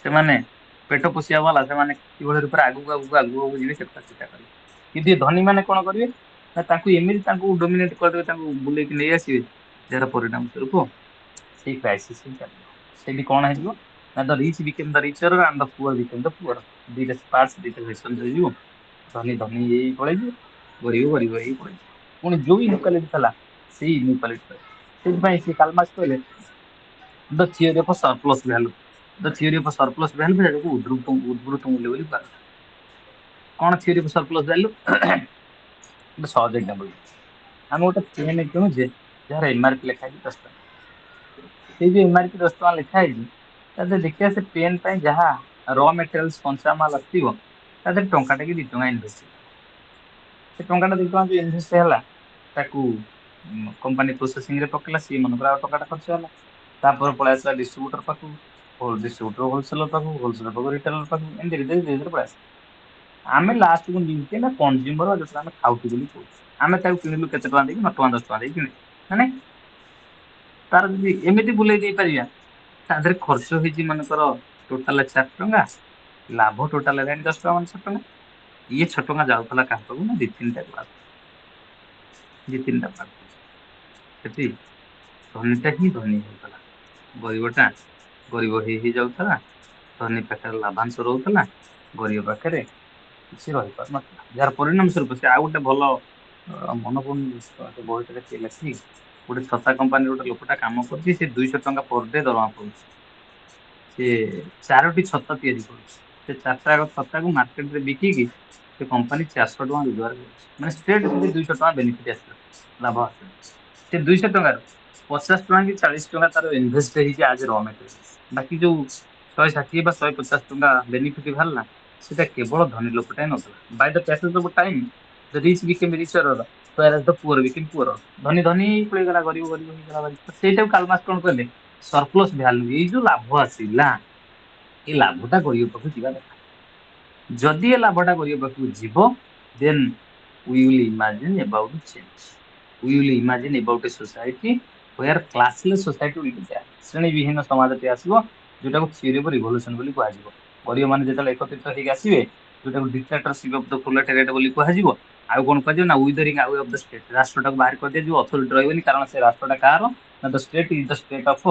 ସେମାନେ ପେଟ ପୋଷିବା ବାଲା, ସେମାନେ କିଭଳି ରୂପରେ ଆଗକୁ ଆଗକୁ ଆଗକୁ ଆଗକୁ ଯିବେ ସେ କଥା ଚିନ୍ତା କରିବେ। କିନ୍ତୁ ଏ ଧନୀ ମାନେ କଣ କରିବେ ନା ତାଙ୍କୁ ଏମିତି ତାଙ୍କୁ ଡୋମିନେଟ କରିଦେବେ, ତାଙ୍କୁ ବୁଲେଇକି ନେଇ ଆସିବେ, ଯାହାର ପରିଣାମ ସ୍ୱରୂପ ସେଇ କ୍ରାଇସିସ ହିଁ ଚାଲିବ। ସେଇଠି କଣ ହେଇଯିବ ନା the rich become the richer and the poor become ଦ ପୁଅର, ଦିଟା ପାର୍ଟସ ଦିଟା ସେକ୍ସନ ହେଇଯିବ। ଧନୀ ଧନୀ ହେଇ ପଳେଇଯିବ, ଗରିବ ଗରିବ ହେଇ ପଳେଇଯିବ। ପୁଣି ଯୋଉ ଇନକ୍ୱାଲିଟି ଥିଲା ସେଇ ଇନକ୍ୱାଲିଟି ରହିବ। ସେଥିପାଇଁ ସେ କାର୍ଲ ମାର୍କ୍ସ କହିଲେ the theory of surplus value, the theory of surplus value ଯାକୁ ଉଦ୍ବୃତ୍ତ ମୂଲ୍ୟ ବୋଲି କୁହାଯାଏ। କଣ ଥିଓରି ଅଫ ସରପ୍ଲସ ଭ୍ୟାଲୁ? ଗୋଟେ ସହଜ ଏକ୍ସାମ୍ପଲ, ଆମେ ଗୋଟେ ପେନ୍ କିଣୁଛେ ଯାହାର ଏମଆରପି ଲେଖା ହେଇଛି 10 ଟଙ୍କା। ସେଇ ଯୋଉ ଏମଆରପି 10 ଟଙ୍କା ଲେଖା ହେଇଛି ତା ଦେହରେ ଦେଖିବା ସେ ପେନ୍ ପାଇଁ ଯାହା ର ମେଟେରିଆଲ୍ସ କଞ୍ଚାମାଲ ଆସିଥିବ ତା ଦେହରେ ଟଙ୍କାଟେ କି 2 ଟଙ୍କା ଇନଭେଷ୍ଟ ହେଲା। ସେ ଟଙ୍କାଟା 2 ଟଙ୍କା ଯୋଉ ଇନଭେଷ୍ଟ ହେଲା ତାକୁ କମ୍ପାନୀ ପ୍ରୋସେସିଂ ରେ ପକେଇଲା, ସିଏ ମନେକର ଆଉ ଟଙ୍କାଟା ଖର୍ଚ୍ଚ ହେଲା। ତାପରେ ପଳେଇ ଆସିଲା ଡିଷ୍ଟ୍ରିବ୍ୟୁଟର ପାଖକୁ, ଡିଷ୍ଟ୍ରିବ୍ୟୁଟର ହୋଲସେଲର ପାଖକୁ, ହୋଲସେଲର ପାଖକୁ ରିଟେଲର ପାଖକୁ, ଏମିତି ଧୀରେ ଧୀରେ ପଳେଇ ଆସିଲା। ଆମେ ଲାଷ୍ଟକୁ ନିଜେ ନା କନଜ୍ୟୁମର ଯୋଉଟା ଆମେ ଖାଉଛୁ ବୋଲି କହୁଛୁ, ଆମେ ତାକୁ କିଣିଲୁ କେତେ ଟଙ୍କା ଦେଇକି? 9 ଟଙ୍କା 10 ଟଙ୍କା ଦେଇକି କିଣିଲୁ ନା ନାଇଁ? ତାର ଯଦି ଏମିତି ବୁଲେଇ ଦେଇପାରିବା ତା ଦେହରେ ଖର୍ଚ୍ଚ ହେଇଛି ମନେକର ଟୋଟାଲ 4 ଟଙ୍କା, ଲାଭ ଟୋଟାଲ ହେଲାଣି 10 ଟଙ୍କା ମାନେ 6 ଟଙ୍କା। ଇଏ 6 ଟଙ୍କା ଯାଉଥିଲା କାହା ପାଖକୁ ନା ଦି ତିନିଟା ପାଖକୁ, ଦି ତିନିଟା ପାଖକୁ। ସେଠି ଧନୀଟା ହିଁ ଧନୀ ହଉଥିଲା, ଗରିବଟା ଗରିବ ହେଇ ଯାଉଥିଲା। ଧନୀ ପାଖରେ ଲାଭାଂଶ ରହୁଥିଲା, ଗରିବ ପାଖରେ କିଛି ରହିପାରୁନଥିଲା। ଯାହାର ପରିଣାମ ସ୍ୱରୂପ ସେ ଆଉ ଗୋଟେ ଭଲ ମନେ ପଡୁନି ସେ ବହିଟାରେ କିଏ ଲେଖିଛି, ଗୋଟେ ଛତା କମ୍ପାନୀର ଗୋଟେ ଲୋକଟା କାମ କରୁଛି, ସେ 200 ଟଙ୍କା ପର ଡେ ଦରମା ପାଉଛି। ସେ 4ଟି ଛତା ତିଆରି କରୁଛି। ସେ 4ଟା ଛତାକୁ ମାର୍କେଟରେ ବିକିକି ସେ କମ୍ପାନୀ 400 ଟଙ୍କା ରୋଜଗାର କରୁଛି। ମାନେ ଷ୍ଟ୍ରେଟ୍ 200 ଟଙ୍କା ବେନିଫିଟ ଆସିଲା, ଲାଭ ଆସିଲା। ସେ 200 ଟଙ୍କାରୁ 50 ଟଙ୍କା କି 40 ଟଙ୍କା ତାର ଇନଭେଷ୍ଟ ହେଇଛି ଆଜ ର ମେଟେରିଆଲ। ବାକି ଯୋଉ 160 ବା 150 ଟଙ୍କା ବେନିଫିଟ ବାହାରିଲା ସେଟା କେବଳ ଧନୀ ଲୋକଟା ହିଁ ନଥିଲା। By the passage of time the rich became richer whereas the poor became poorer। ଧନୀ ଧନୀ ପଳେଇଗଲା, ଗରିବ ଗରିବ ହେଇଗଲା। ସେଇଟାକୁ କାର୍ଲ ମାର୍କ୍ସ କଣ କହିଲେ? Surplus value. ଏଇ ଯୋଉ ଲାଭ ଆସିଲା ଏ ଲାଭଟା ଗରିବ ପାଖକୁ ଯିବା ଦରକାର। ଯଦି ଏ ଲାଭଟା ଗରିବ ପାଖକୁ ଯିବ, then we will imagine about change. We will imagine about a society where classless society will be there. ଶ୍ରେଣୀ ବିହୀନ ସମାଜଟି ଆସିବ, ଯୋଉଟାକୁ theory of revolution ବୋଲି କୁହାଯିବ। ଗରିବ ମାନେ ଯେତେବେଳେ ଏକତ୍ରିତ ହେଇକି ଆସିବେ, ଯୋଉଟାକୁ dictatorship of the proletariat ବୋଲି କୁହାଯିବ। ଆଉ କଣ କୁହାଯିବ ନା withering away of the state, ରାଷ୍ଟ୍ରଟାକୁ ବାହାର କରିଦିଆଯିବ, ଅଥରିଟି ରହିବନି, କାରଣ ସେ ରାଷ୍ଟ୍ରଟା କାହାର ନା the state is the state of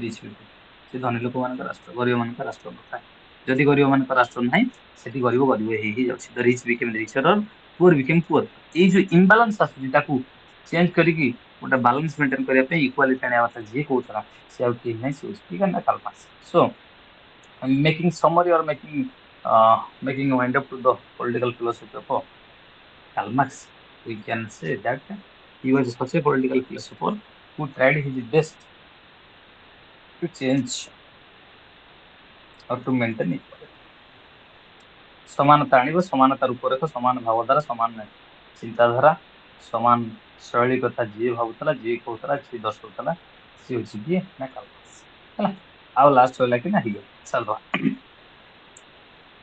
rich people. ସେ ଧନୀ ଲୋକମାନଙ୍କ ରାଷ୍ଟ୍ର, ଗରିବ ମାନଙ୍କ ରାଷ୍ଟ୍ର ନଥାଏ। ଯଦି ଗରିବ ମାନଙ୍କ ରାଷ୍ଟ୍ର ନାହିଁ, ସେଠି ଗରିବ ଗରିବ ହେଇ ଯାଉଛି। the rich became richer or poor became poor. ଏଇ ଯୋଉ imbalance ଆସୁଛି, ତାକୁ ଚେଞ୍ଜ କରିକି ଗୋଟେ ବାଲାନ୍ସ ମେଣ୍ଟେନ କରିବା ପାଇଁ ଇକ୍ୱାଲିଟି ଆଣିବା କଥା ଯିଏ କହୁଥିଲା, ସେ ଆଉ କେହି ନାହିଁ, ସେ ହଉଛି ଠିକ ନା Karl Marx. So making summary or making a wind up to the political philosophy of Karl Marx, we can say that he was such a political philosopher who tried his best to change or to maintain equality. ସମାନତା ଆଣିବ, ସମାନତା ରୂପରେଖ, ସମାନ ଭାବଧାରା, ସମାନ ଚିନ୍ତାଧାରା, ସମାନ ଶୈଳୀ କଥା ଯିଏ ଭାବୁଥିଲା, ଯିଏ କହୁଥିଲା, ଯିଏ ଦର୍ଶାଉଥିଲା, ସିଏ ହଉଛି କିଏ ନା କାର୍ଲ ମାର୍କ୍ସ ହେଲା। ଆଉ ଲାଷ୍ଟ ରହିଲା କି ନା ହିଗେଲ। ଚାଲ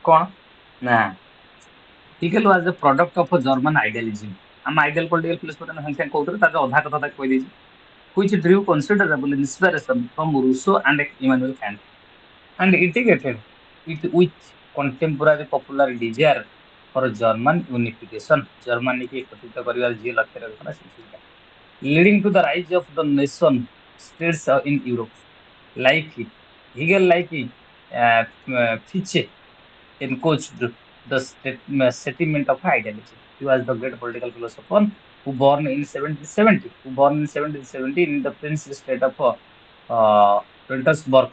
କଣ ନା Hegel was the product of German ଆଇଡିଆଲିଜିମ୍। ଆମ ଆଇଡିଆଲ ପଲିଟିକାଲ ଫିଲୋସଫି ସାଙ୍ଗେ ସାଙ୍ଗେ କହୁଥିଲେ, ତାର ଅଧା କଥା ତାକୁ କହିଦେଇଛି। which drew considerable inspiration from Rousseau and Immanuel Kant, and integrated it with contemporary popular desire for German unification. Germany की एकत्रित परिवार जी लक्ष्य रखना सीखा, leading to the rise of the nation states in Europe. Like Hegel, like Fichte, encouraged the settlement of idealism. He was the great political philosopher who born in 1770 in the Prince state of Petersburg,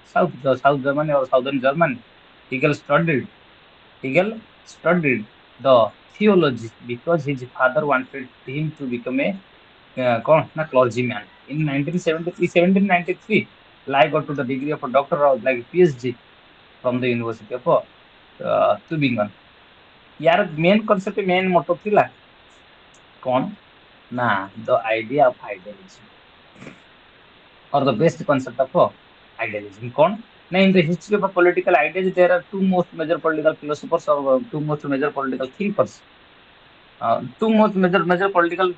South Germany or Southern Germany. Hegel studied Hegel studied the theology because his father wanted him to become a clergyman. In 1973, 1793, Lai got to the degree of a doctor or like PhD from the University of Tübingen. यार main concept main motto थिला कौन ना the idea of idealism or the best concept of idealism. कौन ना in the history of a political ideas there are two most major political philosophers or two most major political thinkers, two most major political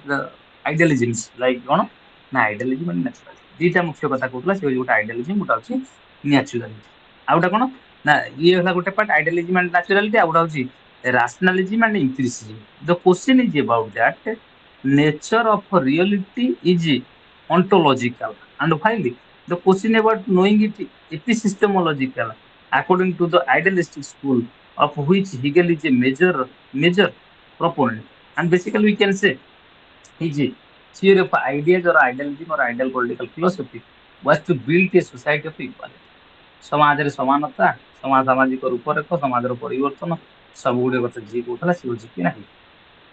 idealisms like कौन ना idealism and naturalism. दीटा मुख्य कथा कहउतला से गोटे idealism गोटा अछि naturalism. ଆଉ ଗୋଟା କଣ ନା ଇଏ ହେଲା ଗୋଟେ ପାର୍ଟ idealism and naturality, ଆଉ ଗୋଟା ହଉଛି rationalism and empiricism. The question is about that nature of reality is ontological, and finally the question about knowing it epistemological according to the idealistic school of which Hegel is a major proponent. And basically we can say his theory of ideas or idealism or ideal political philosophy was to build a society of equality. ସମାଜରେ ସମାନତା, ସାମାଜିକ ରୂପରେଖ, ସମାଜର ପରିବର୍ତ୍ତନ, ସବୁ ଗୁଡେ କଥା ଯିଏ କହୁଥିଲା ସେ ହଉଛି କି ନାହିଁ।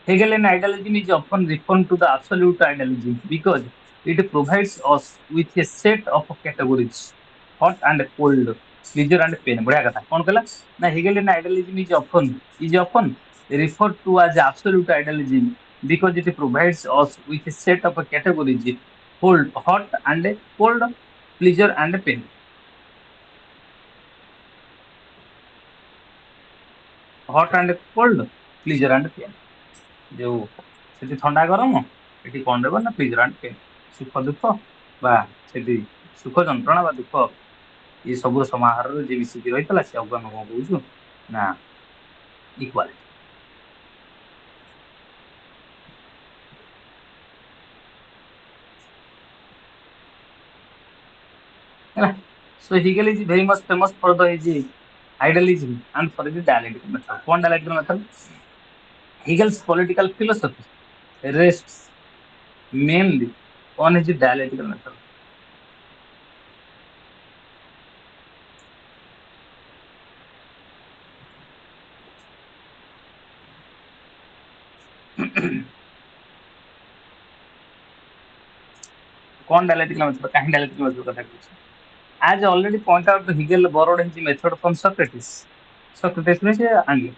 Hegelian idealism is often referred to the absolute idealism because it provides us with a set of categories, hot and cold, pleasure and pain. बढ़िया कथा कौन कहला ना Hegelian idealism is often referred to as absolute idealism because it provides us with a set of categories, hot and cold, pleasure and pain. Hot and cold, pleasure and pain. ଯୋଉ ସେଠି ଥଣ୍ଡା ଗରମ, ଏଠି କଣ ରହିବ ନା ପ୍ଲିଜର ଆଣ୍ଡ ପେନ୍, ସୁଖ ଦୁଃଖ ବା ସେଠି ସୁଖ ଯନ୍ତ୍ରଣା ବା ଦୁଃଖ, ଏ ସବୁର ସମାହାରରେ ଯେ ମିଶିକି ରହିଥିଲା ସେ ଆମେ କଣ କହୁଛୁ ନା ଇକ୍ୱାଲିଟି। ହେଲା so Hegel is very much famous for the his idealism and for his dialectical method. କଣ dialectical method? Hegel's political philosophy rests mainly on his dialectical method. कौन dialectical method कहीं dialectical method କଥା କହୁଛି? As already pointed out, Hegel borrowed his method from Socrates. Socrates means Anglo,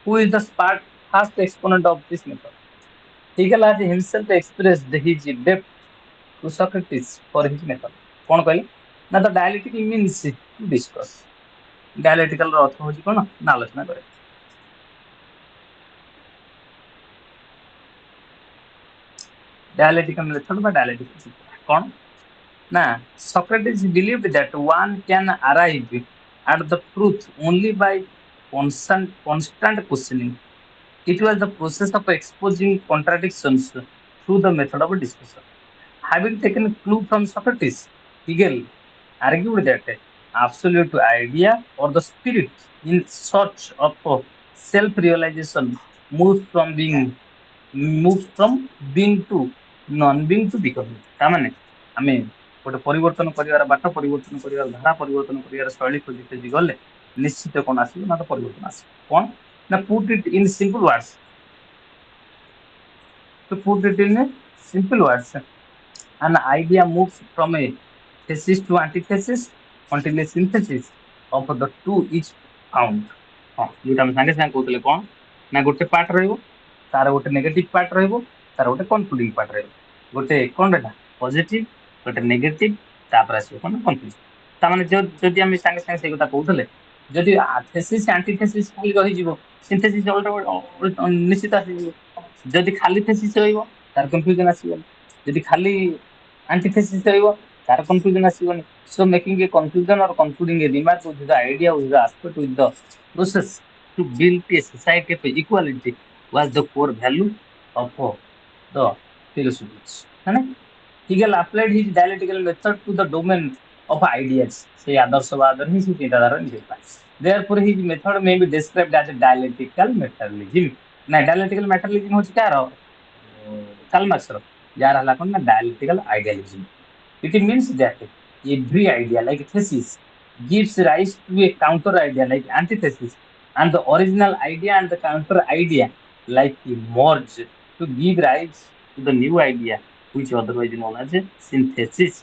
who is the first exponent of this method. Hegel has himself expressed his debt to Socrates for his method. कौन कहले ନା ତ ଡାୟାଲେକ୍ଟିକ means two discus. ଡାୟାଲେକ୍ଟିକାଲ ର ଅର୍ଥ ହଉଛି କଣ ନା ଆଲୋଚନା କରେ। Dialectical method বা dialectical system କଣ ନା Socrates believed that one can arrive at the truth only by constant questioning. It was the process of exposing contradictions through the method of discussion. Having taken a clue from Socrates, Hegel argued that absolute idea or the spirit in search of self-realization moves from being moves from being to non-being to becoming। ତାମାନେ ଆମେ ଗୋଟେ ପରିବର୍ତ୍ତନ କରିବାର ବାଟ, ପରିବର୍ତ୍ତନ କରିବାର ଧାରା, ପରିବର୍ତ୍ତନ କରିବାର ଶୈଳୀ ଖୋଜି ଖୋଜି ଗଲେ ନିଶ୍ଚିତ କଣ ଆସିବ ନା ତ ପରିବର୍ତ୍ତନ ଆସିବ। କଣ ନା put it in simple words, to put it in simple words, an idea moves from a thesis to antithesis until a synthesis of the two is found। ହଁ ଯୋଉଟା ଆମେ ସାଙ୍ଗେ ସାଙ୍ଗେ କହୁଥିଲେ କଣ ନା ଗୋଟେ ପାର୍ଟ ରହିବ, ତାର ଗୋଟେ ନେଗେଟିଭ ପାର୍ଟ ରହିବ, ତାର ଗୋଟେ କନକ୍ଲୁଡିଂ ପାର୍ଟ ରହିବ। ଗୋଟେ କଣ ରହିଲା ପଜିଟିଭ, ଗୋଟେ ନେଗେଟିଭ, ତାପରେ ଆସିବ କଣ କନକ୍ଲୁଜନ। ତାମାନେ ଯଦି ଆମେ ସାଙ୍ଗେ ସାଙ୍ଗେ ସେଇ କଥା କହୁଥିଲେ, ଯଦି ଥେସିସ୍ ଆଣ୍ଟିଥେସିସ୍ ଖାଲି ରହିଯିବ, ସିନ୍ଥେସିସ୍ ନିଶ୍ଚିତ ଆସିଯିବ। ଯଦି ଖାଲି ଥେସିସ୍ ରହିବ ତାର କନକ୍ଲୁଜନ ଆସିବନି, ଯଦି ଖାଲି antithesis ରହିବ ତାର conclusion ଆସିବନି। So making a conclusion or concluding a remark with the idea, with the aspect, with the process to build a society of equality was the core value of the philosophy। है ना? Hegel applied his dialectical method to the domain of ideas। ସେ ଆଦର୍ଶବାଦରେ ହିଁ ସେ ଚିନ୍ତାଧାରା ନିଜେ। Therefore his method may be described as a dialectical materialism। ନା dialectical materialism ହଉଛି କାହାର? କାର୍ଲ ମାର୍କ୍ସର। ଯାହାର ହେଲା କଣ ନା dialectical idealism। It means that every idea like thesis gives rise to a counter idea like antithesis, and the original idea and the counter idea like merge to give rise to the new idea, which otherwise known as a synthesis,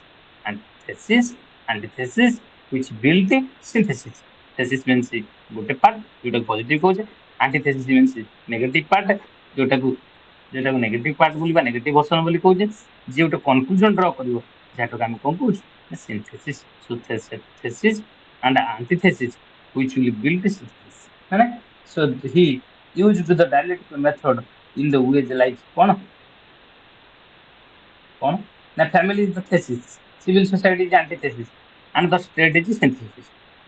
and thesis antithesis which build the synthesis। thesis means ଗୋଟେ part ଯୋଉଟା positive କହୁଛେ, antithesis means negative part ଯୋଉଟାକୁ ଯୋଉଟାକୁ negative part ବୋଲି ବା negative version ବୋଲି କହୁଛେ, ଯିଏ ଗୋଟେ କନକ୍ଲୁଜନ ଡ୍ର କରିବ ଯାହାଟାକୁ ଆମେ କଣ କହୁଛୁ synthesis. So thesis and antithesis which will build synthesis। है ना? So he used the dialectical method in the ways like କଣ କଣ ନା family is the thesis, civil society is antithesis, and the state is synthesis।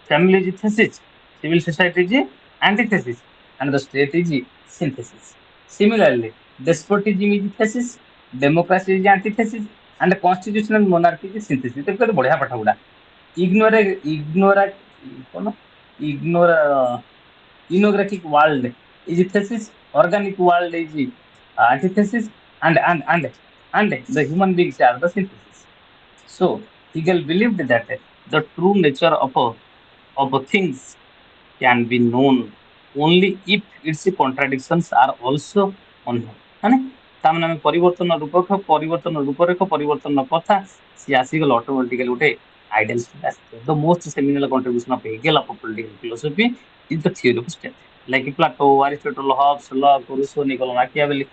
family is thesis, civil society is antithesis, and the state is synthesis। Similarly, despotism is thesis, democracy is antithesis, and constitutional monarchy is synthesis। देखो तो बढ़िया पाठ गुड़ा। ignore ignore कौन ignore inorganic world is thesis, organic world is antithesis, and and the human beings are the synthesis। So Hegel believed that the true nature of things can be known only if its contradictions are also unknown। ମାନେ ତାମାନେ ଆମେ ପରିବର୍ତ୍ତନ ରୂପକ, ପରିବର୍ତ୍ତନ ରୂପରେଖ, ପରିବର୍ତ୍ତନ କଥା ସିଏ ଆସିଗଲେ ଅଟୋମେଟିକାଲି ଗୋଟେ ଆଇଡିଆଲ ଷ୍ଟେଟ୍ ଆସିବ। The most seminal contribution of Hegel of political philosophy is the theory of state। like Plato, Aristotle, Hobbes, Locke, Rousseau, Nicola Machiavelli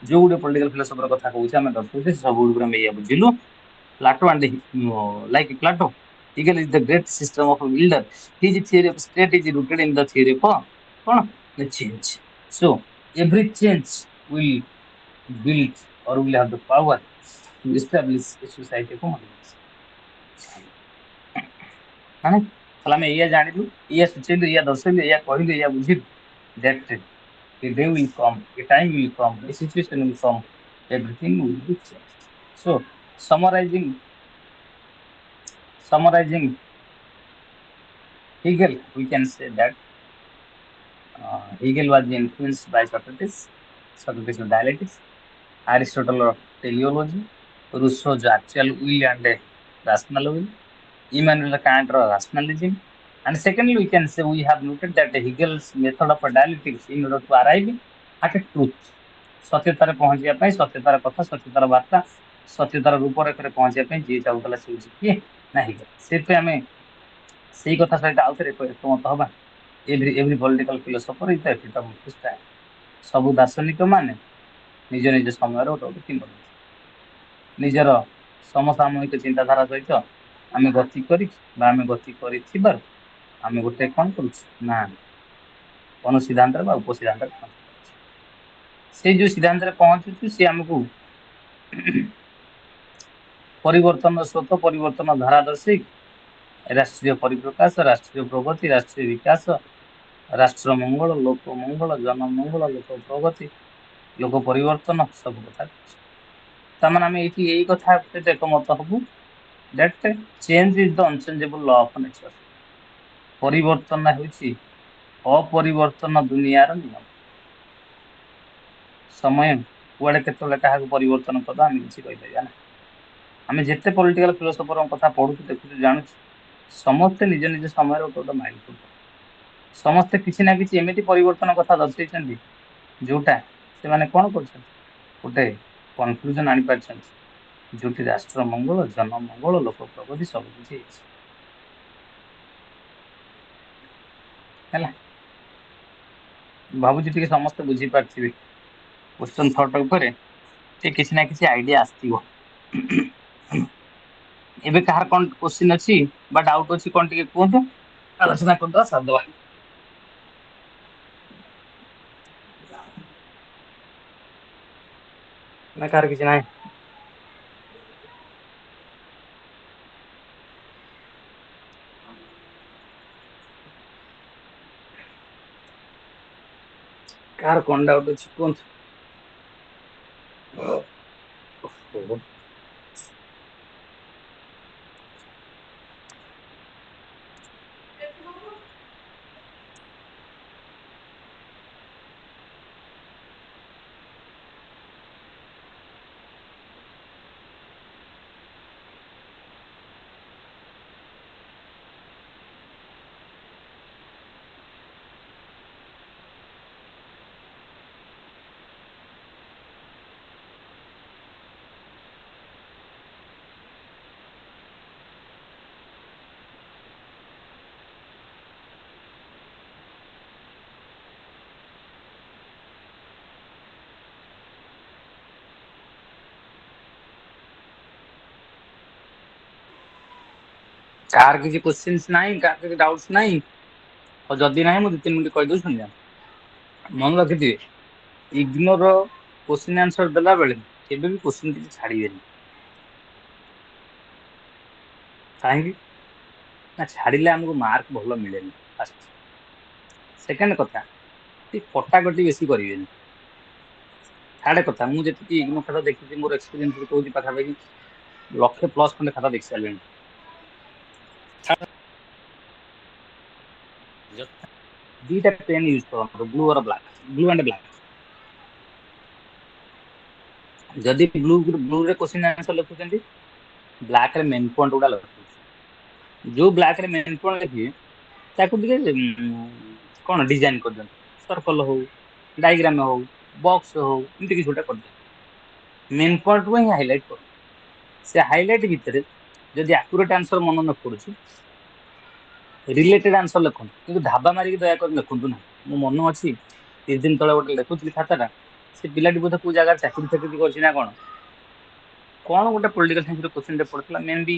ଯୋଉ ଗୋଟେ ପଲିଟିକାଲ ଫିଲୋସଫର କଥା କହୁଛେ ଆମେ ଦର୍ଶଉଛେ ସବୁ ଗୁଡିକୁ ଆମେ ଏଇଆ ବୁଝିଲୁ। Plato and like Plato, Hegel is the great system of a builder। His theory of state is rooted in the theory of what? The change। So every change will build or will have the power to establish a society of modernity। ମାନେ ତାହେଲେ ଆମେ ଏଇଆ ଜାଣିଲୁ, ଏଇଆ ସୂଚେଇଲୁ, ଏଇଆ ଦର୍ଶେଇଲୁ, ଏଇଆ କହିଲୁ, ଏଇଆ ବୁଝିଲୁ that a day will come, a time will come, a situation will come, everything will be changed। So summarizing Hegel, we can say that Hegel was influenced by Socrates, Socrates of dialectics, Aristotle of teleology, Rousseau's actual will and rational will, Immanuel Kant of rationalism. And secondly, we can say we have noted that Hegel's method of dialectics in order to arrive at a truth। ସତ୍ୟତାରେ ପହଞ୍ଚିବା ପାଇଁ ସତ୍ୟତାର କଥା, ସତ୍ୟତାର ବାର୍ତ୍ତା, ସତ୍ୟତାର ରୂପରେଖରେ ପହଞ୍ଚିବା ପାଇଁ ଯିଏ ଚାହୁଁଥିଲା ସେ ହଉଛି କିଏ ନା Hegel। ସେଥିପାଇଁ ଆମେ ସେଇ କଥା ସହିତ ଆଉ ଥରେ ଏକମତ ହବା। every political philosopher is the epitome of his time। ସବୁ ଦାର୍ଶନିକ ମାନେ ନିଜ ନିଜ ସମୟର ଗୋଟେ ଗୋଟେ କିମ୍ବଦନ୍ତୀ। ନିଜର ସମସାମୟିକ ଚିନ୍ତାଧାରା ସହିତ ଆମେ ଗତି କରିଛୁ ବା ଆମେ ଗତି କରିଥିବାରୁ ଆମେ ଗୋଟେ କଣ କରୁଛୁ ନା ଅନୁସିଦ୍ଧାନ୍ତରେ ବା ଉପସିଦ୍ଧାନ୍ତରେ ପହଞ୍ଚି ପାରୁଛୁ। ସେଇ ଯୋଉ ସିଦ୍ଧାନ୍ତରେ ପହଞ୍ଚୁଛୁ ସିଏ ଆମକୁ ପରିବର୍ତ୍ତନ ସ୍ରୋତ ପରିବର୍ତ୍ତନ ଧାରା ଦର୍ଶେଇ ରାଷ୍ଟ୍ରୀୟ ପରିପ୍ରକାଶ, ରାଷ୍ଟ୍ରୀୟ ପ୍ରଗତି, ରାଷ୍ଟ୍ରୀୟ ବିକାଶ, ରାଷ୍ଟ୍ର ମଙ୍ଗଳ, ଲୋକ ମଙ୍ଗଳ, ଜନମଙ୍ଗଳ, ଲୋକ ପ୍ରଗତି, ଲୋକ ପରିବର୍ତ୍ତନ ସବୁ କଥା କହୁଛି। ତାମାନେ ଆମେ ଏଇଠି ଏଇ କଥା ଏକମତ ହବୁ that change is the unchangeable law of nature। ପରିବର୍ତ୍ତନ ହେଉଛି ଅପରିବର୍ତ୍ତନ ଦୁନିଆର ନିୟମ। ସମୟ କୁଆଡେ କେତେବେଳେ କାହାକୁ ପରିବର୍ତ୍ତନ କରିବ ଆମେ କିଛି କହିପାରିବା ନାହିଁ। ଆମେ ଯେତେ ପଲିଟିକାଲ ଫିଲୋସଫରଙ୍କ କଥା ପଢୁଛୁ, ଦେଖୁଛୁ, ଜାଣୁଛୁ, ସମସ୍ତେ ନିଜ ନିଜ ସମୟରେ ଗୋଟେ ଗୋଟେ ମାଇଲ ଖୁଣ୍ଟ, ସମସ୍ତେ କିଛି ନା କିଛି ଏମିତି ପରିବର୍ତ୍ତନ କଥା ଦର୍ଶେଇଛନ୍ତି ଯୋଉଟା ସେମାନେ କଣ କରୁଛନ୍ତି, ଗୋଟେ କନକ୍ଲୁଜନ ଆଣିପାରିଛନ୍ତି ଯୋଉଠି ରାଷ୍ଟ୍ର ମଙ୍ଗଳ, ଜନମଙ୍ଗଳ, ଲୋକ ପ୍ରଗତି ସବୁ କିଛି ହେଇଛି ହେଲା। ଭାବୁଛି ଟିକେ ସମସ୍ତେ ବୁଝିପାରିଥିବେ କ୍ୱେଶ୍ଚନ ଥଟ ଉପରେ ଟିକେ କିଛି ନା କିଛି ଆଇଡିଆ ଆସିଥିବ। ଏବେ କାହାର କଣ କୋଶ୍ଚିନ୍ ଅଛି ବା ଡାଉଟ୍ ଅଛି କଣ ଟିକେ କୁହନ୍ତୁ, ଆଲୋଚନା କରିଦବା ସାରିଦବା। ନା କାହାର କିଛି ନାହିଁ? କାହାର କଣ ଡାଉଟ୍ ଅଛି କୁହନ୍ତୁ। ଓହୋ। କାହାର କିଛି କୋଶ୍ଚିନ୍ସ ନାହିଁ, କାହାର କିଛି ଡାଉଟ୍ସ ନାହିଁ? ଆଉ ଯଦି ନାହିଁ ମୁଁ 2-3 ମିନିଟ୍ କହିଦଉଛି ଶୁଣିଯାଆନ୍ତୁ। ମନେ ରଖିଥିବେ, ଇଗ୍ନୋର କୋଶ୍ଚିନ୍ ଆନ୍ସର ଦେଲା ବେଳେ କେବେ ବି କୋଶ୍ଚିନ୍ କିଛି ଛାଡିବେନି। କାହିଁକି ନା ଛାଡିଲେ ଆମକୁ ମାର୍କ ଭଲ ମିଳେନି। ଫାର୍ଷ୍ଟ, ସେକେଣ୍ଡ କଥା, ଟିକେ କଟାକଟି ବେଶୀ କରିବେନି। ଥାର୍ଡ କଥା, ମୁଁ ଯେତିକି ଇଗ୍ନୋ ଖାତା ଦେଖିଛି, ମୋର ଏକ୍ସପିରିଏନ୍ସ କହୁଛି, ପାଖାପାଖି 1,00,000+ ଖଣ୍ଡେ ଖାତା ଦେଖି ସାରିଲେଣି। ଦିଟା ପେନ୍ ୟୁଜ କରନ୍ତୁ, blue or black, blue and black. ଯଦି ବ୍ଲୁରେ କୋଶ୍ଚିନ୍ ଆନ୍ସର ଲେଖୁଛନ୍ତି, ବ୍ଲାକ୍ ରେ ମେନ୍ ପଏଣ୍ଟ ଗୁଡା ଲେଖୁଛନ୍ତି। ଯୋଉ ବ୍ଲାକ୍ ରେ ମେନ୍ ପଏଣ୍ଟ ଲେଖିବେ ତାକୁ ଟିକେ କଣ ଡିଜାଇନ କରିଦିଅନ୍ତୁ, ସର୍କଲ ହଉ, ଡାଇଗ୍ରାମ ହଉ, ବକ୍ସ ହଉ, ଏମିତି କିଛି ଗୋଟେ କରିଦିଅନ୍ତୁ। ମେନ୍ ପଏଣ୍ଟ କୁ ହିଁ ହାଇଲାଇଟ୍ କରନ୍ତୁ। ସେ ହାଇଲାଇଟ୍ ଭିତରେ ଯଦି ଆକୁରେଟ ଆନ୍ସର ମନେ ନ ପଡୁଛି, ରିଲେଟେଡ ଆନ୍ସର ଲେଖନ୍ତୁ, କିନ୍ତୁ ଧାବା ମାରିକି ଦୟାକରି ଲେଖନ୍ତୁ ନାହିଁ। ମୁଁ ମନେ ଅଛି 3 ଦିନ ତଳେ ଗୋଟେ ଲେଖୁଥିଲି ଖାତାଟା, ସେ ପିଲାଟି ବୋଧେ କୋଉ ଜାଗାରେ ଚାକିରି ଫାକିରି କରିଛି ନା କଣ ଗୋଟେ ପଲିଟିକାଲ ସାଇନ୍ସର କୋଶ୍ଚିନ୍ ଟେ ପଡିଥିଲା, ମେ ବି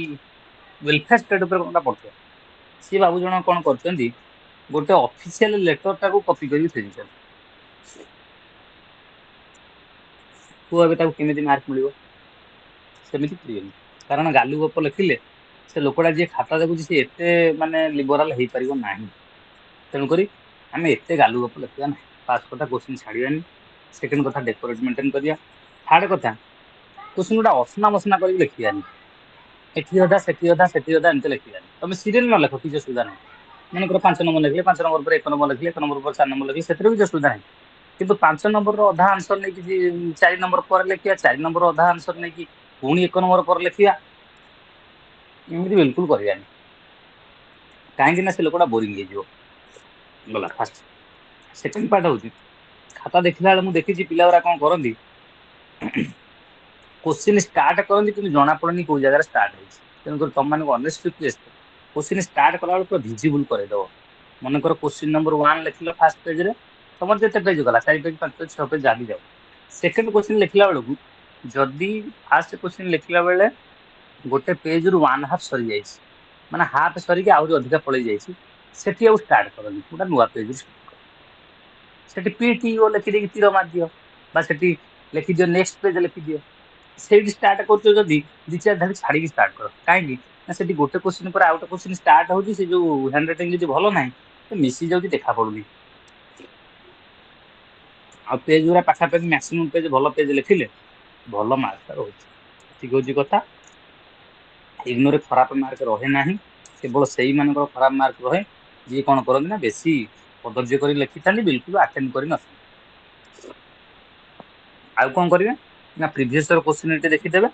ୱେଲଫେୟାର ଷ୍ଟେଟ୍ ଉପରେ କଣଟା ପଡିଥିଲା। ସିଏ ବାବୁ ଜଣ କଣ କରିଛନ୍ତି, ଗୋଟେ ଅଫିସିଆଲ ଲେଟର ଟାକୁ କପି କରିକି ଥୋଇ ଦେଇଛନ୍ତି। କୁହ ଏବେ ତାକୁ କେମିତି ମାର୍କ ମିଳିବ? ସେମିତି କରିବେନି, କାରଣ ଗାଲୁ ଗପ ଲେଖିଲେ ସେ ଲୋକଟା ଯିଏ ଖାତା ଦେଖୁଛି ସେ ଏତେ ମାନେ ଲିବରାଲ ହେଇପାରିବ ନାହିଁ। ତେଣୁକରି ଆମେ ଏତେ ଗାଲୁ ଗପ ଲେଖିବା ନାହିଁ। ଫାର୍ଷ୍ଟ କଥା, କୋଶ୍ଚିନ୍ ଛାଡିବାନି। ସେକେଣ୍ଡ କଥା, ଡେକୋରେଟ ମେଣ୍ଟେନ କରିବା। ଥାର୍ଡ କଥା, କୋଶ୍ଚିନ୍ ଗୁଡା ଅସନା ମସନା କରିକି ଲେଖିବାନି। ଏଠି ଅଧା ସେଠି ଅଧା ସେଠି ଅଧା ଏମିତି ଲେଖିବାନି। ତମେ ସିରିଏଲ ନ ଲେଖ, କିଛି ଅସୁବିଧା ନାହିଁ। ମନେକର 5 ନମ୍ବର ଲେଖିଲେ, 5 ନମ୍ବର ପରେ 1 ନମ୍ବର ଲେଖିଲେ, 1 ନମ୍ବର ପରେ 4 ନମ୍ବର ଲେଖିଲେ, ସେଥିରେ କିଛି ଅସୁବିଧା ନାହିଁ। କିନ୍ତୁ 5 ନମ୍ବରର ଅଧା ଆନ୍ସର ନେଇକି 4 ନମ୍ବର ପରେ ଲେଖିବା, 4 ନମ୍ବର ଅଧା ଆନ୍ସର ନେଇକି ପୁଣି 1 ନମ୍ବର ପରେ ଲେଖିବା, ଏମିତି ବିଲକୁଲ କରିବାନି। କାହିଁକି ନା ସେ ଲୋକଟା ବୋରିଂ ହେଇଯିବ। ଗଲା ଫାଷ୍ଟ। ସେକେଣ୍ଡ ପାର୍ଟ ହଉଛି, ଖାତା ଦେଖିଲା ବେଳେ ମୁଁ ଦେଖିଛି ପିଲା ଗୁରା କଣ କରନ୍ତି, କୋଶ୍ଚିନ୍ ଷ୍ଟାର୍ଟ କରନ୍ତି କିନ୍ତୁ ଜଣା ପଡେନି କୋଉ ଜାଗାରେ ଷ୍ଟାର୍ଟ ହେଇଛି। ତେଣୁକରି ତମମାନଙ୍କୁ ଅନେଷ୍ଟଲି ରିକ୍ୱେଷ୍ଟ, କୋଶ୍ଚିନ୍ ଷ୍ଟାର୍ଟ କଲା ବେଳକୁ ପୁରା ଭିଜିବୁଲ କରେଇଦବ। ମନେକର କୋଶ୍ଚିନ୍ ନମ୍ବର 1 ଲେଖିଲ ଫାଷ୍ଟ ପେଜରେ, ତମର ଯେତେ ପେଜ ଗଲା, 4 ପେଜ, 5 ପେଜ, 6 ପେଜ ଯାହା ବି ଯାଉ। ସେକେଣ୍ଡ କୋଶ୍ଚିନ୍ ଲେଖିଲା ବେଳକୁ, ଯଦି ଫାଷ୍ଟ କୋଶ୍ଚିନ୍ ଲେଖିଲା ବେଳେ गोटे पेज रु 1/2 सरी जाइए माने हाफ सरिक आहरी अधिका पड़े जाइए सेठी आउ स्टार्ट करनी गोटे नुआ पेज स्टार्ट कर सेठी पीटी ओ लिखिदे तीर मार दियो बा सेठी लिखि दियो नेक्स्ट पेज लिखि दियो सेठी स्टार्ट करछो जदी दि चार धाडी छाड़ी स्टार्ट कर काहेकि ना सेठी गोटे क्वेश्चन पर आउट क्वेश्चन स्टार्ट होची से जो हैंडराइटिंग जदी भलो नाही तो मिसी जाउची देखा पडुनी आ पेज गुरा पाखा पाखी मैक्सिमम पेज भलो पेज लिखिले भलो मार्क रहउची ठीक होची कथा इग्नोर खराब मार्क रहे नाही केवल सेही मानकर खराब मार्क रहे जी कोन करन ना बेसी पदर्ज्य करी लिखि थाली बिल्कुल अटेंड करी नथि आ कोन करिवे ना प्रीवियस ईयर क्वेश्चन एटे देखि देबे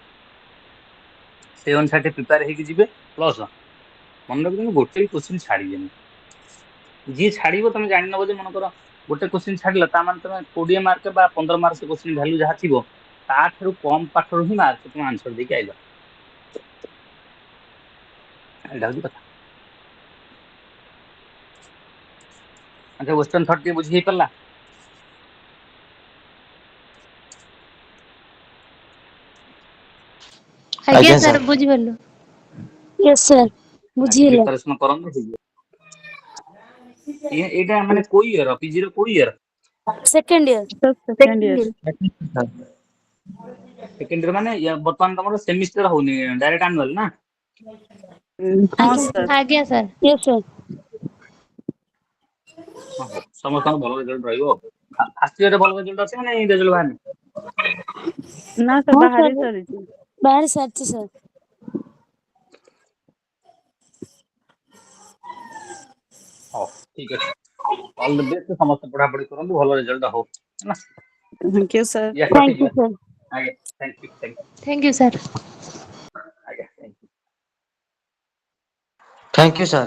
से अनुसार प्रिपेयर हेकि जिवे प्लस मन रखियो गोटे क्वेश्चन छाड़ी जेनी जी छाड़िबो तुम जानि नबो जे मन कर गोटे क्वेश्चन छाड़िला ता मान तुम 20 मार्क बा 15 मार्क से क्वेश्चन वैल्यू जहा थिबो ता थारु कम पाठरो ही मार्क तुम आंसर देके आइलो एटा होची कथा अच्छा क्वेश्चन 30 बुझी हे परला आज्ञा सर बुझी गलु यस सर बुझिला प्रिपरेशन करन ये एटा माने कोई ईयर पीजी रो कोई year second year second year second year माने या वर्तमान तमरो सेमिस्टर होनी डायरेक्ट एनुअल ना हां सर आज्ञा सर यस सर हां समस्त भलो रिजल्ट रहिबो फास्ट ईयर रे भलो रिजल्ट अछि माने रिजल्ट बाहर ना सर बाहर सर बाहर साथी सर हां ठीक अछि ऑल द बेस्ट समस्त पढ़ा पढ़ी करंतु भलो रिजल्ट हो ना थैंक यू सर या थैंक यू कटिबा सर आगे thank thank you sir you आगे thank you thank you sir.